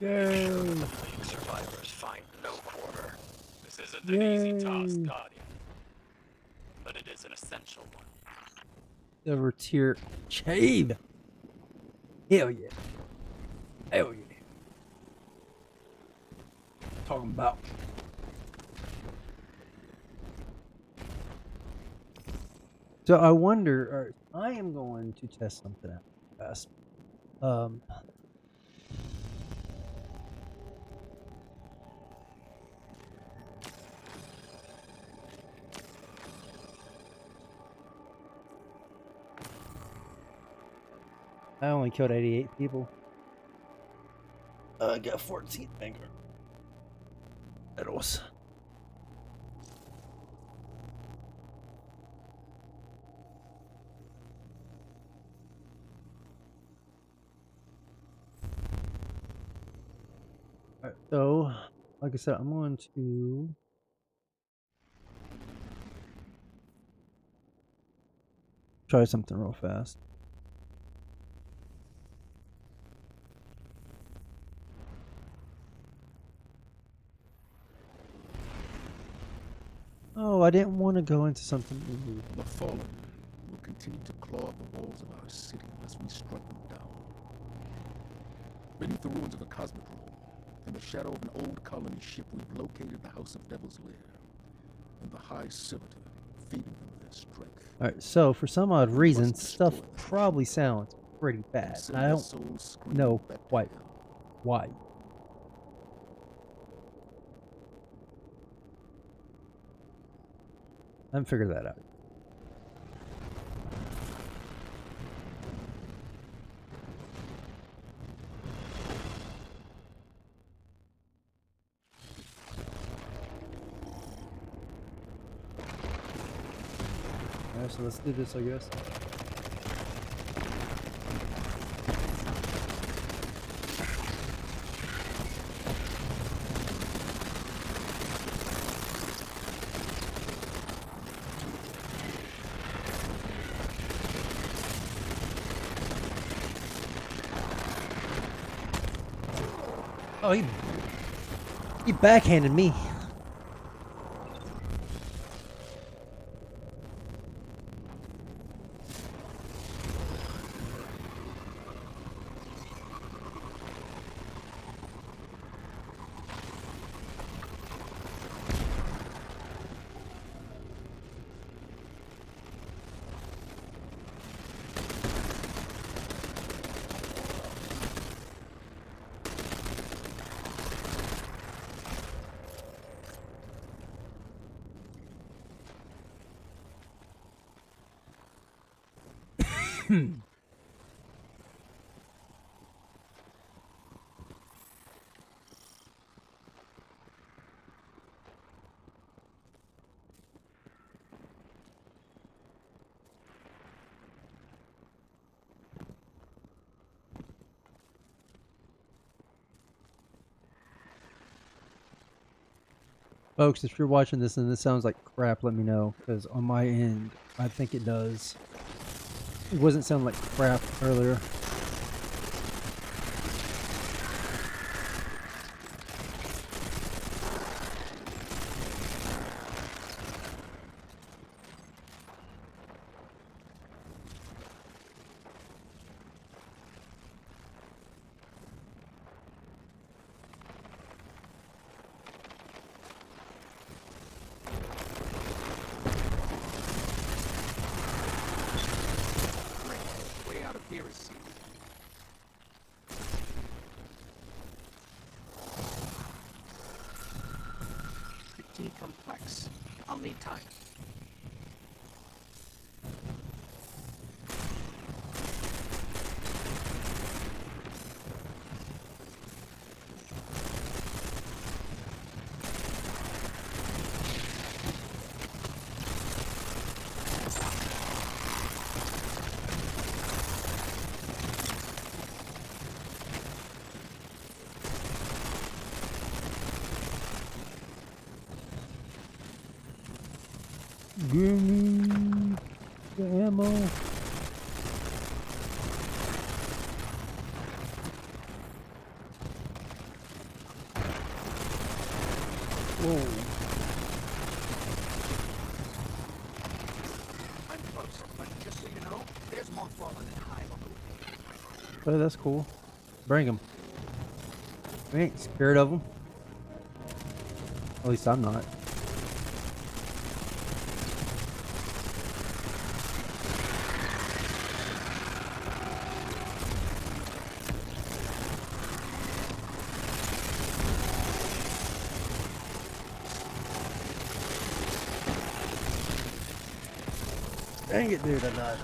Make sure Yay! that the fleeing survivors find no quarter. This isn't Yay! an easy task, Guardian, but it is an essential one. Over tier Chave. Hell yeah. Hell yeah. Talking about. So I wonder, I am going to test something out fast. Um, I only killed 88 people. I got 14 anger medals. Alright, so, like I said, I'm going to try something real fast. Oh, I didn't want to go into something new. The fallen will continue to claw at the walls of our city as we strike them down. Beneath the ruins of the Cosmodrome, in the shadow of an old colony ship, we've located the House of Devil's Lair and the High Servitor, feeding them their strength. Alright, so for some odd reason, stuff probably sounds pretty bad. I don't know quite why. I haven't figured that out. Alright, so let's do this, I guess. Oh, he backhanded me. Folks, if you're watching this and this sounds like crap, let me know, because on my end, I think it does. It wasn't sound like crap earlier. Pretty complex. I'll need time. Give me the ammo. Whoa. I'm close, but just so you know, there's more fallen in high level. Oh, that's cool. Bring them. We ain't scared of them. At least I'm not. Dang it, dude, I died.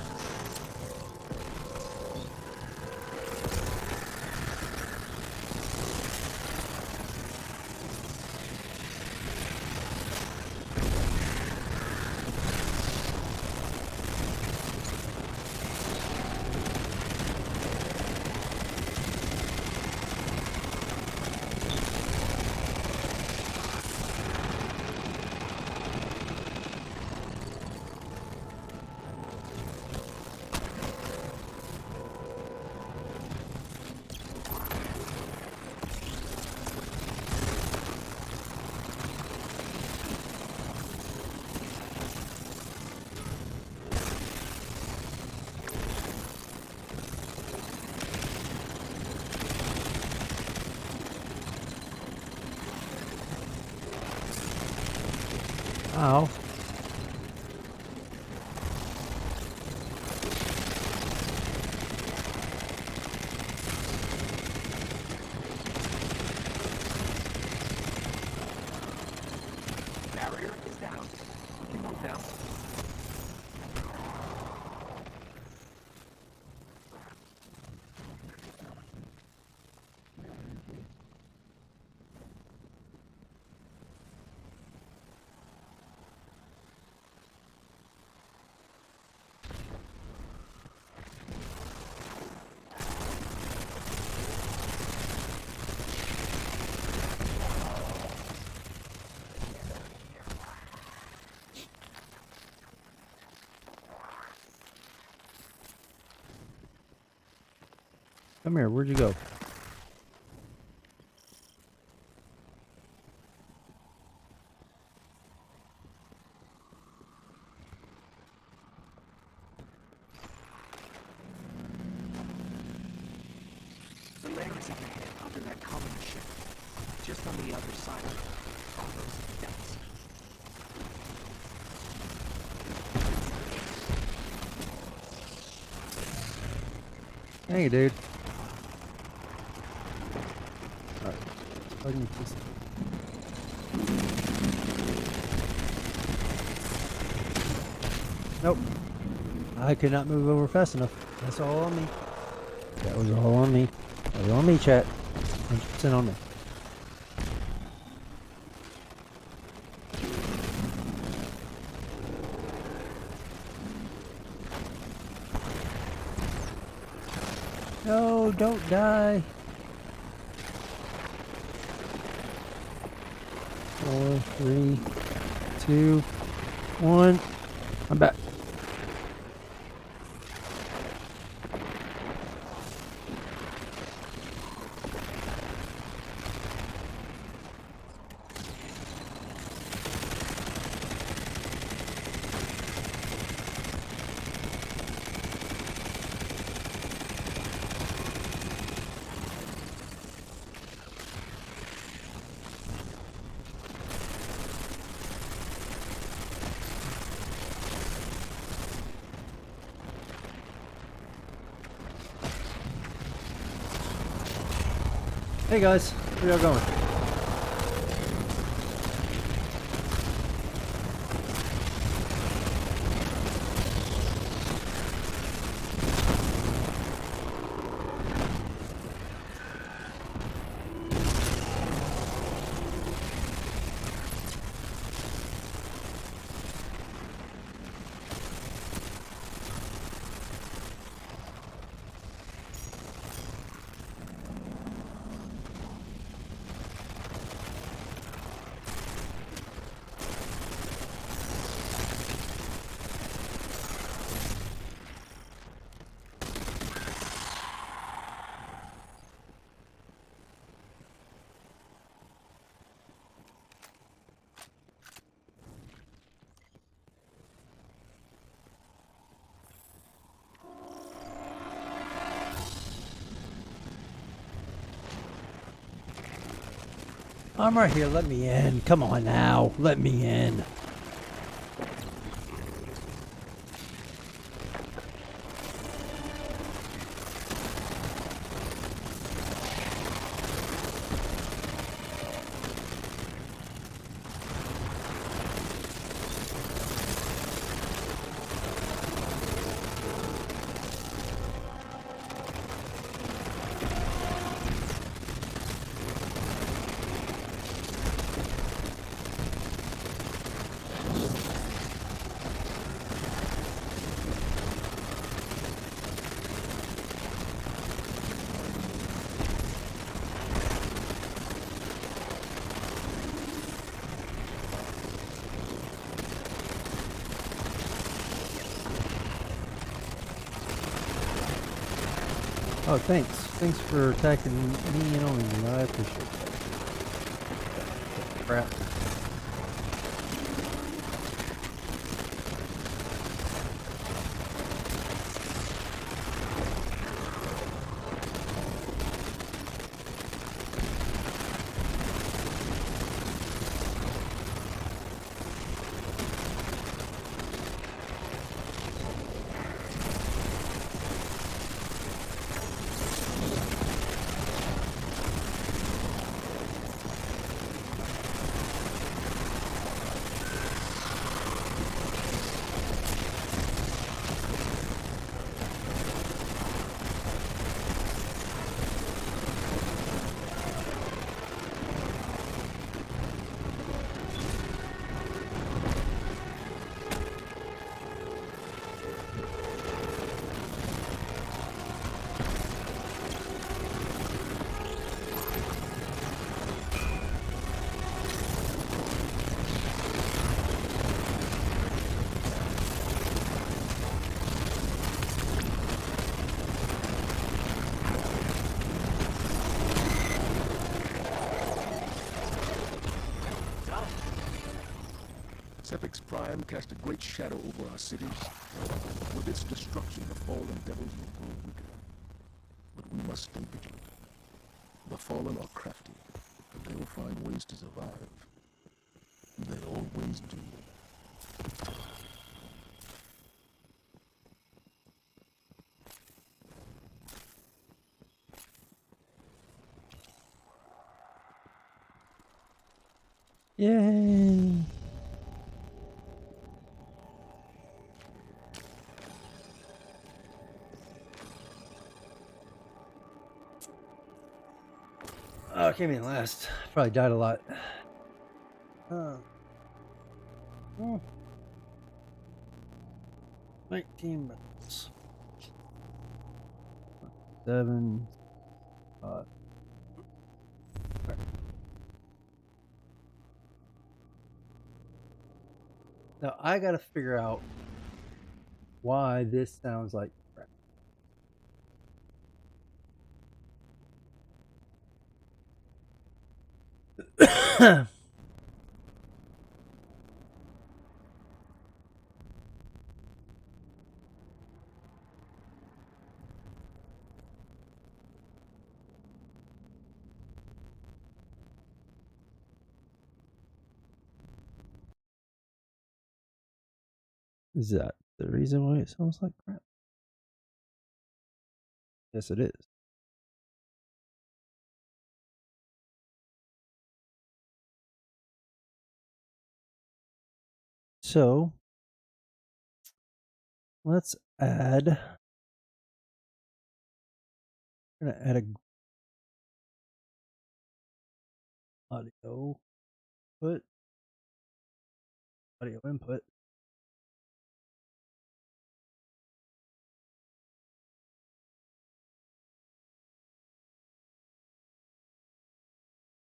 Ow. Barrier is down. We can move now. Come here, where'd you go? The lair is up ahead, under that colony ship. Just on the other side of all those depths. Hey, dude. Alright. I can just... Nope. I could not move over fast enough. That's all on me. That was all on me. That was on me, chat. 100% on me. No, don't die. 4, 3, 2, 1. I'm back. Hey guys, where y'all going? I'm right here, let me in. Come on now, let me in. Oh, thanks. Thanks for attacking me and only me. I appreciate that. Crap. Sepix Prime cast a great shadow over our cities. With its destruction, the fallen devils will grow weaker. But we must stay vigilant. The fallen are crafty. They will find ways to survive. They always do. Yay! Oh, I came in last. Probably died a lot. 19 minutes. 7. Now I gotta figure out why this sounds like crap. Is that the reason why it sounds like crap? Yes, it is. So let's add. We're gonna add a audio input.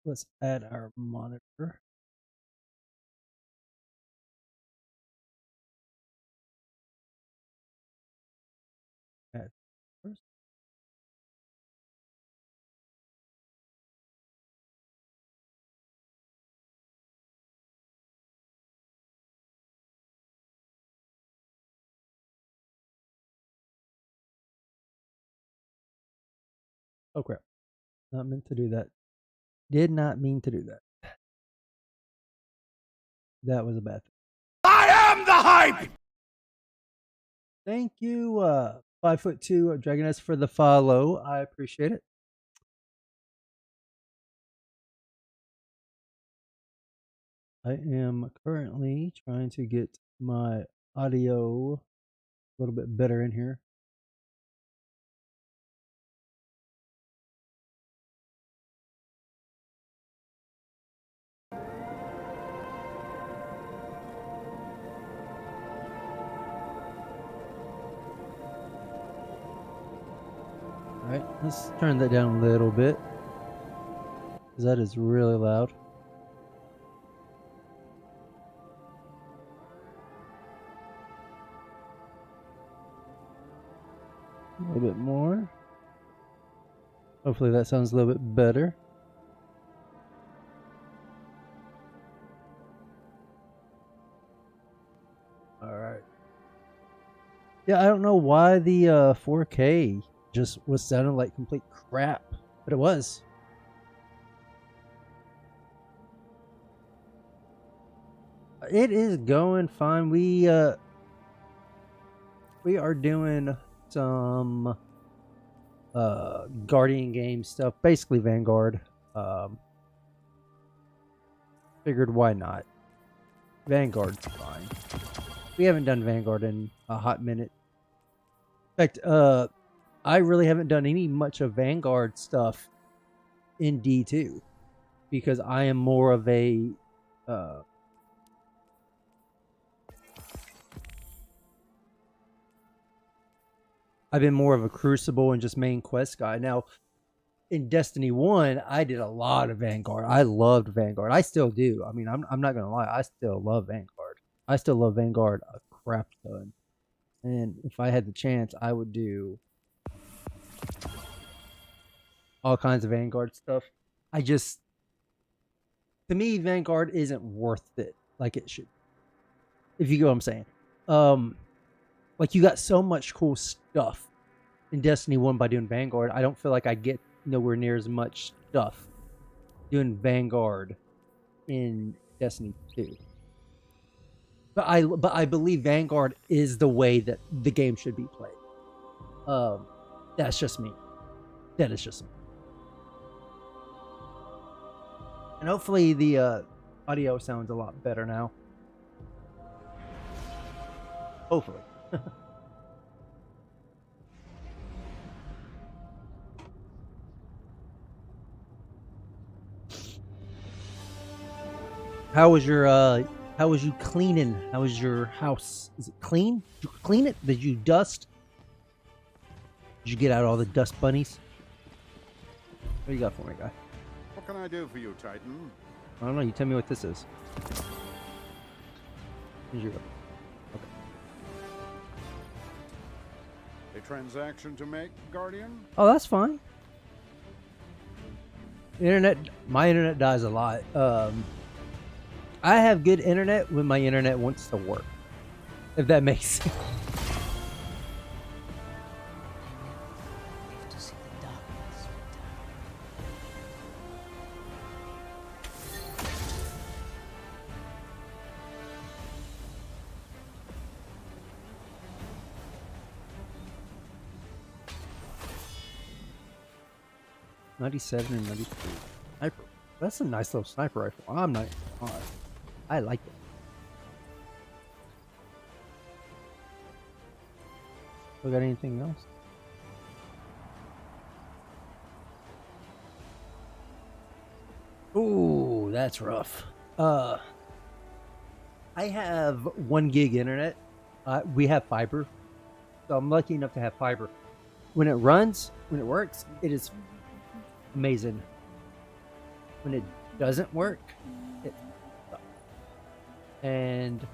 Let's add our monitor. Add first. Oh crap! Not meant to do that. Did not mean to do that. That was a bad thing. I am the hype! Thank you, 5'2" Dragoness for the follow. I appreciate it. I am currently trying to get my audio a little bit better in here. Alright, let's turn that down a little bit, because that is really loud. A little bit more. Hopefully that sounds a little bit better. Alright. Yeah, I don't know why the 4K just was sounding like complete crap, but it was. It is going fine. We are doing some Guardian game stuff, basically Vanguard. Figured why not? Vanguard's fine. We haven't done Vanguard in a hot minute. In fact, I really haven't done any much of Vanguard stuff in D2 because I am more of a I've been more of a Crucible and just main quest guy. Now, in Destiny 1, I did a lot of Vanguard. I loved Vanguard. I still do. I mean, I'm not going to lie. I still love Vanguard. I still love Vanguard a crap ton. And if I had the chance, I would do all kinds of Vanguard stuff. To me, Vanguard isn't worth it like it should. If you get what I'm saying. Like, you got so much cool stuff in Destiny 1 by doing Vanguard. I don't feel like I get nowhere near as much stuff doing Vanguard in Destiny 2. But I believe Vanguard is the way that the game should be played. That's just me. That is just me. And hopefully the audio sounds a lot better now. Hopefully. How was you cleaning? How was your house? Is it clean? Did you clean it? Did you dust? Did you get out all the dust bunnies? What do you got for me, guy? What can I do for you, Titan? I don't know. You tell me what this is. Here's your... Okay. A transaction to make, Guardian? Oh, that's fine. My internet dies a lot. I have good internet when my internet wants to work. If that makes sense. .97 and 93. Sniper. That's a nice little sniper rifle. I'm not. I like it. We got anything else? Ooh, that's rough. I have 1 gig internet. We have fiber, so I'm lucky enough to have fiber. When it runs, when it works, it is amazing. When it doesn't work, it sucks. And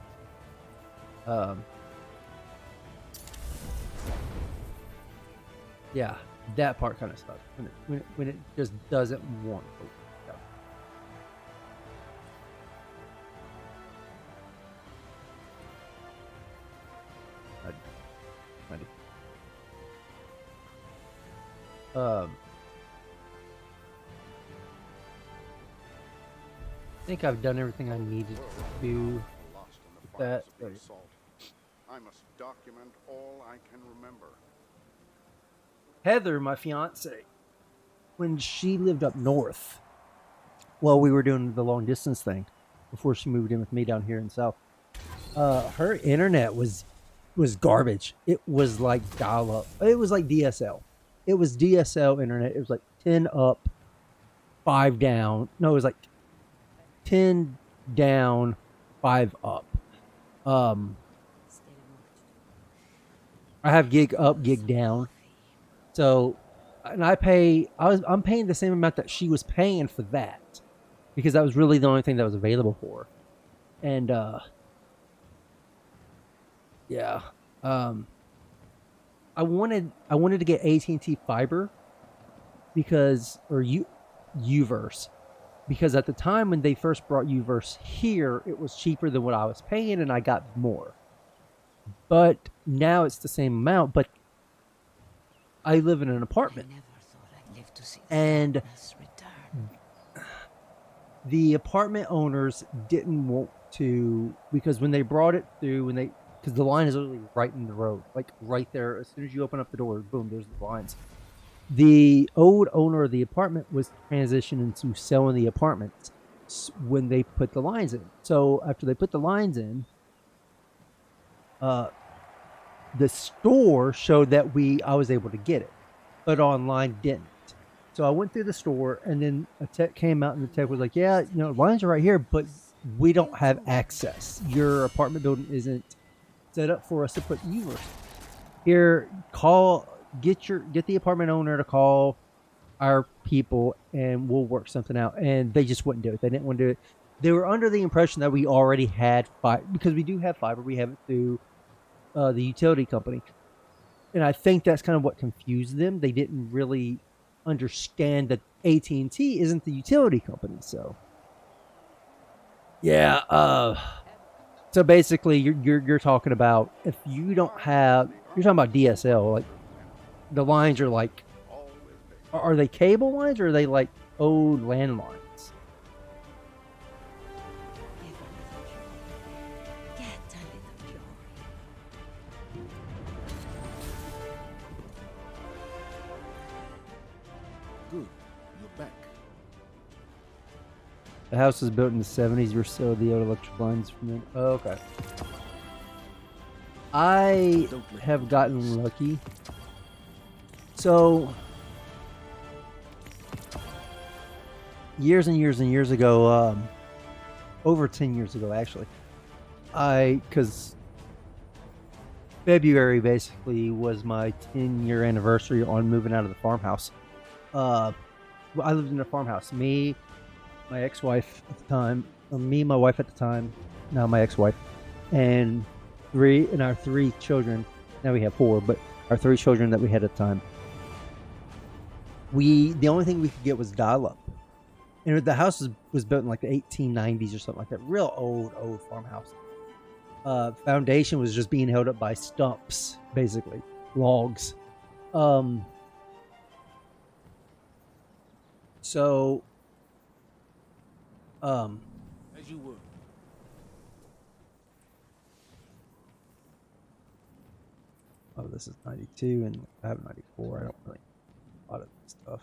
yeah, that part kind of sucks. When it just doesn't want to. I think I've done everything I needed to do with that. I must document all I can remember. Heather, my fiance, when she lived up north, while we were doing the long distance thing, before she moved in with me down here in South, her internet was garbage. It was like dial-up. It was like DSL. It was DSL internet. It was like 10 up, 5 down. No, it was like 10 down, 5 up. I have gig up, gig down. So, and I'm paying the same amount that she was paying for that, because that was really the only thing that was available for her. And yeah, I wanted to get AT&T fiber, because Uverse, because at the time when they first brought Uverse here, it was cheaper than what I was paying, and I got more. But now it's the same amount, but I live in an apartment, and the apartment owners didn't want to, because when they brought it through, because the line is literally right in the road, like right there. As soon as you open up the door, boom, there's the lines. The old owner of the apartment was transitioning to selling the apartments when they put the lines in. So after they put the lines in, the store showed that I was able to get it, but online didn't. So I went through the store, and then a tech came out, and the tech was like, "Yeah, lines are right here, but we don't have access. Your apartment building isn't set up for us to put Uverse. Here, get the apartment owner to call our people, and we'll work something out." And they just wouldn't do it. They didn't want to do it. They were under the impression that we already had fiber, because we do have fiber. We have it through the utility company, and I think that's kind of what confused them. They didn't really understand that AT&T isn't the utility company. So yeah, so basically you're talking about, if you don't have, you're talking about DSL, like the lines are like, are they cable lines, or are they like old landlines? Good. You're back. The house was built in the 70s. You're still the old electric lines from it. Oh, okay. I have gotten lucky. So years and years and years ago, over 10 years ago actually, because February basically was my 10-year anniversary on moving out of the farmhouse. I lived in a farmhouse. Me, my ex-wife at the time, my wife at the time, now my ex-wife, and our three children. Now we have 4, but our 3 children that we had at the time. The only thing we could get was dial-up, and the house was built in like the 1890s or something like that. Real old farmhouse. Foundation was just being held up by stumps, basically logs. So, As you were. oh, this is 92, and I have 94. I don't really a lot of this stuff.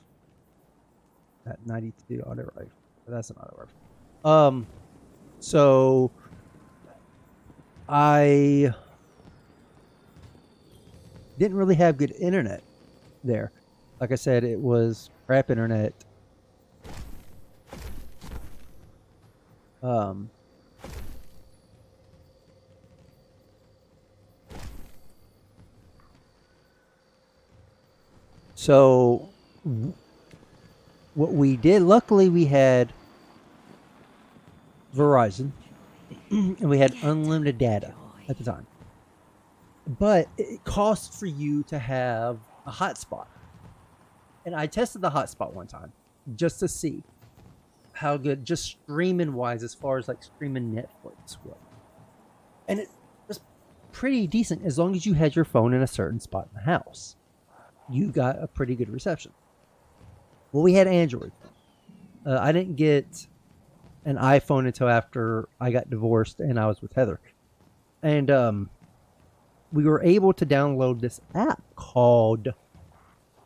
That 92 auto rifle, but that's an auto rifle. So I didn't really have good internet there. Like I said, it was crap internet. So what we did, luckily we had Verizon and we had unlimited data at the time. But it costs for you to have a hotspot. And I tested the hotspot one time just to see how good, just streaming wise, as far as like streaming Netflix was. And it was pretty decent as long as you had your phone in a certain spot in the house. You got a pretty good reception. Well, we had Android. I didn't get an iPhone until after I got divorced and I was with Heather. And we were able to download this app called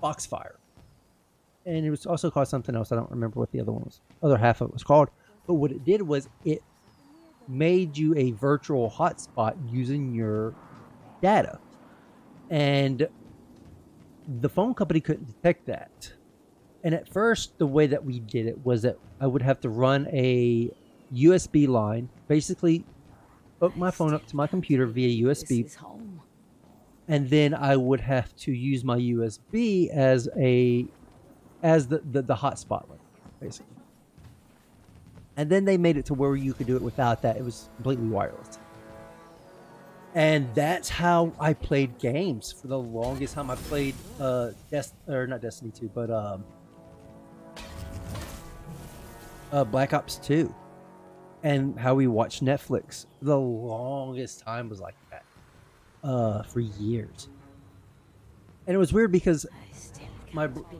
Foxfire. And it was also called something else. I don't remember what the other half of it was called. But what it did was it made you a virtual hotspot using your data. And the phone company couldn't detect that. And at first, the way that we did it was that I would have to run a USB line, basically hook my phone up to my computer via USB. And then I would have to use my USB as the hotspot link, basically. And then they made it to where you could do it without that. It was completely wireless. And that's how I played games for the longest time. I played not Destiny 2, but Black Ops 2 and how we watched Netflix. The longest time was like that for years. And it was weird because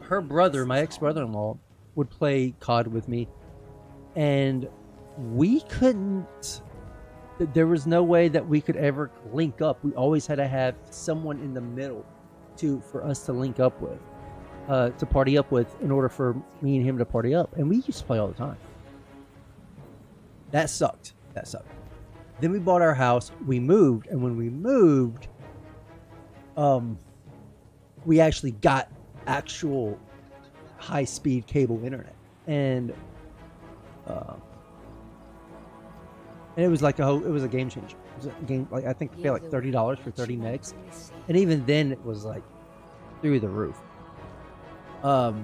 her brother, my ex-brother-in-law, would play COD with me, and we couldn't. There was no way that we could ever link up. We always had to have someone in the middle for us to link up with, to party up with, in order for me and him to party up. And we used to play all the time. That sucked. Then we bought our house. We moved, and when we moved, we actually got actual high-speed cable internet, and it was like it was a game changer. It was a game, like I think we paid like $30 for 30 megs, and even then it was like through the roof. I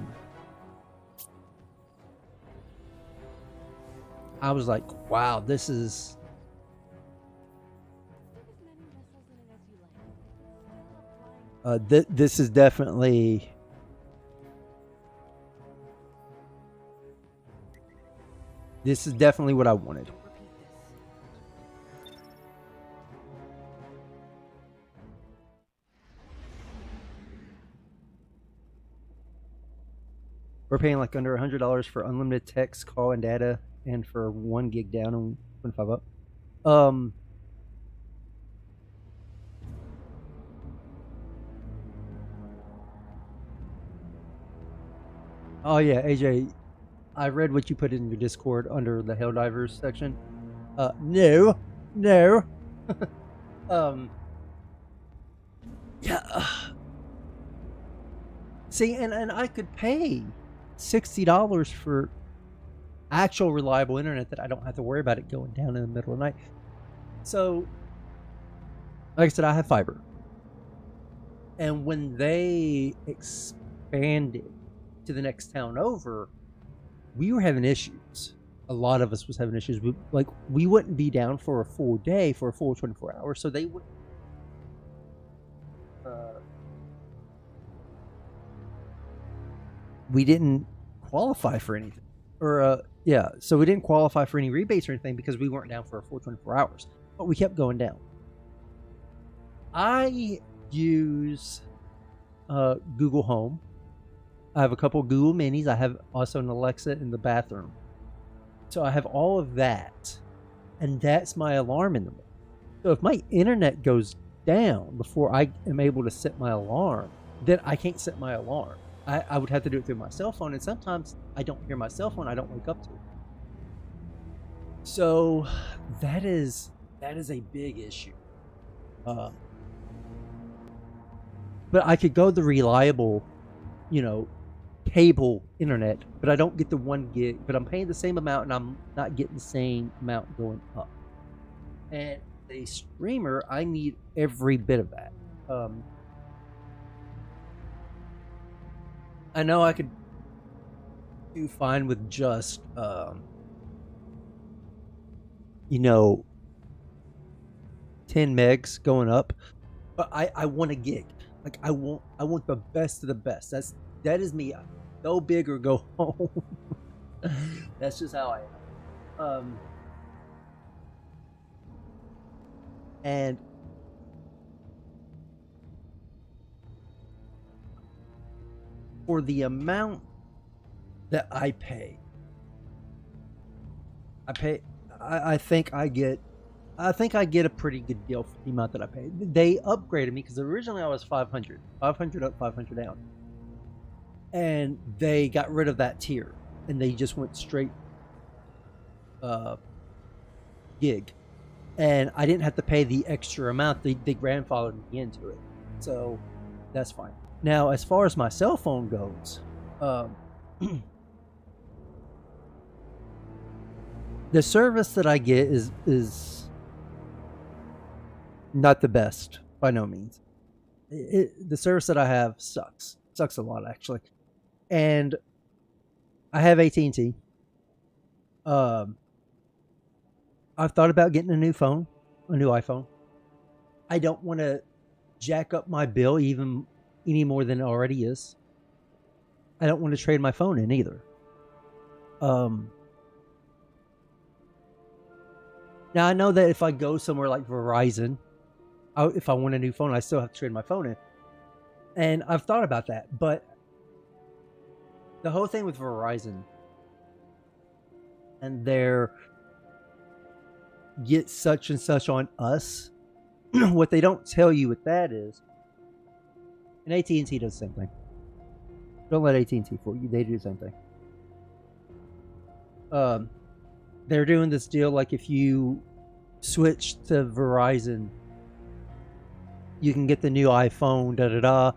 was like, wow, this is. This is definitely. This is definitely what I wanted. We're paying like under $100 for unlimited text, call, and data, and for 1 gig down and 25 up. Oh yeah, AJ, I read what you put in your Discord under the Helldivers section. No. Yeah. See, and I could pay $60 for actual reliable internet that I don't have to worry about it going down in the middle of the night. So, like I said, I have fiber. And when they expanded to the next town over, we were having issues. A lot of us was having issues. We wouldn't be down for a full day, for a full 24 hours. So they would. We didn't qualify for anything, so we didn't qualify for any rebates or anything because we weren't down for a full 24 hours. But we kept going down. I use Google Home. I have a couple Google Minis. I have also an Alexa in the bathroom. So I have all of that. And that's my alarm in the morning. So if my internet goes down before I am able to set my alarm, then I can't set my alarm. I would have to do it through my cell phone. And sometimes I don't hear my cell phone. I don't wake up to it. So that is a big issue. But I could go the reliable, cable internet, but I don't get the 1 gig, but I'm paying the same amount and I'm not getting the same amount going up. And a streamer, I need every bit of that. I know I could do fine with just 10 megs going up, but I want a gig. Like I want the best of the best. That is me. Go big or go home. That's just how I am. And for the amount that I pay, I think I get a pretty good deal for the amount that I pay. They upgraded me because originally I was 500 up, 500 down. And they got rid of that tier and they just went straight gig. And I didn't have to pay the extra amount. They grandfathered me into it. So that's fine. Now, as far as my cell phone goes, the service that I get is not the best by no means. The service that I have sucks a lot, actually. And I have AT&T. I've thought about getting a new iPhone. I don't want to jack up my bill any more than it already is. I don't want to trade my phone in either. Now I know that if I go somewhere like Verizon, if I want a new phone, I still have to trade my phone in. And I've thought about that, but the whole thing with Verizon and their get such and such on us, what they don't tell you with that is, and AT&T does the same thing. Don't let AT&T fool you. They do the same thing. They're doing this deal like if you switch to Verizon, you can get the new iPhone,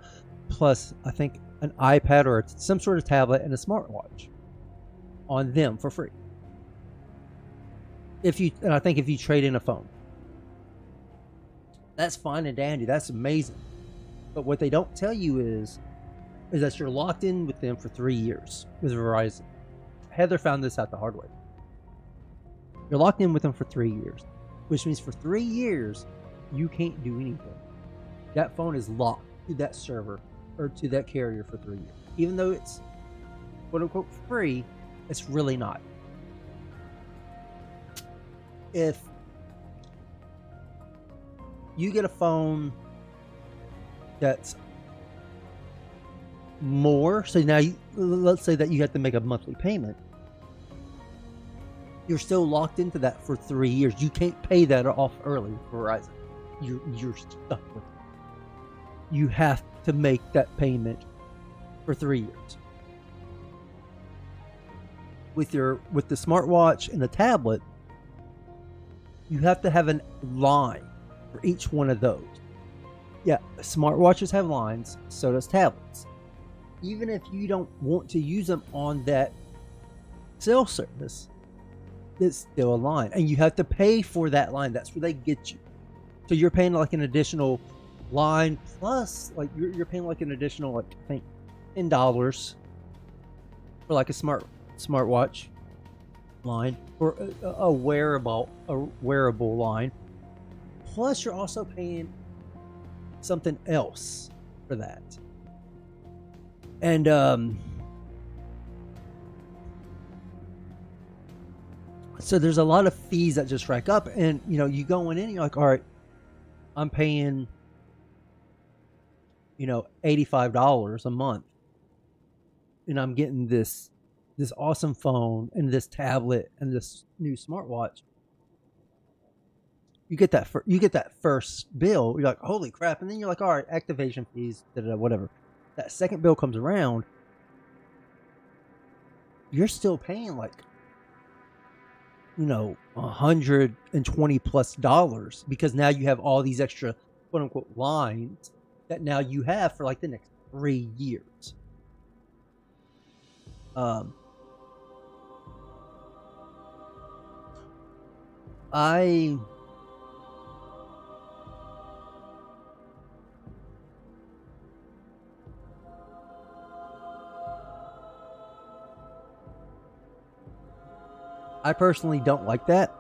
plus I think an iPad or some sort of tablet and a smartwatch on them for free. And I think if you trade in a phone, that's fine and dandy. That's amazing. But what they don't tell you is that you're locked in with them for 3 years with Verizon. Heather found this out the hard way. You're locked in with them for 3 years, which means for 3 years, you can't do anything. That phone is locked to that server or to that carrier for 3 years. Even though it's quote unquote free, it's really not. If you get a phone that's more, so now let's say that you have to make a monthly payment, you're still locked into that for 3 years. You can't pay that off early for Verizon. You're stuck with it. You have to make that payment for 3 years. With the smartwatch and the tablet, you have to have a line for each one of those. Yeah, smartwatches have lines, so does tablets. Even if you don't want to use them on that cell service, it's still a line. And you have to pay for that line. That's where they get you. So you're paying like an additional line plus, like you're paying like an additional, like I think $10 for like a smartwatch line or a wearable line. Plus you're also paying something else for that. And so there's a lot of fees that just rack up, and you going in and you're like, all right, I'm paying $85 a month, and I'm getting this awesome phone and this tablet and this new smartwatch. You get that first bill, you're like, holy crap, and then you're like, all right, activation fees, whatever. That second bill comes around, you're still paying like $120+ because now you have all these extra quote unquote lines that now you have for like the next 3 years. I personally don't like that.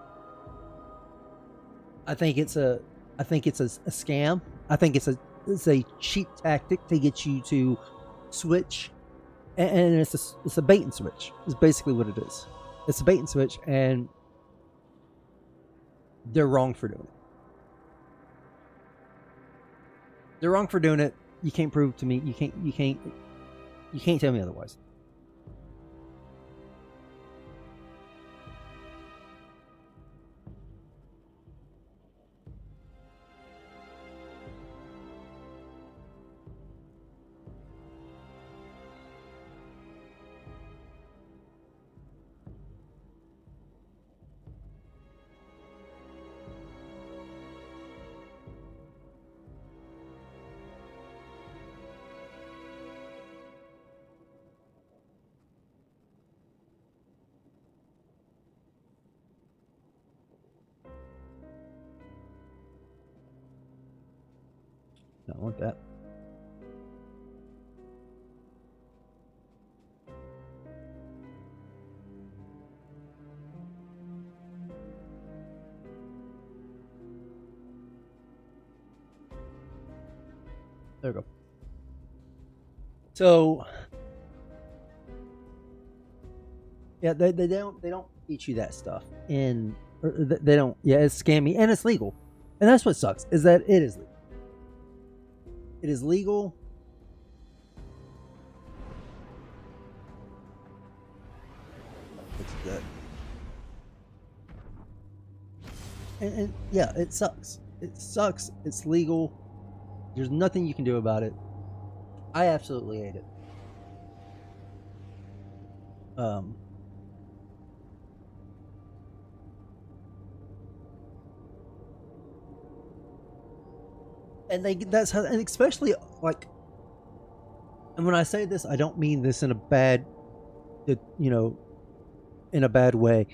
I think it's a scam. I think it's a cheap tactic to get you to switch, and it's a bait and switch. It's basically what it is. It's a bait and switch, and they're wrong for doing it. They're wrong for doing it. You can't prove to me. You can't tell me otherwise. I don't want that. There we go. So yeah, they don't teach you that stuff in Or they don't. Yeah, it's scammy and it's legal, and that's what sucks is that it is legal. It is legal. What's that? And yeah, it sucks. It sucks. It's legal. There's nothing you can do about it. I absolutely hate it. And that's how, and especially like, and when I say this, I don't mean this in a bad, in a bad way.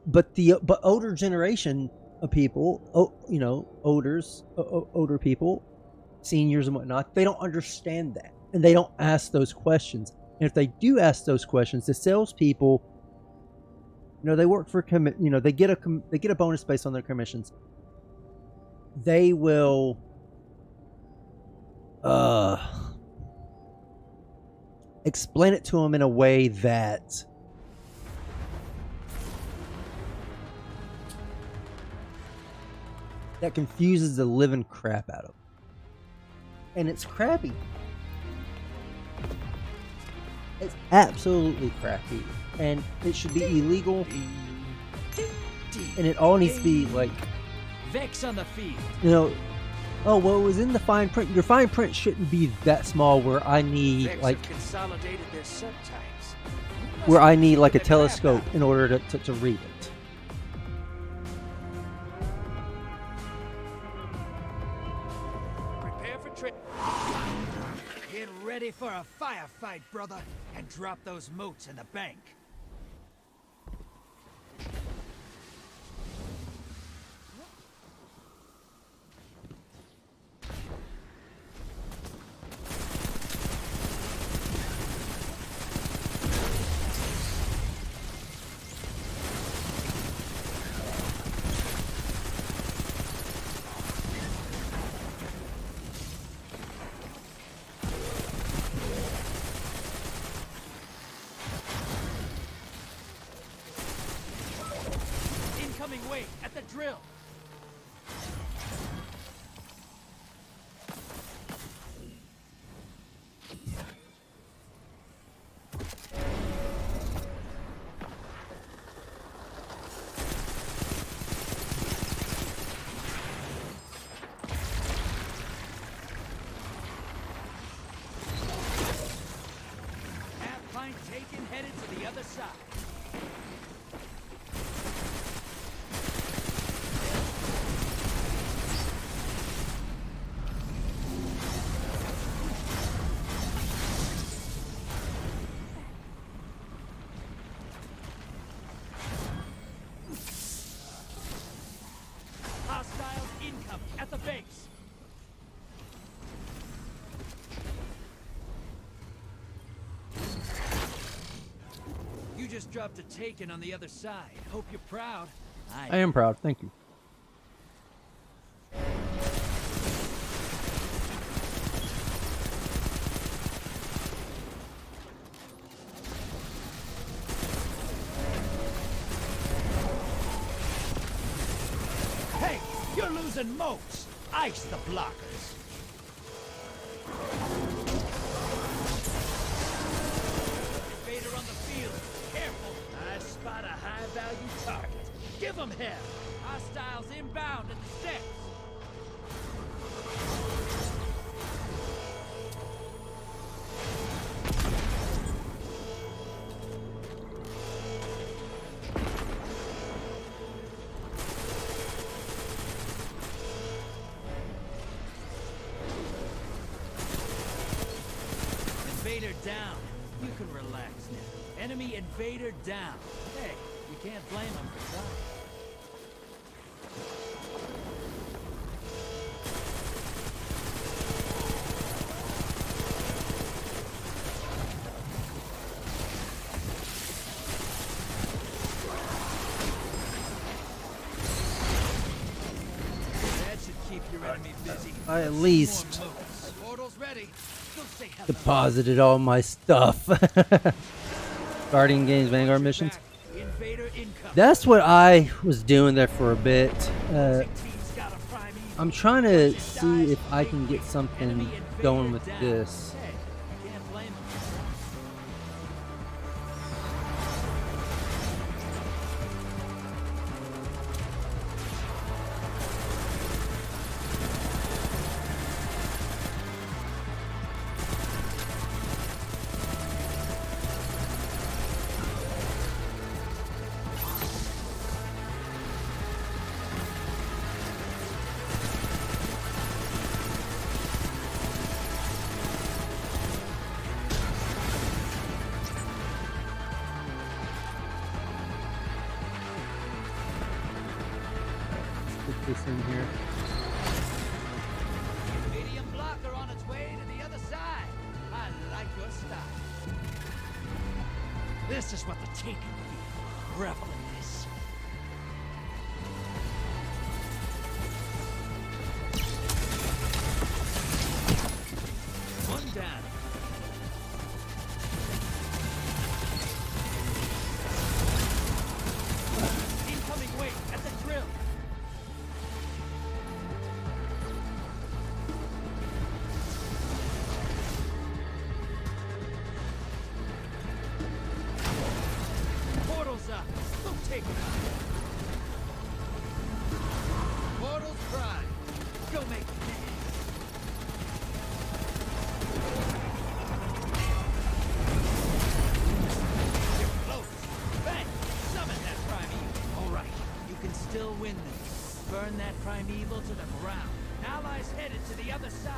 But but older generation of people, older people, seniors and whatnot, they don't understand that, and they don't ask those questions. And if they do ask those questions, the salespeople, they work for they get a bonus based on their commissions. They will explain it to them in a way that confuses the living crap out of them. And it's crappy. It's absolutely crappy. And it should be illegal. And it all needs to be like, Vex on the field. Oh, well, it was in the fine print. Your fine print shouldn't be that small where I need Vex like have consolidated their subtypes. where I need like a telescope in order to read it. Prepare for trip. Get ready for a firefight, brother, and drop those motes in the bank. Incoming weight at the drill. Half pint taken, headed to the other side. Hostiles incoming at the base. You just dropped a taken on the other side. Hope you're proud. I am proud. Thank you. Hey, you're losing motes. Ice the blockers. Invader on the field. Careful. I spot a high-value target. Give them hell. Hostiles inbound at the steps. Invader down. You can relax now. Enemy invader down. Hey, you can't blame him for trying. That should keep your enemy busy. I at least More motes. Portal's ready. Go say hello. deposited all my stuff. Guardian Games Vanguard missions. Invader incoming. That's what I was doing there for a bit. Team's got a prime evil. I'm trying to see if I can get something going with this. Hey, can't blame him. Put this in here. Medium blocker on its way to the other side. I like your style. This is what the taken feel. Revel in this. One down. Incoming wait at the drill. Portal's up. Don't take it out. Portal's prime. Go make it. You're close. Bang! Summon that primeval. All right, you can still win this. Burn that primeval to the ground. Allies headed to the other side.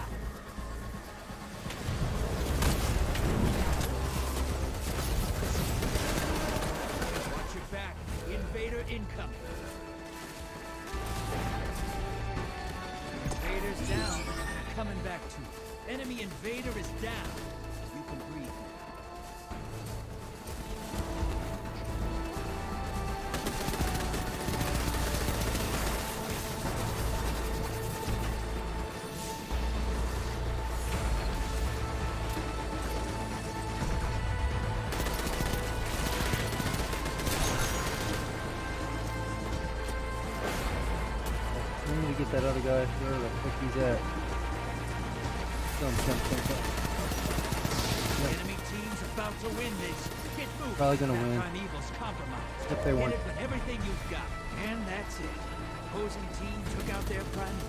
Watch your back. Invader incoming. Invader's down. Coming back to you. Enemy invader is down. You can breathe now. I need to get that other guy. Where the fuck he's at? Come. Enemy team's about to win this. Get moving. Probably gonna That win. primeval's compromised. If they Hit won. it with everything you've got. And that's it. Opposing team took out their primeval.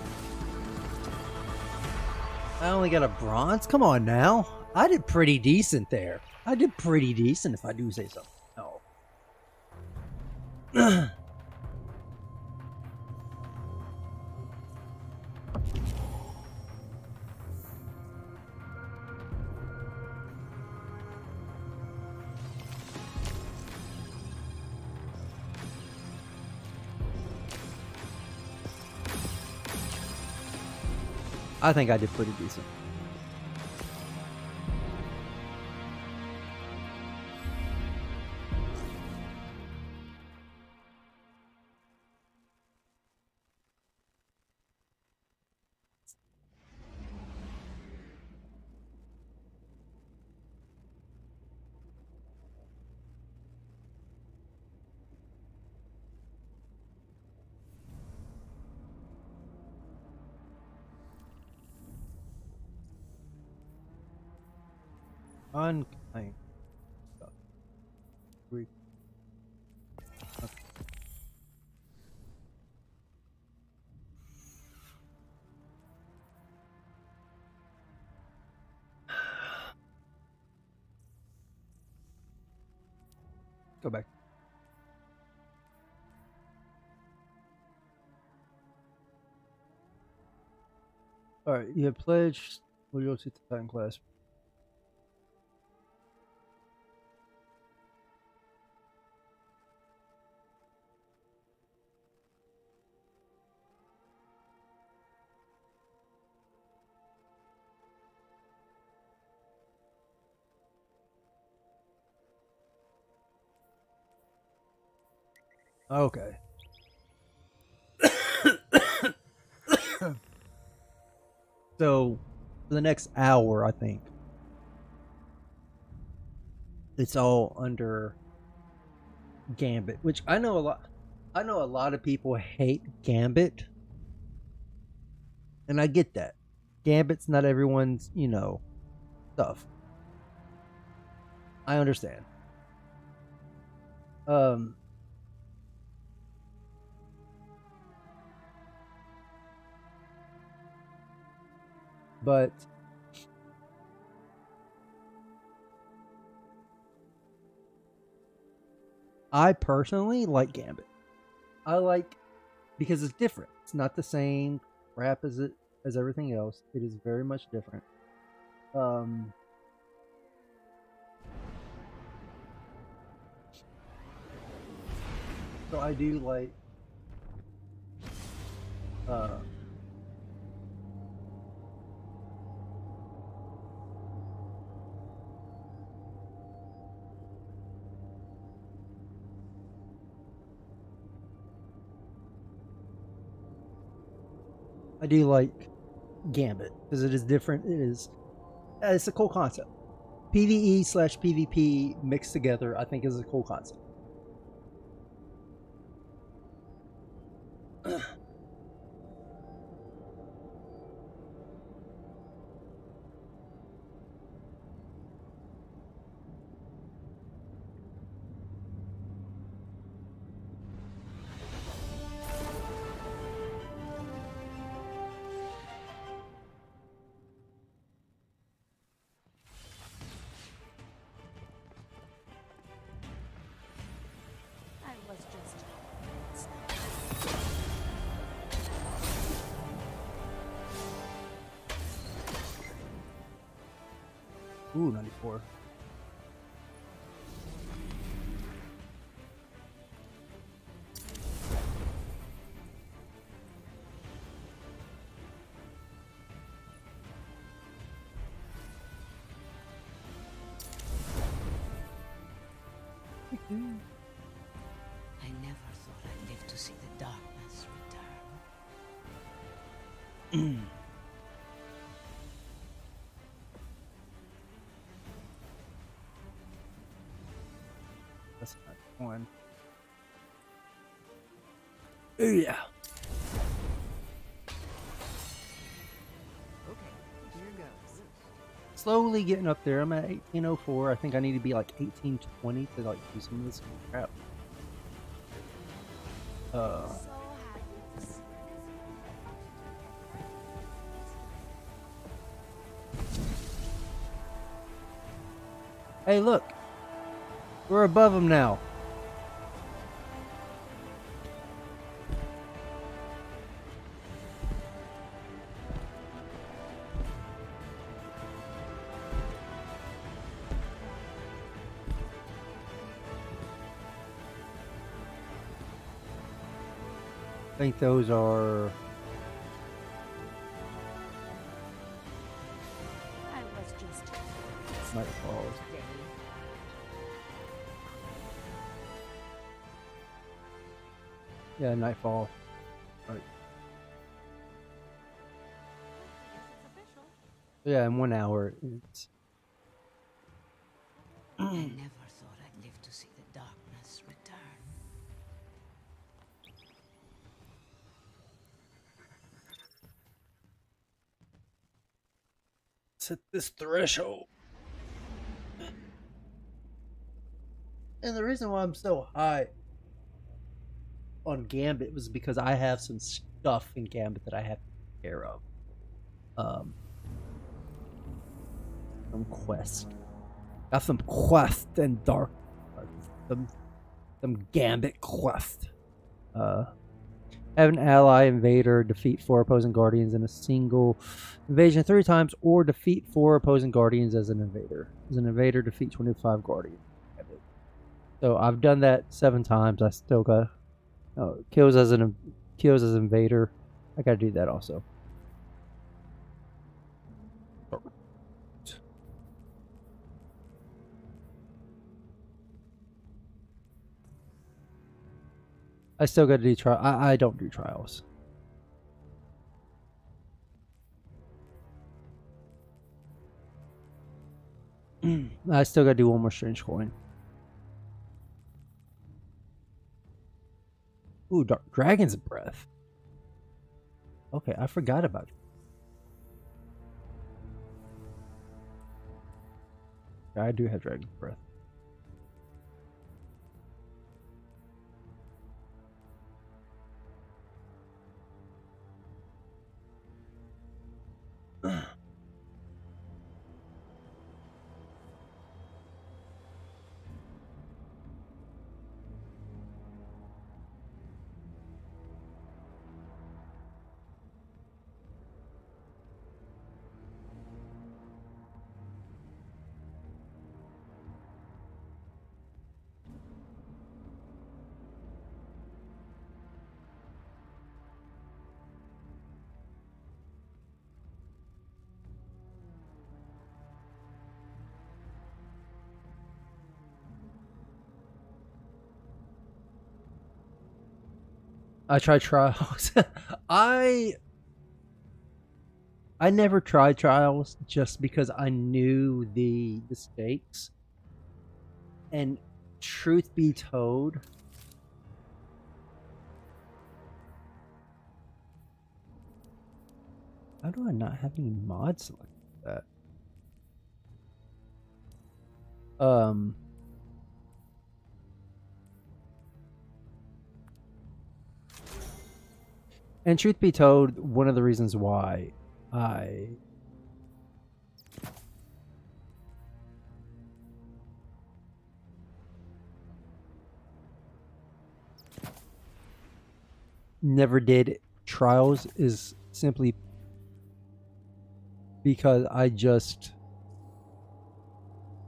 I only got a bronze? Come on now. I did pretty decent there. I did pretty decent if I do say so. No. I think I did pretty decent. Unclaimed stuff. Okay. Go back. All right, you have pledged loyalty to Titan class. Okay. So, for the next hour, I think it's all under Gambit, which I know a lot of people hate Gambit, and I get that. Gambit's not everyone's, stuff. I understand. But I personally like Gambit. I like because it's different. It's not the same crap as everything else. It is very much different. So I do like Gambit because it is different. It's a cool concept. PvE/PvP mixed together, I think, is a cool concept. I was just... Ooh, 94. I never thought I'd live to see the darkness return. That's not one. Oh yeah. Okay, here goes. Slowly getting up there. I'm at 1804. I think I need to be like 1820 to like do some of this crap. Hey, look. We're above them now. I think those are... I was just... Nightfalls. Yeah, Nightfall. Right. Yeah, in 1 hour. It's... I never thought I'd live to see the darkness return. Set this threshold. And the reason why I'm so high on Gambit was because I have some stuff in Gambit that I have to take care of. Some quest. Got some quest in Dark. Some Gambit quest. Have an ally invader defeat 4 opposing guardians in a single invasion 3 times, or defeat 4 opposing guardians as an invader. As an invader, defeat 25 guardians. So I've done that 7 times. I still got kills as invader. I gotta do that also. I still got to do trial. I don't do trials. I still got to do one more strange coin. Ooh, Dragon's Breath. Okay, I forgot about it. I do have Dragon's Breath. I tried trials. I never tried trials just because I knew the stakes. And truth be told, how do I not have any mods like that? And truth be told, one of the reasons why I never did trials is simply because I just,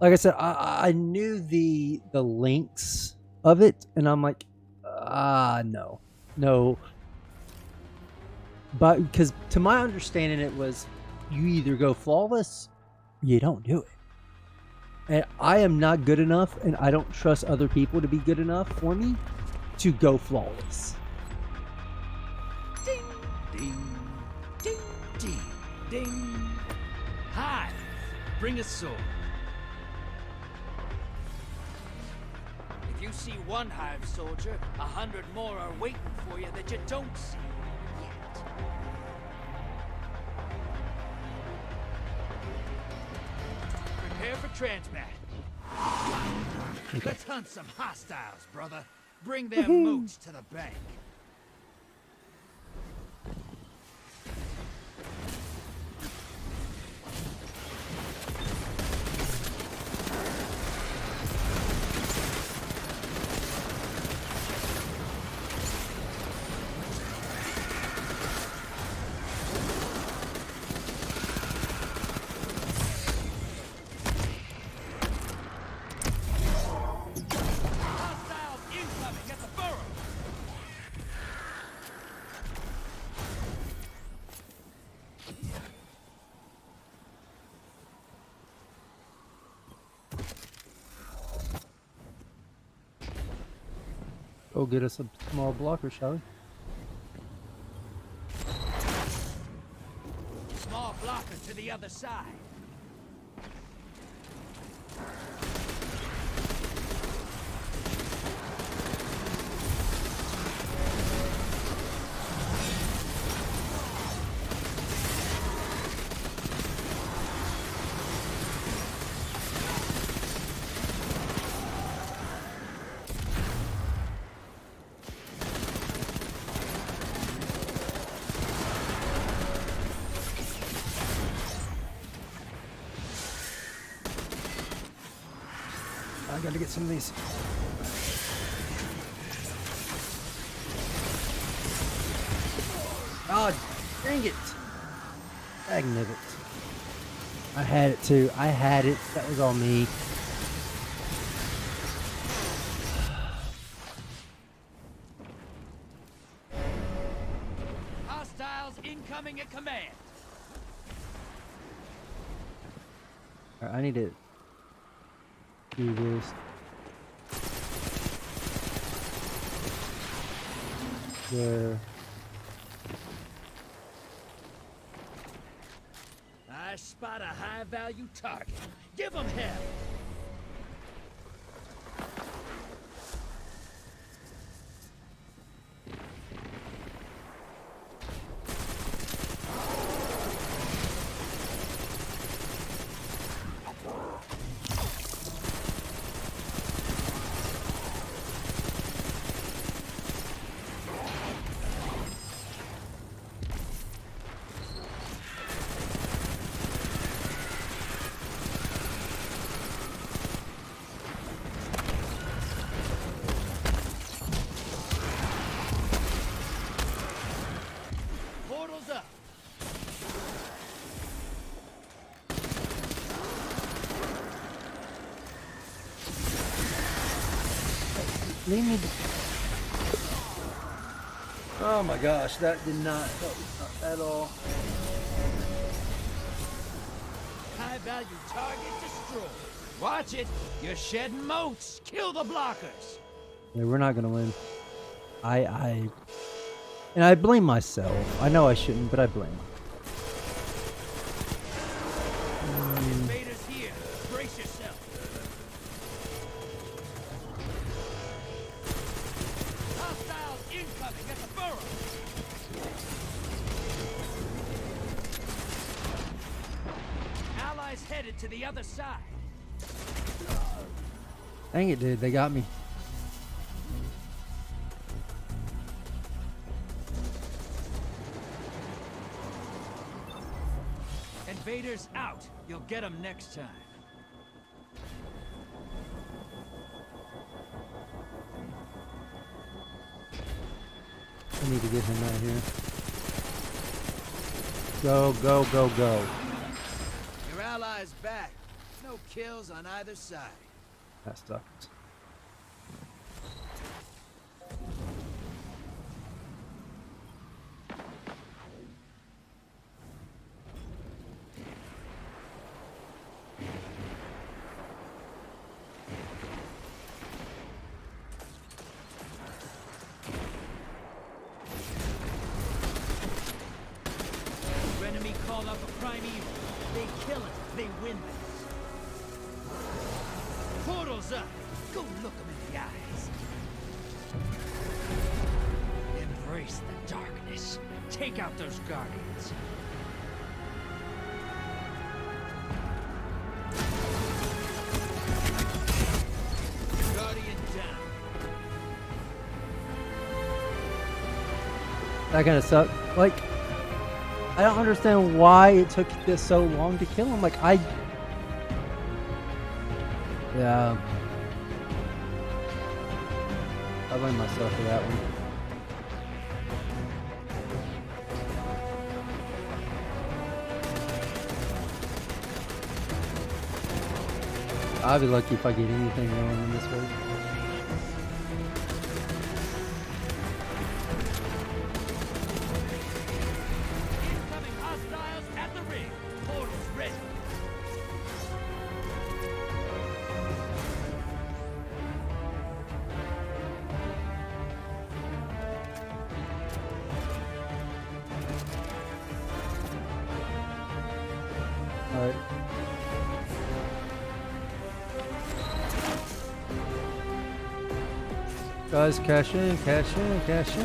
like I said, I knew the links of it, and I'm like, no. But because to my understanding, it was you either go flawless, or you don't do it. And I am not good enough, and I don't trust other people to be good enough for me to go flawless. Ding, ding, ding, ding, ding. Hi, bring a sword. If you see one hive soldier, 100 more are waiting for you that you don't see yet. Prepare for transmat. Let's hunt some hostiles, brother. Bring their mooch to the bank. Go get us a small blocker, shall we? Small blocker to the other side. I gotta get some of these. Oh, dang it. Dang it. I had it too. I had it. That was all me. Hostiles incoming at command. All right, I need to do this. There. I spot a high-value target. Give them hell. Leave me. Oh my gosh, that did not help at all. High value target destroyed. Watch it. You're shedding moats. Kill the blockers. Yeah, we're not gonna win. And I blame myself. I know I shouldn't, but I blame myself. Invaders here. Brace yourself. Hostiles incoming at the burrow. Allies headed to the other side. Dang it, dude. They got me. Invaders out. You'll get them next time. I need to get him out of here. Go, go, go, go. Your allies back. No kills on either side. That sucks. Your enemy called up a primeval. They kill it. They win this. Portal's up. Go look them in the eyes. Embrace the darkness. Take out those guardians. Guardian down. That kind of sucked. Like, I don't understand why it took this so long to kill him. Like, yeah. I blame myself for that one. I'll be lucky if I get anything wrong in this race. Incoming hostiles at the ring. Portal's ready. Alright. Guys, cash in, cash in, cash in.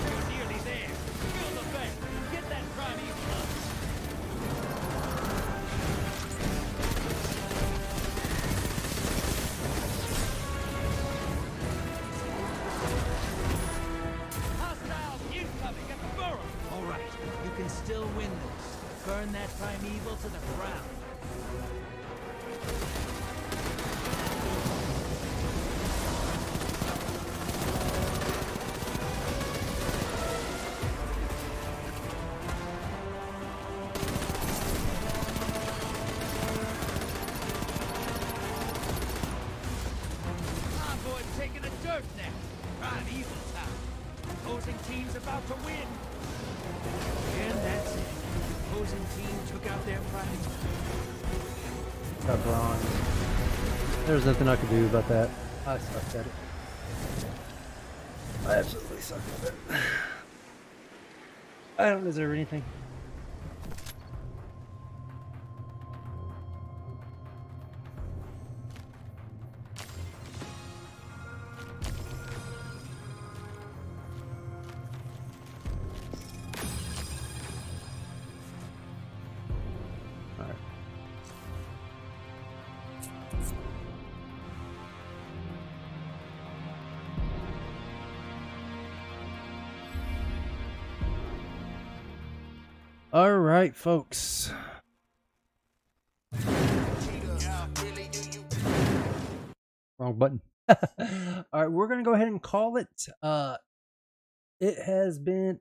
You're nearly there. Fill the bank. Get that primeval up. Hostiles incoming at the burrow. All right, you can still win this. Burn that primeval to the ground. Convoy taking a dirt nap. Primeval time. Opposing team's about to win. And that's it. Opposing team took out their primeval. Got bronze. There's nothing I could do about that. I sucked at it. I absolutely suck at it. I don't deserve anything. Alright. All right, folks. Wrong button. All right, we're gonna go ahead and call it. It has been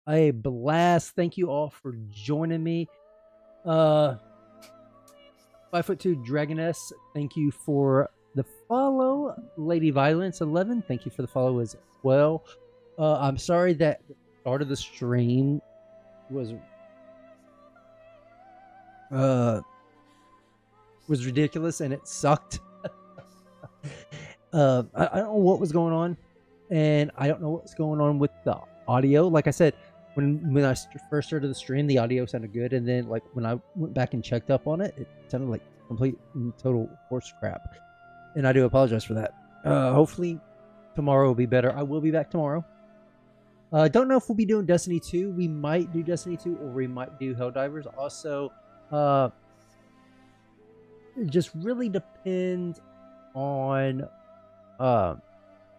a blast. Thank you all for joining me. 5'2" Dragoness, thank you for the follow. Lady Violence 11, thank you for the follow as well. I'm sorry that the start of the stream was ridiculous and it sucked. I don't know what was going on, and I don't know what's going on with the audio. Like I said, when I first started the stream, the audio sounded good, and then like when I went back and checked up on it, it sounded like complete and total horse crap. And I do apologize for that. Hopefully tomorrow will be better. I will be back tomorrow. Don't know if we'll be doing Destiny 2. We might do Destiny 2, or we might do Helldivers. Also, it just really depends on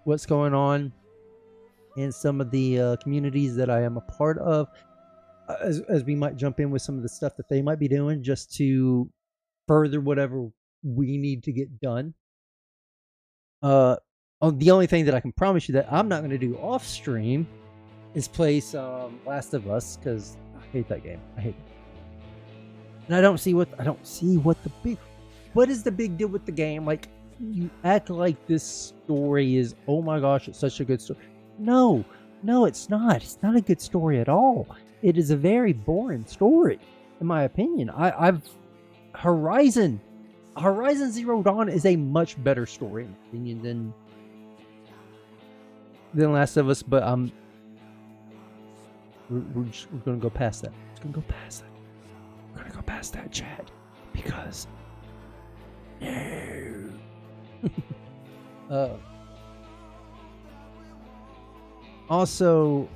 what's going on in some of the communities that I am a part of, as we might jump in with some of the stuff that they might be doing just to further whatever we need to get done. The only thing that I can promise you that I'm not going to do off stream is play some Last of Us, because I hate that game. I hate it, and I don't see what what is the big deal with the game. Like, you act like this story is, oh my gosh, it's such a good story. No, it's not. It's not a good story at all. It is a very boring story, in my opinion. Horizon Zero Dawn is a much better story, in my opinion, than Last of Us. But we're gonna go past that. We're gonna go past that, Chad, because no. Also,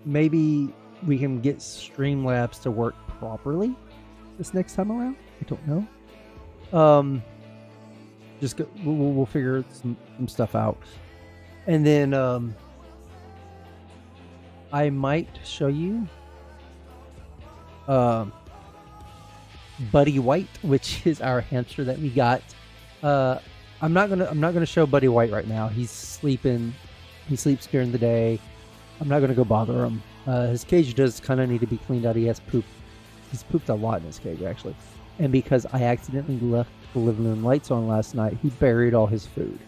maybe we can get Streamlabs to work properly this next time around. I don't know. We'll figure some stuff out, and then I might show you Buddy White, which is our hamster that we got. I'm not gonna show Buddy White right now. He's sleeping. He sleeps during the day. I'm not gonna go bother him. His cage does kind of need to be cleaned out. He has pooped. He's pooped a lot in his cage, actually. And because I accidentally left the living room lights on last night, he buried all his food.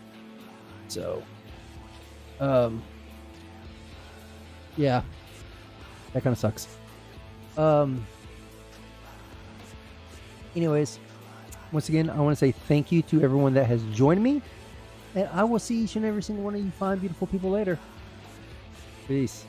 So, yeah, that kind of sucks. Anyways, once again, I want to say thank you to everyone that has joined me, and I will see each and every single one of you fine, beautiful people later. Peace.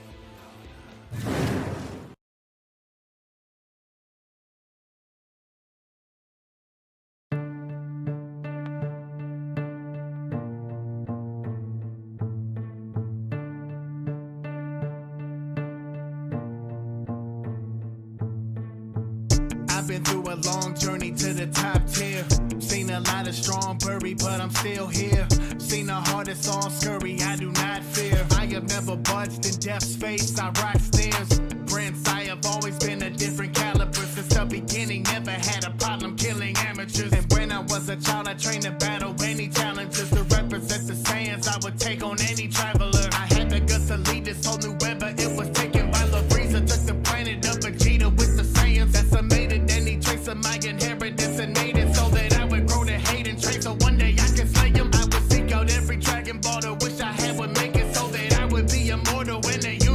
I've been through a long journey to the top tier. Seen a lot of strawberry, but I'm still here. Seen the hardest all scurry, I do not fear. I have never budged in death's face, I rock stairs. Prince, I have always been a different caliber. Since the beginning, never had a problem killing amateurs. And when I was a child, I trained to battle any challenges. To represent the sands, I would take on any traveler. I had the guts to lead this whole new web, but it was taken by LaFrieza. Took the planet of Vegeta with the Saiyans. Decimated any trace of my inheritance and made it so that I would grow to hate and trace. So one day I could slay him. I would seek out every Dragon Ball to wish I had would make it so that I would be immortal in the